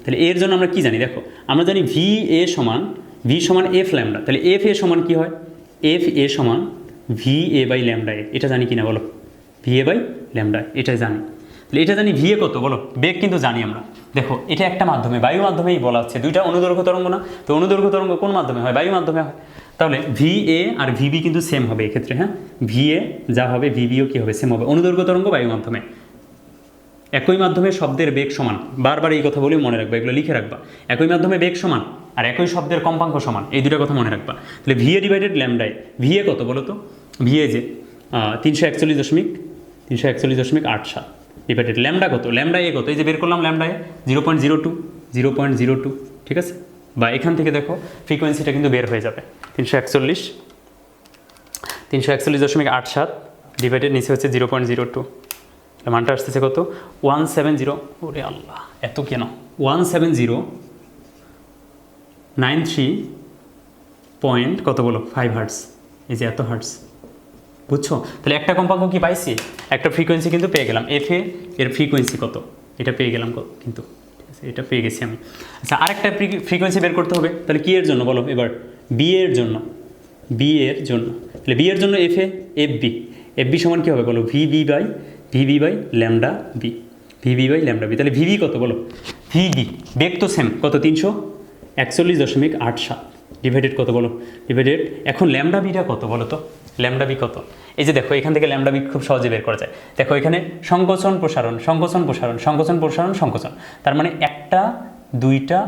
তাহলে এর জন্য আমরা কি জানি? দেখো আমরা জানি ভি সমান এফ ল্যামডা। তাহলে এফ এ সমান কি হয়? এফ এ সমান V A by lambda A. এটা জানি কিনা বলো? ভি এ বাই ল্যামডা, এটা জানি। তাহলে এটা জানি ভি এ কত বলো? বেগ কিন্তু জানি আমরা। দেখো এটা একটা মাধ্যমে, বায়ু মাধ্যমেই বলা হচ্ছে। দুইটা অনুদৈর্ঘ্য তরঙ্গ না? তো অনুদৈর্ঘ্য তরঙ্গ কোন মাধ্যমে হয়? বায়ু মাধ্যমে হয়। তাহলে ভি এ আর ভিবি কিন্তু সেম হবে এক্ষেত্রে। হ্যাঁ, ভি এ যা হবে ভিবিও কি হবে? সেম হবে। অনুদৈর্ঘ্য তরঙ্গ বায়ু মাধ্যমে, একই মাধ্যমে শব্দের বেগ সমান। বারবার এই কথা বলেও মনে রাখবা, এগুলো লিখে রাখবা। একই মাধ্যমে বেগ সমান আর একই শব্দের কম্পাঙ্ক সমান, এই দুটো কথা মনে রাখবা। তাহলে ভি এ ডিভাইডেড ল্যামডায়, ভি এ কত বলো তো? ভি এ যে 341.87 ডিভাইডেড ল্যামডা কত? ল্যামডা এ কত? এই যে বের করলাম ল্যামডা এ 0.02। ঠিক আছে, বা এখান থেকে দেখো ফ্রিকোয়েন্সিটা কিন্তু বের হয়ে যাবে। 341.87 ডিভাইডেড নিচে হচ্ছে 0.02। মানটা আসতেছে কত? 170। ওরে আল্লাহ, এত কেন? 17093 পয়েন্ট কত বলো? 5 হার্টস। এই যে এত হার্টস। বুঝছো? তাহলে একটা কম্পাঙ্ক কি পাইছি? একটা ফ্রিকোয়েন্সি কিন্তু পেয়ে গেলাম। এফ এর ফ্রিকোয়েন্সি কত? এটা পেয়ে গেলাম কিন্তু। ঠিক আছে, এটা পেয়ে গেছি আমি। আচ্ছা, আরেকটা ফ্রিকোয়েন্সি বের করতে হবে। তাহলে কি এর জন্য বলো এবার? বি এর জন্য। তাহলে বি এর জন্য এফ বি সমান কী হবে বলো? V B by lambda B. তাহলে ভিবি কত বলো? ভিবি বেগ তো সেম, কত? 341.87। ডিভাইডেড কত বলো, ডিভাইডেড এখন ল্যামডা বিটা কত বলো তো, ল্যামডা বি কত? এই যে দেখো এখান থেকে ল্যামডা বি খুব সহজে বের করা যায়। দেখো এখানে সংকোচন প্রসারণ, সংকোচন প্রসারণ, সংকোচন প্রসারণ, সংকোচন, তার মানে একটা, দুইটা,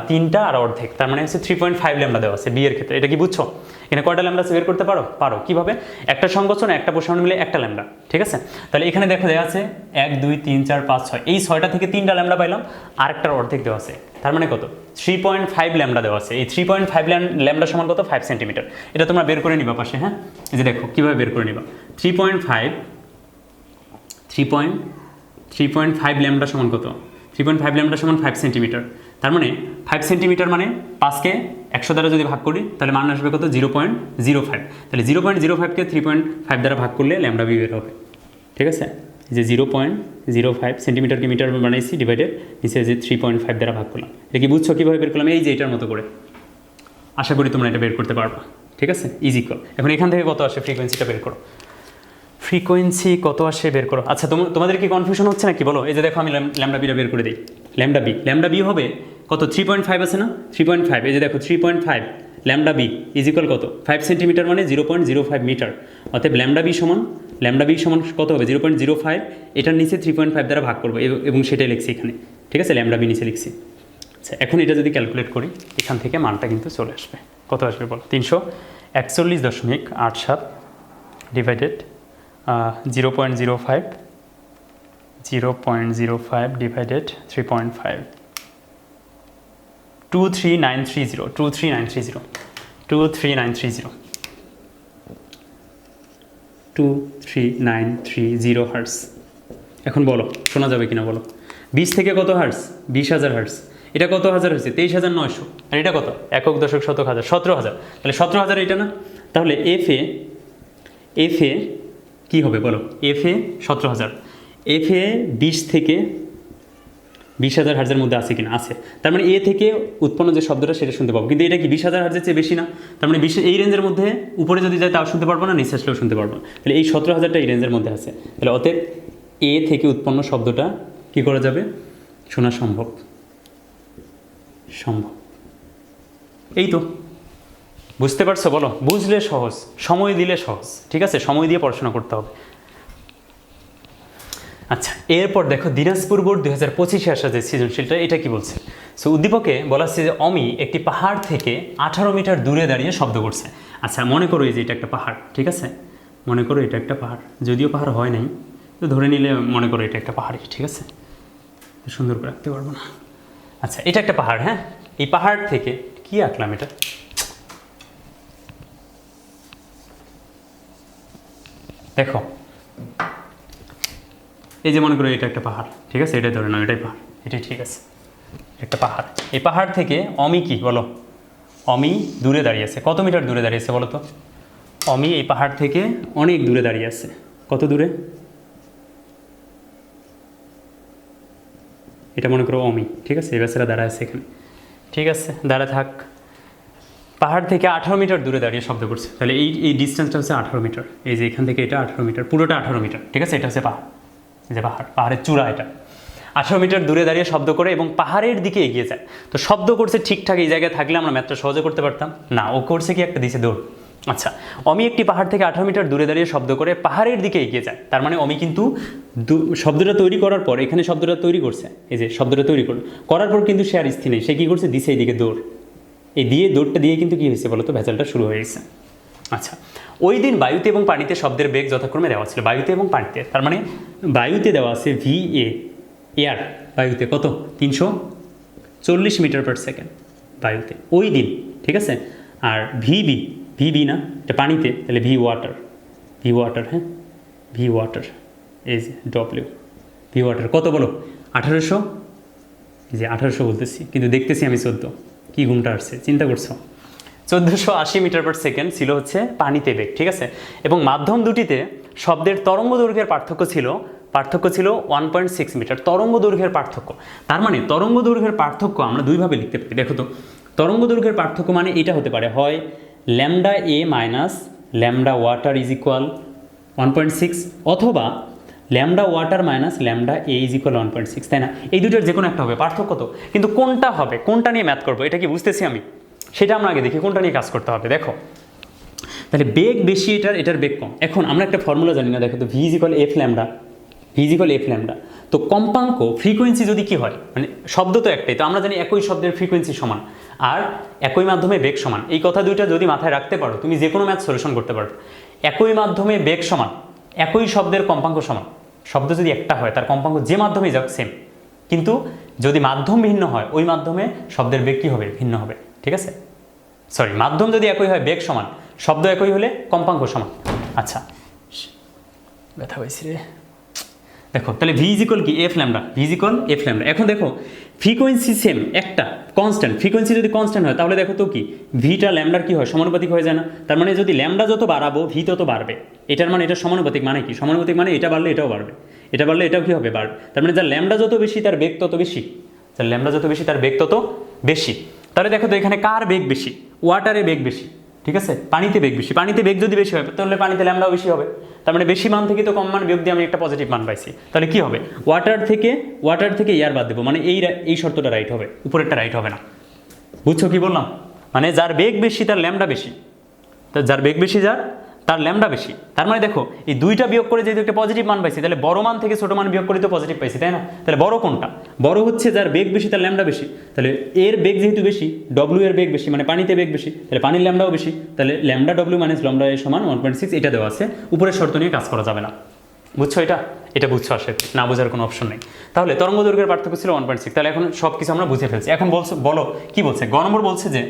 তিনটা আর অর্ধেক, তার মানে হচ্ছে 3.5 ল্যামডা দেওয়া আছে বি এর ক্ষেত্রে। এটা কি বুঝছো? এখানে কয়টা ল্যামডা বের করতে পারো? পারো। কিভাবে? একটা সংকোচন একটা প্রসারণ মিলে একটা ল্যামডা, ঠিক আছে? তাহলে এখানে দেখো দেওয়া আছে 1 2 3 4 5 6, এই 6টা থেকে 3টা ল্যামডা পাইলাম, আরেকটার অর্ধেক দেওয়া আছে, তার মানে কত? 3.5 ল্যামডা দেওয়া আছে। এই 3.5 ল্যামডা সমান কত? 5 সেন্টিমিটার। এটা তোমরা বের করে নিবা পাশে, হ্যাঁ? এই যে দেখো কীভাবে বের করে নিবা। 3.5 ল্যামডা সমান কত? 3.5 ল্যামডা সমান 5 সেন্টিমিটার। তার মানে 5 সেন্টিমিটার মানে 5কে 100 দ্বারা যদি ভাগ করি তাহলে মান আসবে কত? 0.05। তাহলে 0.05কে 3.5 দ্বারা ভাগ করলে ল্যামডা বি বের হবে, ঠিক আছে? যে 0.05 সেন্টিমিটারকে মিটার বানাইছি, ডিভাইডেড নিচে যে 3.5 দ্বারা ভাগ করলাম। এটা কি বুঝছো কীভাবে বের করলাম? এই যে এটার মতো করে। আশা করি তোমরা এটা বের করতে পারবা, ঠিক আছে? ইজি কর। এখন এখান থেকে কত আসে ফ্রিকোয়েন্সিটা বের করো, ফ্রিকোয়েন্সি কত আসে বের করো। আচ্ছা তোমাদের কি কনফিউশন হচ্ছে নাকি বলো? এই যে দেখো আমি ল্যামডা বিটা বের করে দিই। ল্যামডা বি হবে কত? 3.5 আছে না? 3.5, এই যে দেখো 3.5 ল্যামডা বি ইজ ইকুয়াল কত? 5 সেন্টিমিটার মানে 0.05 মিটার। অতএব ল্যামডা বি সমান কত হবে? 0.05। এটার নিচে 3.5 দ্বারা ভাগ করবো এবং সেটাই লিখছি এখানে, ঠিক আছে? ল্যামডা বি নিচে লিখছি। আচ্ছা এখন এটা যদি ক্যালকুলেট করি এখান থেকে মানটা কিন্তু চলে আসবে। কত আসবে বলো? 341.87 ডিভাইডেড 0.05 ডিভাইডেড 3.5, 23930 হার্টস। এখন বলো শোনা যাবে কিনা বলো? 20 থেকে কত হার্টস? 20,000 হার্টস। এটা কত হাজার হয়েছে? 23,900। আর এটা কত? একক দশক শতক হাজার, 17,000। তাহলে 17,000 এটা না? তাহলে এফ এ কী হবে বলো? এফ এ 17,000। এফ এ 20 থেকে 20,000 হার্জের মধ্যে আছে কিনা? আছে। তার মানে এ থেকে উৎপন্ন যে শব্দটা সেটা শুনতে পাবো, কিন্তু এটা কি 20,000 হার্জের চেয়ে বেশি না? তার মানে 20 এই রেঞ্জের মধ্যে, উপরে যদি যায় তাও শুনতে পারবো না, নিচে আসলেও শুনতে পারবো না। তাহলে এই 17,000টা এই রেঞ্জের মধ্যে আছে। তাহলে অতএব এ থেকে উৎপন্ন শব্দটা কী করা যাবে? শোনা সম্ভব। এই তো বুঝতে পারছো বলো? বুঝলে সহজ, সময় দিলে সহজ, ঠিক আছে? সময় দিয়ে পড়াশোনা করতে হবে। আচ্ছা এরপর দেখো দিনাজপুর বোর্ড 2025-এ আসা যে সৃজনশীলটা, এটা কি বলছে? সো উদ্দীপকে বলা হচ্ছে যে অমি একটি পাহাড় থেকে 18 মিটার দূরে দাঁড়িয়ে শব্দ করছে। আচ্ছা মনে করো এই যে এটা একটা পাহাড়, ঠিক আছে? মনে করো এটা একটা পাহাড়, যদিও পাহাড় হয় নাই তো ধরে নিলে মনে করো এটা একটা পাহাড়ই, ঠিক আছে? সুন্দর করে রাখতে পারবো না। আচ্ছা এটা একটা পাহাড়, হ্যাঁ? এই পাহাড় থেকে কি আঁকলাম এটা? দেখো এই যে মনে করো এটা একটা পাহাড়, ঠিক আছে? এটাই ধরে নাও এটাই পাহাড়, এটাই ঠিক আছে, একটা পাহাড়। এই পাহাড় থেকে অমি কি বলো? অমি দূরে দাঁড়িয়ে আছে। কত মিটার দূরে দাঁড়িয়ে আছে বলো তো? অমি এই পাহাড় থেকে অনেক দূরে দাঁড়িয়ে আছে। কত দূরে? এটা মনে করো অমি, ঠিক আছে? এই বেচারা দাঁড়ায় আছে এখানে, ঠিক আছে? দাঁড়া থাক। পাহাড় থেকে 18 মিটার দূরে দাঁড়িয়ে শব্দ করছে। তাহলে এই ডিস্টেন্সটা হচ্ছে 18 মিটার। এই যে এখান থেকে এটা 18 মিটার, পুরোটা 18 মিটার, ঠিক আছে? এটা হচ্ছে পাহাড়, যে পাহাড়ের চূড়া এটা। 18 মিটার দূরে দাঁড়িয়ে শব্দ করে এবং পাহাড়ের দিকে এগিয়ে যায়। তো শব্দ করছে ঠিকঠাক এই জায়গায় থাকলে আমরা ম্যাথটা সহজে করতে পারতাম না। ও করছে কি? একটা দিছে দৌড়। আচ্ছা অমি একটি পাহাড় থেকে 18 মিটার দূরে দাঁড়িয়ে শব্দ করে পাহাড়ের দিকে এগিয়ে যায়। তার মানে অমি কিন্তু শব্দটা তৈরি করার পর, এখানে শব্দটা তৈরি করছে, এই যে শব্দটা তৈরি করার পর কিন্তু সে আর স্থির নেই। সে কী করছে? দিছে এইদিকে দৌড়। এই দৌড়টা দিয়ে কিন্তু কী হয়েছে বলো তো? ভেজালটা শুরু হয়ে গেছে। আচ্ছা ওই দিন বায়ুতে এবং পানিতে শব্দের বেগ যথাক্রমে দেওয়া ছিল। বায়ুতে এবং পানিতে, তার মানে বায়ুতে দেওয়া আছে ভি এয়ার, বায়ুতে কত? 340 মিটার পার সেকেন্ড বায়ুতে ওই দিন, ঠিক আছে? আর ভিবি না, এটা পানিতে, তাহলে ভি ওয়াটার, হ্যাঁ? ভি ওয়াটার এই যে ডব্লিউ, ভি ওয়াটার কত বলো? 1800, এই যে 1800 বলতেছি কিন্তু দেখতেছি আমি 14। কি ঘুমটা আসছে চিন্তা করছো? 1480 মিটার পার সেকেন্ড ছিল হচ্ছে পানিতে বেগ, ঠিক আছে? এবং মাধ্যম দুটিতে শব্দের তরঙ্গ দৈর্ঘ্যের পার্থক্য ছিল 1.6 মিটার। তরঙ্গ দৈর্ঘ্যের পার্থক্য, তার মানে তরঙ্গ দৈর্ঘ্যের পার্থক্য আমরা দুইভাবে লিখতে পারি। দেখো তো তরঙ্গ দৈর্ঘ্যের পার্থক্য মানে এটা হতে পারে, হয় lambda A minus lambda water is equal 1.6, অথবা lambda water minus lambda A is equal 1.6, তাই না? এই দুটোর যে কোনো একটা হবে, পার্থক্য তো, কিন্তু কোনটা হবে, কোনটা নিয়ে ম্যাথ করবো এটা কি বুঝতেছি আমি, সেটা আমরা আগে দেখি কোনটা নিয়ে কাজ করতে হবে। দেখো তাহলে বেগ বেশি এটার বেগ কম। এখন আমরা একটা ফর্মুলা জানি না, দেখো তো V is equal F lambda, V is equal F lambda. তো কম্পাঙ্ক ফ্রিকোয়েন্সি যদি কি হয়, মানে শব্দ তো একটাই, তো আমরা জানি একই শব্দের ফ্রিকোয়েন্সি সমান আর একই মাধ্যমে বেগ সমান। এই কথা দুইটা যদি মাথায় রাখতে পারো তুমি যে কোনো ম্যাথ সলিউশন করতে পারবে। একই মাধ্যমে বেগ সমান, একই শব্দের কম্পাঙ্ক সমান। শব্দ যদি একটা হয় তার কম্পাঙ্ক যে মাধ্যমেই যাক সেম, কিন্তু যদি মাধ্যম ভিন্ন হয় ওই মাধ্যমে শব্দের বেগ কী হবে, ভিন্ন হবে। ঠিক আছে, সরি, মাধ্যম যদি একই হয় বেগ সমান, শব্দ একই হলে কম্পাঙ্ক সমান। আচ্ছা, ব্যথা হয়েছে রে। দেখো তাহলে ভি ইজ ইকুয়াল কি F lambda, V is equal F lambda. এখন দেখো ফ্রিকোয়েন্সি সেম একটা কনস্ট্যান্ট, ফ্রিকোয়েন্সি যদি কনস্ট্যান্ট হয় তাহলে দেখো তো কি ভিটা ল্যামডার কি হয়, সমানুপাতিক হয়ে যায় না? তার মানে যদি ল্যামডা যত বাড়াবো ভি তত বাড়বে। এটার মানে এটা সমানুপাতিক, মানে কি সমানুপাতিক, মানে এটা বাড়লে এটাও বাড়বে, এটা বাড়লে এটাও কি হবে, বাড়বে। তার মানে যার ল্যামডা যত বেশি তার বেগ তত বেশি, যার ল্যামডা যত বেশি তার বেগ তত বেশি। তাহলে দেখো তো এখানে কার বেগ বেশি, ওয়াটারে বেগ বেশি, ঠিক আছে, পানিতে বেগ বেশি। পানিতে বেগ যদি বেশি হয় তাহলে পানিতে ল্যামডাও বেশি হবে। তার মানে বেশি মান থেকে তো কম মান বিয়োগ দিয়ে আমি একটা পজিটিভ মান পাইছি। তাহলে কি হবে, ওয়াটার থেকে ইয়ার বাদ দেবো, মানে এই শর্তটা রাইট হবে, উপরেরটা রাইট হবে না। বুঝছো কি বললাম? মানে যার বেগ বেশি তার ল্যামডা বেশি, যার বেগ বেশি তার ল্যামডা বেশি। তার মানে দেখো এই দুইটা বিয়োগ করে যেহেতু একটা পজিটিভ মান পাইছি, তাহলে বড় মান থেকে ছোট মান বিয়োগ করে তো পজিটিভ পাইছি, তাই না? তাহলে বড় কোনটা, বড় হচ্ছে যার বেগ বেশি তার ল্যামডা বেশি। তাহলে এর বেগ যেহেতু বেশি, ডব্লিউ এর বেগ বেশি, মানে পানিতে বেগ বেশি, তাহলে পানির ল্যামডাও বেশি। তাহলে ল্যামডা ডব্লিউ মাইনাস ল্যামডা এর সমান 1.6, এটা দেওয়া আছে। উপরের শর্ত নিয়ে কাজ করা যাবে না। বুঝছো এটা বুঝছো, আসে না বোঝার কোনো অপশন নেই। তাহলে তরঙ্গ দৈর্ঘ্যের পার্থক্য ছিল 1.6। তাহলে এখন সব কিছু আমরা বুঝে ফেলছি। এখন বলো কি বলছে, গ নম্বর বলছে যে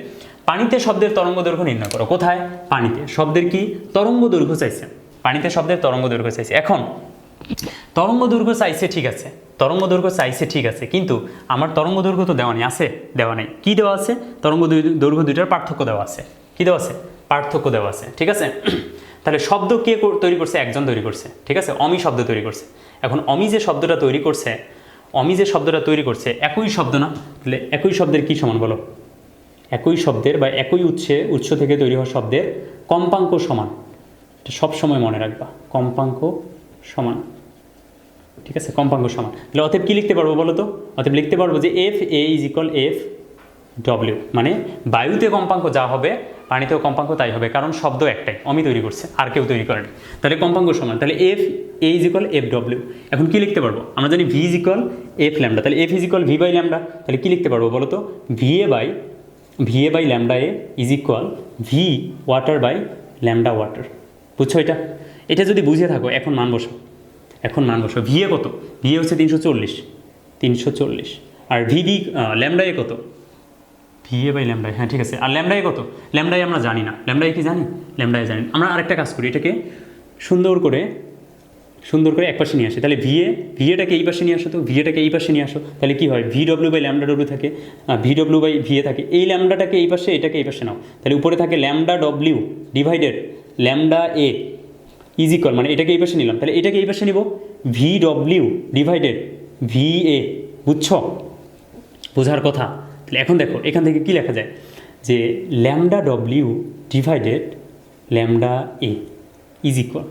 পানিতে শব্দের তরঙ্গ দৈর্ঘ্য নির্ণয় করো। কোথায়? পানিতে শব্দের কি তরঙ্গ দৈর্ঘ্য চাইছে, পানিতে শব্দের তরঙ্গ দৈর্ঘ্য চাইছে। এখন তরঙ্গ দৈর্ঘ্য চাইছে ঠিক আছে, তরঙ্গ দৈর্ঘ্য চাইছে ঠিক আছে, কিন্তু আমার তরঙ্গ দৈর্ঘ্য তো দেওয়া নেই, আছে দেওয়া নেই। কি দেওয়া আছে? তরঙ্গ দৈর্ঘ্য দুইটার পার্থক্য দেওয়া আছে। কি দেওয়া আছে? পার্থক্য দেওয়া আছে, ঠিক আছে। তাহলে শব্দ কে তৈরি করছে? একজন তৈরি করছে, ঠিক আছে, অমি শব্দ তৈরি করছে। এখন অমি যে শব্দটা তৈরি করছে, একই শব্দ না? তাহলে একই শব্দের কি সমান বলো? একই শব্দের বা একই উৎস থেকে তৈরি হওয়া শব্দের কম্পাঙ্ক সমান। এটা সবসময় মনে রাখবা, কম্পাঙ্ক সমান, ঠিক আছে, কম্পাঙ্ক সমান। তাহলে অতএব কি লিখতে পারবো বলো তো? অতএব লিখতে পারবো যে F A is equal F W, মানে বায়ুতে কম্পাঙ্ক যা হবে পানিতেও কম্পাঙ্ক তাই হবে, কারণ শব্দ একটাই, অমি তৈরি করছে, আর কেউ তৈরি করেনি। তাহলে কম্পাঙ্ক সমান, তাহলে F A is equal F W. এখন কি লিখতে পারবো? আমরা জানি V is equal F lambda, তাহলে F is equal V by lambda. তাহলে কি লিখতে পারবো বলো তো? V A by lambda A is equal V water by lambda water. বুঝছো এটা যদি বুঝে থাকো এখন মান বসো, ভি এ কত? ভি এ হচ্ছে 340, আর ল্যামডা এ কত? ভি এ বাই ল্যামডা, হ্যাঁ ঠিক আছে। আর ল্যামডা এ কত? ল্যামডা এ আমরা জানি না, ল্যামডা এ কি জানি? ল্যামডা এ জানি। আমরা আরেকটা কাজ করি, এটাকে সুন্দর করে এক পাশে নিয়ে আসে। তাহলে ভি এটাকে এই পাশে নিয়ে আসো, তো ভি এটাকে এই পাশে নিয়ে আসো। তাহলে কি হয়? V W by lambda W থাকে, V W by V A থাকে। এই ল্যামডাটাকে এই পাশে, এটাকে এই পাশে নাও। তাহলে উপরে থাকে lambda W divided lambda A is equal, মানে এটাকে এই পাশে নিলাম, তাহলে এটাকে এই পাশে নিব, V W divided V A. বুঝছো? বোঝার কথা। তাহলে এখন দেখো এখান থেকে কি লেখা যায়, যে lambda W divided lambda A is equal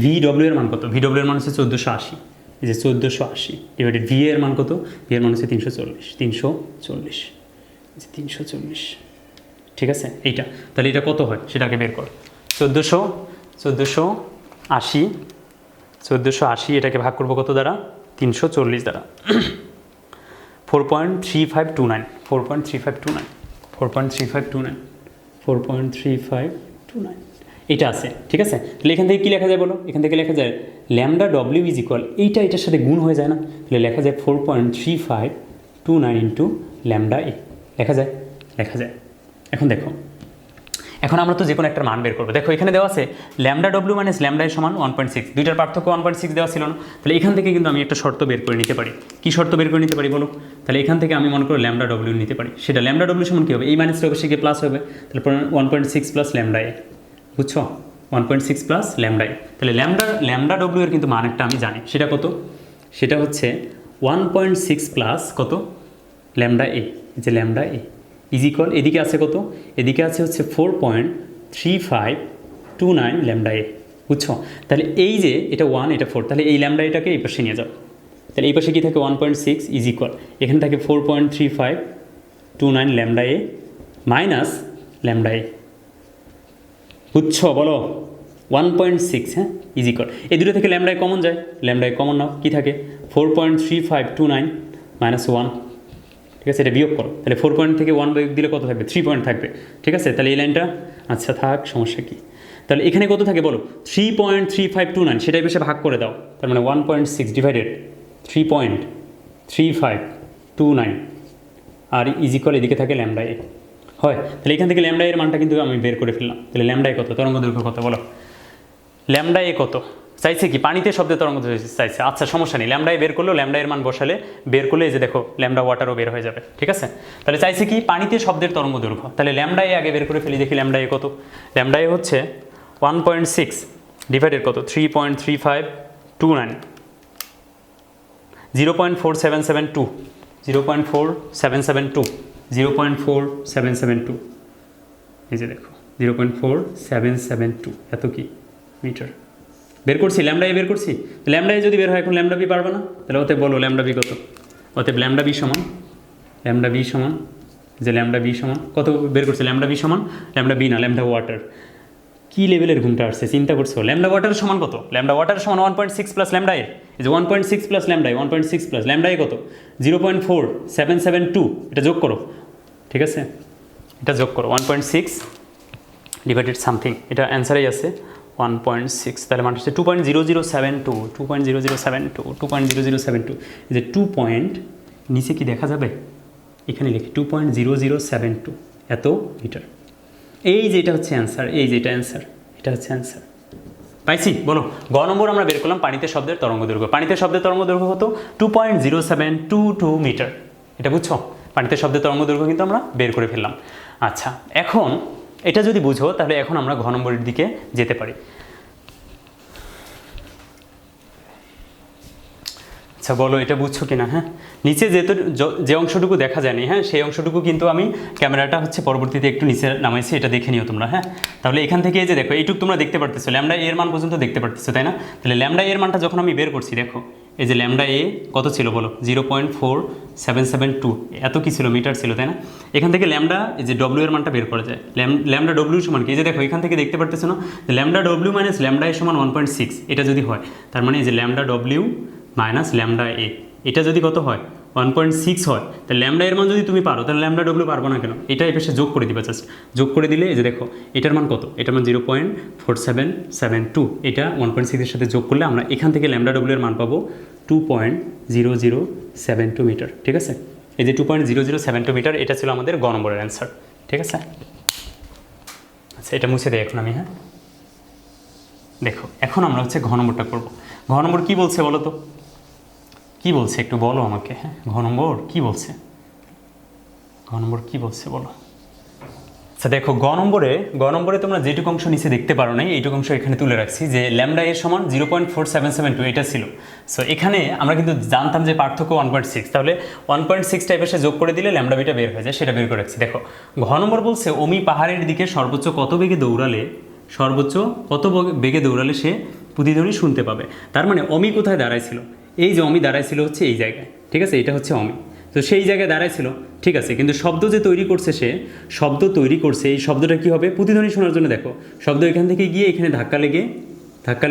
V W এর মান কত? ভি ডব্লিউ এর মান হচ্ছে 1480, এই যে 1480 ডিভাইডেড ভি এর মান কত? ভি এর মান হচ্ছে 340, ঠিক আছে এইটা। তাহলে এটা কত হয় সেটাকে বের কর। 1480 এটাকে ভাগ করবো কত দ্বারা? 340 দ্বারা। 4.3529 এটা আছে, ঠিক আছে। তাহলে এখান থেকে কী লেখা যায় বলো? এখান থেকে লেখা যায় ল্যামডা ডব্লিউ ইজ ইকুয়াল, এটার সাথে গুণ হয়ে যায় না? তাহলে লেখা যায় 4.3529 ইন্টু ল্যামডা এ, লেখা যায়। এখন দেখো, এখন আমরা তো যে কোনো একটা মান বের করবো। দেখো এখানে দেওয়া আছে ল্যামডা ডব্লিউ মাইনাস ল্যামডা এর সমান 1.6, দুইটার পার্থক্য 1.6 দেওয়া ছিল না? তাহলে এখান থেকে কিন্তু আমি একটা শর্ত বের করে নিতে পারি। কি শর্ত বের করে নিতে পারি বলো? তাহলে এখান থেকে আমি মনে করি ল্যামডা ডব্লিউ নিতে পারি। সেটা ল্যামডা ডব্লিউ সমান কী হবে? এই মাইনাসটা অবশ্যই গিয়ে প্লাস হবে, তাহলে 1.6 প্লাস ল্যামডা এ। বুঝছো? 1.6 প্লাস ল্যামডা এ। তাহলে ল্যামডা ডব্লিউ এর কিন্তু মান একটা আমি জানি, সেটা কত? সেটা হচ্ছে 1.6 প্লাস কত? ল্যামডা এ, যে ল্যামডা এ ইজ ইকুয়াল, এদিকে আছে কত? এদিকে আছে হচ্ছে 4.3529 ল্যামডা এ। বুঝছো? তাহলে এই যে এটা 1 এটা 4, তাহলে এই ল্যামডা এটাকে এই পাশে নিয়ে যাও। তাহলে এই পাশে কী থাকে 1.6 ইজ ইকুয়াল, এখানে থাকে 4.3529 ল্যামডা এ মাইনাস ল্যামডা এ। বুঝছো বলো? 1.6, হ্যাঁ, ইজ ইকুয়াল, এই দুটো থেকে ল্যামডায় কমন যায়, ল্যামডায় কমন নাও, কী থাকে 4.3529 মাইনাস 1, ঠিক আছে, এটা বিয়োগ করো, তাহলে 4 পয়েন্ট থেকে 1 বিয়োগ দিলে কত থাকবে, 3 পয়েন্ট থাকবে, ঠিক আছে। তাহলে এই লাইনটা আচ্ছা থাক, সমস্যা কী, তাহলে এখানে কত থাকে বলো 3.3529, সেটাই বেশি ভাগ করে দাও, তার মানে 1.6 ডিভাইডেড 3.3529 আর ইজ ইকুয়াল এদিকে থাকে ল্যামডা এ, হয়। তাহলে এখান থেকে ল্যামডা এর মানটা কিন্তু আমি বের করে ফেললাম। তাহলে ল্যামডা এ কত, তরঙ্গ দৈর্ঘ্য কত বলো, ল্যামডা এ কত চাইছে, কি পানিতে শব্দে তরঙ্গ দৈর্ঘ্য চাইছে, আচ্ছা সমস্যা নেই, ল্যামডা এ বের করলো, ল্যামডা এর মান বসালে বের করলে এই যে দেখো ল্যামডা ওয়াটারও বের হয়ে যাবে, ঠিক আছে। তাহলে চাইছে কি পানিতে শব্দের তরঙ্গ দৈর্ঘ্য, তাহলে ল্যামডা এ আগে বের করে ফেলি, দেখি ল্যামডা এ কত, ল্যামডা এ হচ্ছে 1.6 ডিভাইডেড কত 3.3529, 0.4772, 0.4772, 0.4772, এই যে দেখো 0.4772, এত কি মিটার বের করছি, ল্যামডা এ বের করছি। ল্যামডা এ যদি বের হয়, এখন ল্যামডা বি পারবে না, তাহলে ওতে বলো ল্যামডা বি কত, অতএব ল্যামডা বি সমান যে ল্যামডা বি সমান কত বের করছে, ল্যামডা বি সমান ল্যামডা বি না ল্যামডা ওয়াটার, কী লেভেলের ঘুমটা আসছে চিন্তা করছো, ল্যামডা ওয়াটারের সমান কত, ল্যামডা ওয়াটারের সমান 1.6 প্লাস ল্যামডা এর, এই যে 1.6 plus lambda 1.6 plus lambda A কত 0.4772, এটা যোগ করো, ঠিক আছে, এটা যোগ করো 1.6 ডিভাইডেড সামথিং, এটা অ্যান্সারেই আছে 1.6, তাহলে মান হচ্ছে 2.0072, 2.0072, 2.0072, এই যে 2 পয়েন্ট নিচে কি দেখা যাবে, এখানে লিখি 2.0072 এত মিটার, এই যে এটা হচ্ছে অ্যান্সার, এই যে এটা অ্যান্সার, এটা হচ্ছে অ্যান্সার, পাইছি বলো। গ নম্বর আমরা বের করলাম পানিতে শব্দের তরঙ্গ দৈর্ঘ্য, পানিতে শব্দের তরঙ্গ দৈর্ঘ্য হতো 2.0722 মিটার, এটা বুঝছো, পানিতে শব্দের তরঙ্গ দৈর্ঘ্য কিন্তু আমরা বের করে ফেললাম। আচ্ছা এখন এটা যদি বুঝো, তাহলে এখন আমরা ঘ নম্বরের দিকে যেতে পারি। আচ্ছা বলো এটা বুঝছো কিনা, হ্যাঁ, নিচে যেহেতু যে অংশটুকু দেখা যায়নি, হ্যাঁ, সেই অংশটুকু কিন্তু আমি ক্যামেরাটা হচ্ছে পরবর্তীতে একটু নিচে নামাইছি, এটা দেখে নিও তোমরা, হ্যাঁ। তাহলে এখান থেকে এই যে দেখো এইটুকু তোমরা দেখতে পারতেছো, ল্যামডা এর মান পর্যন্ত দেখতে পারতেছো, তাই না? তাহলে ল্যামডা এর মানটা যখন আমি বের করছি, দেখো এই যে ল্যামডা এ কত ছিল বলো 0.4772, এত কি ছিল মিটার ছিল, তাই না? এখান থেকে ল্যামডা এই যে ডব্লিউ এর মানটা বের করা যায়, ল্যামডা ডব্লিউ সমান কি, এই যে দেখো এখান থেকে দেখতে পারতেছো না, ল্যামডা ডব্লিউ মাইনাস ল্যামডা এ সমান 1.6, এটা যদি হয়, তার মানে এই যে lambda W minus lambda A, এটা যদি কত হয় 1.6 হয়, তাহলে ল্যামডা এর মান যদি তুমি পারো, তাহলে ল্যামডা ডব্লিউ পারবো না কেন, এটা এই পাশে যোগ করে দিবা, জাস্ট যোগ করে দিলে এই যে দেখো এটার মান কত, এটার মান 0.4772, এটা 1.6 এর সাথে যোগ করলে আমরা এখান থেকে ল্যামডা ডব্লিউ এর মান পাবো 2.0072 মিটার, ঠিক আছে। এই যে 2.0072 মিটার, এটা ছিল আমাদের গ নম্বরের অ্যান্সার, ঠিক আছে। আচ্ছা এটা মুছে দেয় এখন আমি, হ্যাঁ, দেখো এখন আমরা হচ্ছে ঘ নম্বরটা করবো। ঘ নম্বর কী বলছে বলো তো, কী বলছে একটু বলো আমাকে, হ্যাঁ, ঘ নম্বর কী বলছে, ঘ নম্বর কী বলছে বলো। আচ্ছা দেখো গ নম্বরে তোমরা যেটুকু অংশ নিচে দেখতে পারো নাই, এইটুকু অংশ এখানে তুলে রাখছি, যে ল্যামডা এর সমান 0.4772, এটা ছিল। সো এখানে আমরা কিন্তু জানতাম যে পার্থক্য 1.6, তাহলে 1.6 টাইপের সে যোগ করে দিলে ল্যামডা বিটা বের হয়ে যায়, সেটা বের করে রাখছি। দেখো ঘ নম্বর বলছে অমি পাহাড়ের দিকে সর্বোচ্চ কত বেগে দৌড়ালে সে প্রতিধ্বনি শুনতে পাবে। তার মানে অমি কোথায় দাঁড়াইছিল, এই যে অমি দাঁড়াইছিল হচ্ছে এই জায়গায়, ঠিক আছে, এটা হচ্ছে অমি, তো সেই জায়গায় দাঁড়াইছিল, ঠিক আছে, কিন্তু শব্দ যে তৈরি করছে, সে শব্দ তৈরি করছে, এই শব্দটা কী হবে প্রতিধ্বনি শোনার জন্য, দেখো শব্দ এখান থেকে গিয়ে এখানে ধাক্কা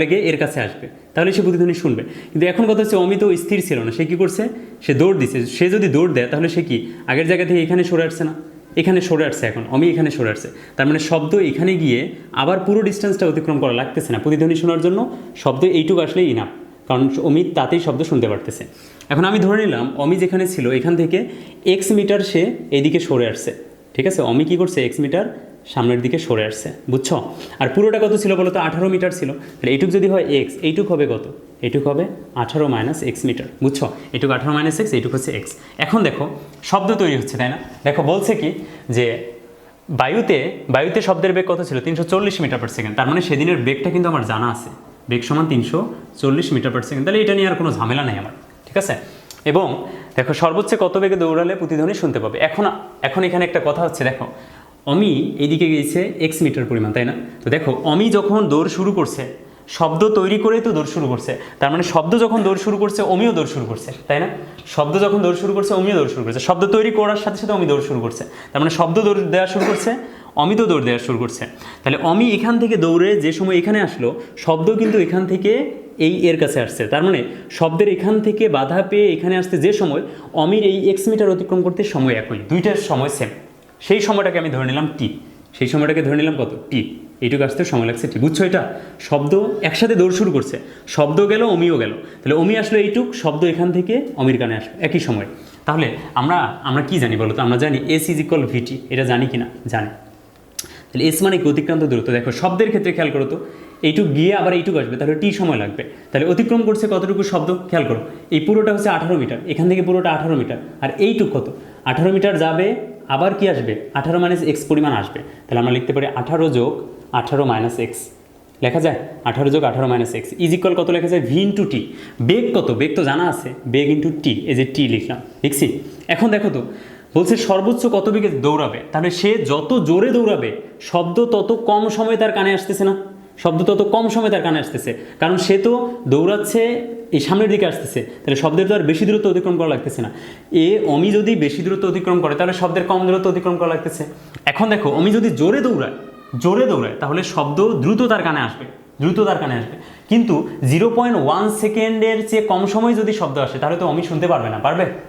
লেগে এর কাছে আসবে, তাহলে সে প্রতিধ্বনি শুনবে। কিন্তু এখন কথা হচ্ছে অমি তো স্থির ছিল না, সে কী করছে, সে দৌড় দিচ্ছে, সে যদি দৌড় দেয় তাহলে সে কি আগের জায়গা থেকে এখানে সরে আসছে না, এখানে সরে আসছে, এখন অমি এখানে সরে আসছে, তার মানে শব্দ এখানে গিয়ে আবার পুরো ডিস্টেন্সটা অতিক্রম করা লাগতেছে না প্রতিধ্বনি শোনার জন্য, শব্দ এইটুকু আসলেই ইনাফ, কারণ অমি তাতেই শব্দ শুনতে পারতেছে। এখন আমি ধরে নিলাম অমি যেখানে ছিল এখান থেকে এক্স মিটার সে এইদিকে সরে আসছে, ঠিক আছে, অমি কী করছে এক্স মিটার সামনের দিকে সরে আসছে, বুঝছো। আর পুরোটা কত ছিল বলো তো 18 মিটার ছিল, তাহলে এইটুক যদি হয় এক্স, এইটুক হবে কত, এইটুক হবে 18 মাইনাস এক্স মিটার, বুঝছো, এইটুক 18 মাইনাস এক্স, এইটুক হচ্ছে এক্স। এখন দেখো শব্দ তৈরি হচ্ছে, তাই না? দেখো বলছে কি যে বায়ুতে শব্দের বেগ কত ছিল 340 মিটার পার সেকেন্ড, তার মানে সেদিনের বেগটা কিন্তু আমার জানা আছে, বেগ সমান 340 মিটার পার সেকেন্ড, তাহলে এটা নিয়ে আর কোনো ঝামেলা নেই আমার, ঠিক আছে। এবং দেখো সর্বোচ্চ কত বেগে দৌড়ালে প্রতিধ্বনি শুনতে পাবে। এখন এখানে একটা কথা হচ্ছে, দেখো অমি এইদিকে গিয়েছে এক্স মিটার পরিমাণ, তাই না? তো দেখো অমি যখন দৌড় শুরু করছে, শব্দ তৈরি করেই তো দৌড় শুরু করছে, তার মানে শব্দ যখন দৌড় শুরু করছে অমিও দৌড় শুরু করছে, তাই না? শব্দ যখন দৌড় শুরু করছে অমিও দৌড় শুরু করছে, শব্দ তৈরি করার সাথে সাথে অমি দৌড় শুরু করছে, তার মানে শব্দ দৌড় দেওয়া শুরু করছে, অমি তো দৌড় দেওয়া শুরু করছে। তাহলে অমি এখান থেকে দৌড়ে যে সময় এখানে আসলো, শব্দ কিন্তু এখান থেকে এই এর কাছে আসছে, তার মানে শব্দের এখান থেকে বাধা পেয়ে এখানে আসতে যে সময়, অমির এই এক্স মিটার অতিক্রম করতে সময় একই, দুইটার সময় সেম। সেই সময়টাকে আমি ধরে নিলাম টি, সেই সময়টাকে ধরে নিলাম কত? টি। এইটুকু আসতে সময় লাগছে টি। বুঝছো? এটা শব্দ একসাথে দৌড় শুরু করছে, শব্দ গেল অমিও গেল, তাহলে অমি আসলো এইটুক, শব্দ এখান থেকে অমির কানে আসলো একই সময়। তাহলে আমরা কি জানি বলো তো? আমরা জানি এস ইজ ইকুয়াল ভিটি, এটা জানি কি না? জানি। তাহলে এস মানে কি? অতিক্রান্ত দূরত্ব। দেখো শব্দের ক্ষেত্রে খেয়াল করো তো, এইটুক গিয়ে আবার এইটুক আসবে, তাহলে টি সময় লাগবে। তাহলে অতিক্রম করছে কতটুকু শব্দ? খেয়াল করো, এই পুরোটা হচ্ছে 18 মিটার, এখান থেকে পুরোটা 18 মিটার, আর এইটুক কত? 18 মিটার যাবে, আবার কি আসবে? 18 মাইনাস এক্স পরিমাণ আসবে। তাহলে আমরা লিখতে পারি 18 যোগ 18 মাইনাস এক্স, লেখা যায় 18 যোগ 18 মাইনাস এক্স ইজ ইকুয়াল কত লেখা যায়? ভি ইন্টু টি। বেগ কত? বেগ তো জানা আছে, বেগ ইন্টু টি, এই যে টি লিখলাম, লিখছি। এখন দেখো তো, বলছে সর্বোচ্চ কত বেগে দৌড়াবে, তাহলে সে যত জোরে দৌড়াবে শব্দ তত কম সময় তার কানে আসতেছে না? শব্দ তত কম সময় তার কানে আসতেছে, কারণ সে তো দৌড়াচ্ছে এই সামনের দিকে আসতেছে, তাহলে শব্দের তো আর বেশি দূরত্ব অতিক্রম করা লাগতেছে না। অমি যদি বেশি দূরত্ব অতিক্রম করে তাহলে শব্দের কম দূরত্ব অতিক্রম করা লাগতেছে। এখন দেখো অমি যদি জোরে দৌড়ায় তাহলে শব্দ দ্রুত তার কানে আসবে, কিন্তু 0.1 সেকেন্ডের চেয়ে কম সময় যদি শব্দ আসে তাহলে তো অমি শুনতে পারবে না।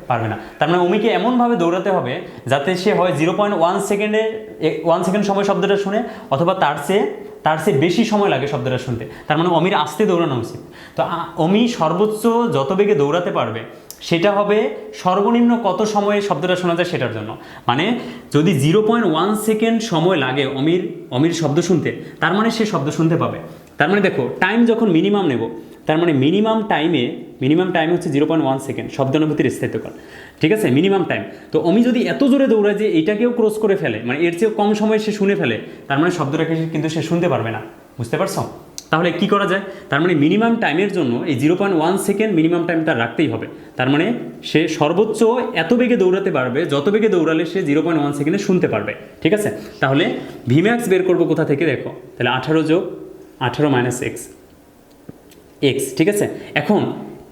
পারবে না। তার মানে অমিকে এমনভাবে দৌড়াতে হবে যাতে সে হয় 0.1 সেকেন্ড সময় শব্দটা শুনে, অথবা তার চেয়ে বেশি সময় লাগে শব্দটা শুনতে। তার মানে অমির আস্তে দৌড়ানো উচিত। তো অমি সর্বোচ্চ যত বেগে দৌড়াতে পারবে সেটা হবে সর্বনিম্ন কত সময়ে শব্দটা শোনা যায় সেটার জন্য। মানে যদি 0.1 সেকেন্ড সময় লাগে অমির শব্দ শুনতে, তার মানে সে শব্দ শুনতে পাবে। তার মানে দেখো টাইম যখন মিনিমাম নেব, তার মানে মিনিমাম টাইম হচ্ছে 0.1 সেকেন্ড শব্দানুভূতির স্থায়িত্বকাল, ঠিক আছে? Minimum time. তো অমি যদি এত জোরে দৌড়ায় যে এইটাকেও ক্রস করে ফেলে, মানে এর চেয়েও কম সময়ে সে শুনে ফেলে, তার মানে শব্দটাকে কিন্তু সে শুনতে পারবে না। বুঝতে পারছো? তাহলে কি করা যায়? তার মানে মিনিমাম টাইমের জন্য এই 0.1 সেকেন্ড মিনিমাম টাইমটা রাখতেই হবে। তার মানে সে সর্বোচ্চ এত বেগে দৌড়াতে পারবে যত বেগে দৌড়ালে সে 0.1 সেকেন্ডে শুনতে পারবে, ঠিক আছে? তাহলে ভিম্যাক্স বের করবো কোথা থেকে? দেখো তাহলে 18 যোগ 18 মাইনাস এক্স, ঠিক আছে? এখন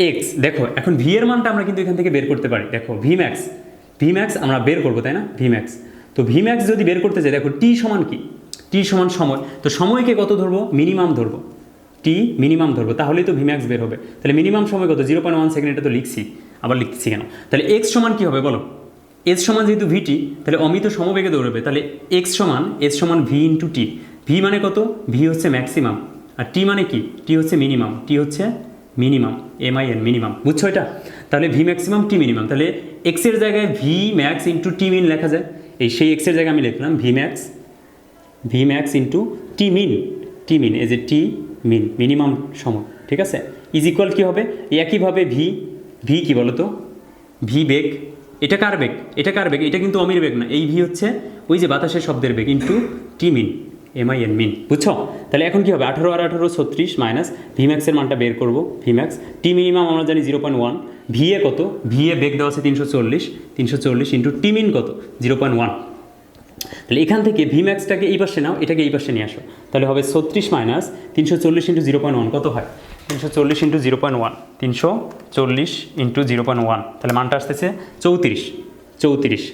এক্স দেখো, এখন ভি এর মানটা আমরা কিন্তু এখান থেকে বের করতে পারি। দেখো ভিম্যাক্স আমরা বের করবো, তাই না? তো ভিম্যাক্স যদি বের করতে যাই, দেখো টি সমান কি? টি সমান সময়। তো সময়কে কত ধরবো? মিনিমাম ধরবো, টি মিনিমাম ধরবো, তাহলেই তো ভিম্যাক্স বের হবে। তাহলে মিনিমাম সময় কত? 0.1 সেকেন্ড। এটা তো লিখছি কেন? তাহলে এক্স সমান কি হবে বলো? এস সমান যেহেতু ভিটি, তাহলে অমি তো সমবেগে দৌড়বে, তাহলে এস সমান ভি ইন্টু টি। ভি মানে কত? ভি হচ্ছে ম্যাক্সিমাম, আর টি মানে কি? টি হচ্ছে মিনিমাম, MIN মিনিমাম। বুঝছো এটা? তাহলে ভি ম্যাক্সিমাম টি মিনিমাম, তাহলে এক্সের জায়গায় ভি ম্যাক্স ইন্টু টি মিন লেখা যায়। সেই এক্সের জায়গায় আমি লিখলাম ভি ম্যাক্স ইন্টু টি মিন, এই যে টি মিন মিনিমাম সময়, ঠিক আছে? ইজ ইকুয়াল কী হবে? একইভাবে ভি কি বলো তো? ভি বেগ। এটা কার বেগ? এটা কিন্তু অমির বেগ না, এই ভি হচ্ছে ওই যে বাতাসের শব্দের বেগ ইন্টু টি মিন, MIN মিন। বুঝছো? তাহলে এখন কি হবে? 18 আর 18 36 মাইনাস ভিম্যাক্সের মানটা বের করবো। ভিম্যাক্স টি মিনিমাম আমরা জানি 0.1, ভি এ কত? ভি এ বেগ দেওয়া আছে 340 ইন্টু টি মিন কত? 0.1। তাহলে এখান থেকে ভিম্যাক্সটাকে এই পাশে নাও, এটাকে এই পাশে নিয়ে আসো, তাহলে হবে 36 মাইনাস 340 ইন্টু 0.1 কত হয়? 340 ইন্টু 0.1, 340 ইন্টু 0.1, তাহলে মানটা আসতেছে 34,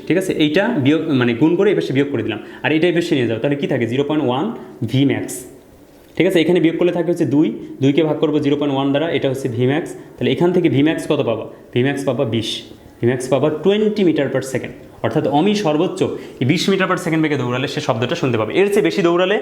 ঠিক আছে? এইটা বিয়োগ মানে গুণ করে এই পাশে বিয়োগ করে দিলাম, আর এইটা এই পাশে নিয়ে যাও, তাহলে কি থাকে? 0.1 ভিম্যাক্স, ঠিক আছে? এখানে বিয়োগ করলে থাকে হচ্ছে 2কে ভাগ করবো 0.1 দ্বারা, এটা হচ্ছে ভিম্যাক্স। তাহলে এখান থেকে ভিম্যাক্স কত পাবা? ভিম্যাক্স পাবা 20, 20 মিটার পার সেকেন্ড। অর্থাৎ অমি সর্বোচ্চ 20 মিটার পার সেকেন্ড বেগে দৌড়ালে সে শব্দটা শুনতে পাবে। এর চেয়ে বেশি দৌড়ালে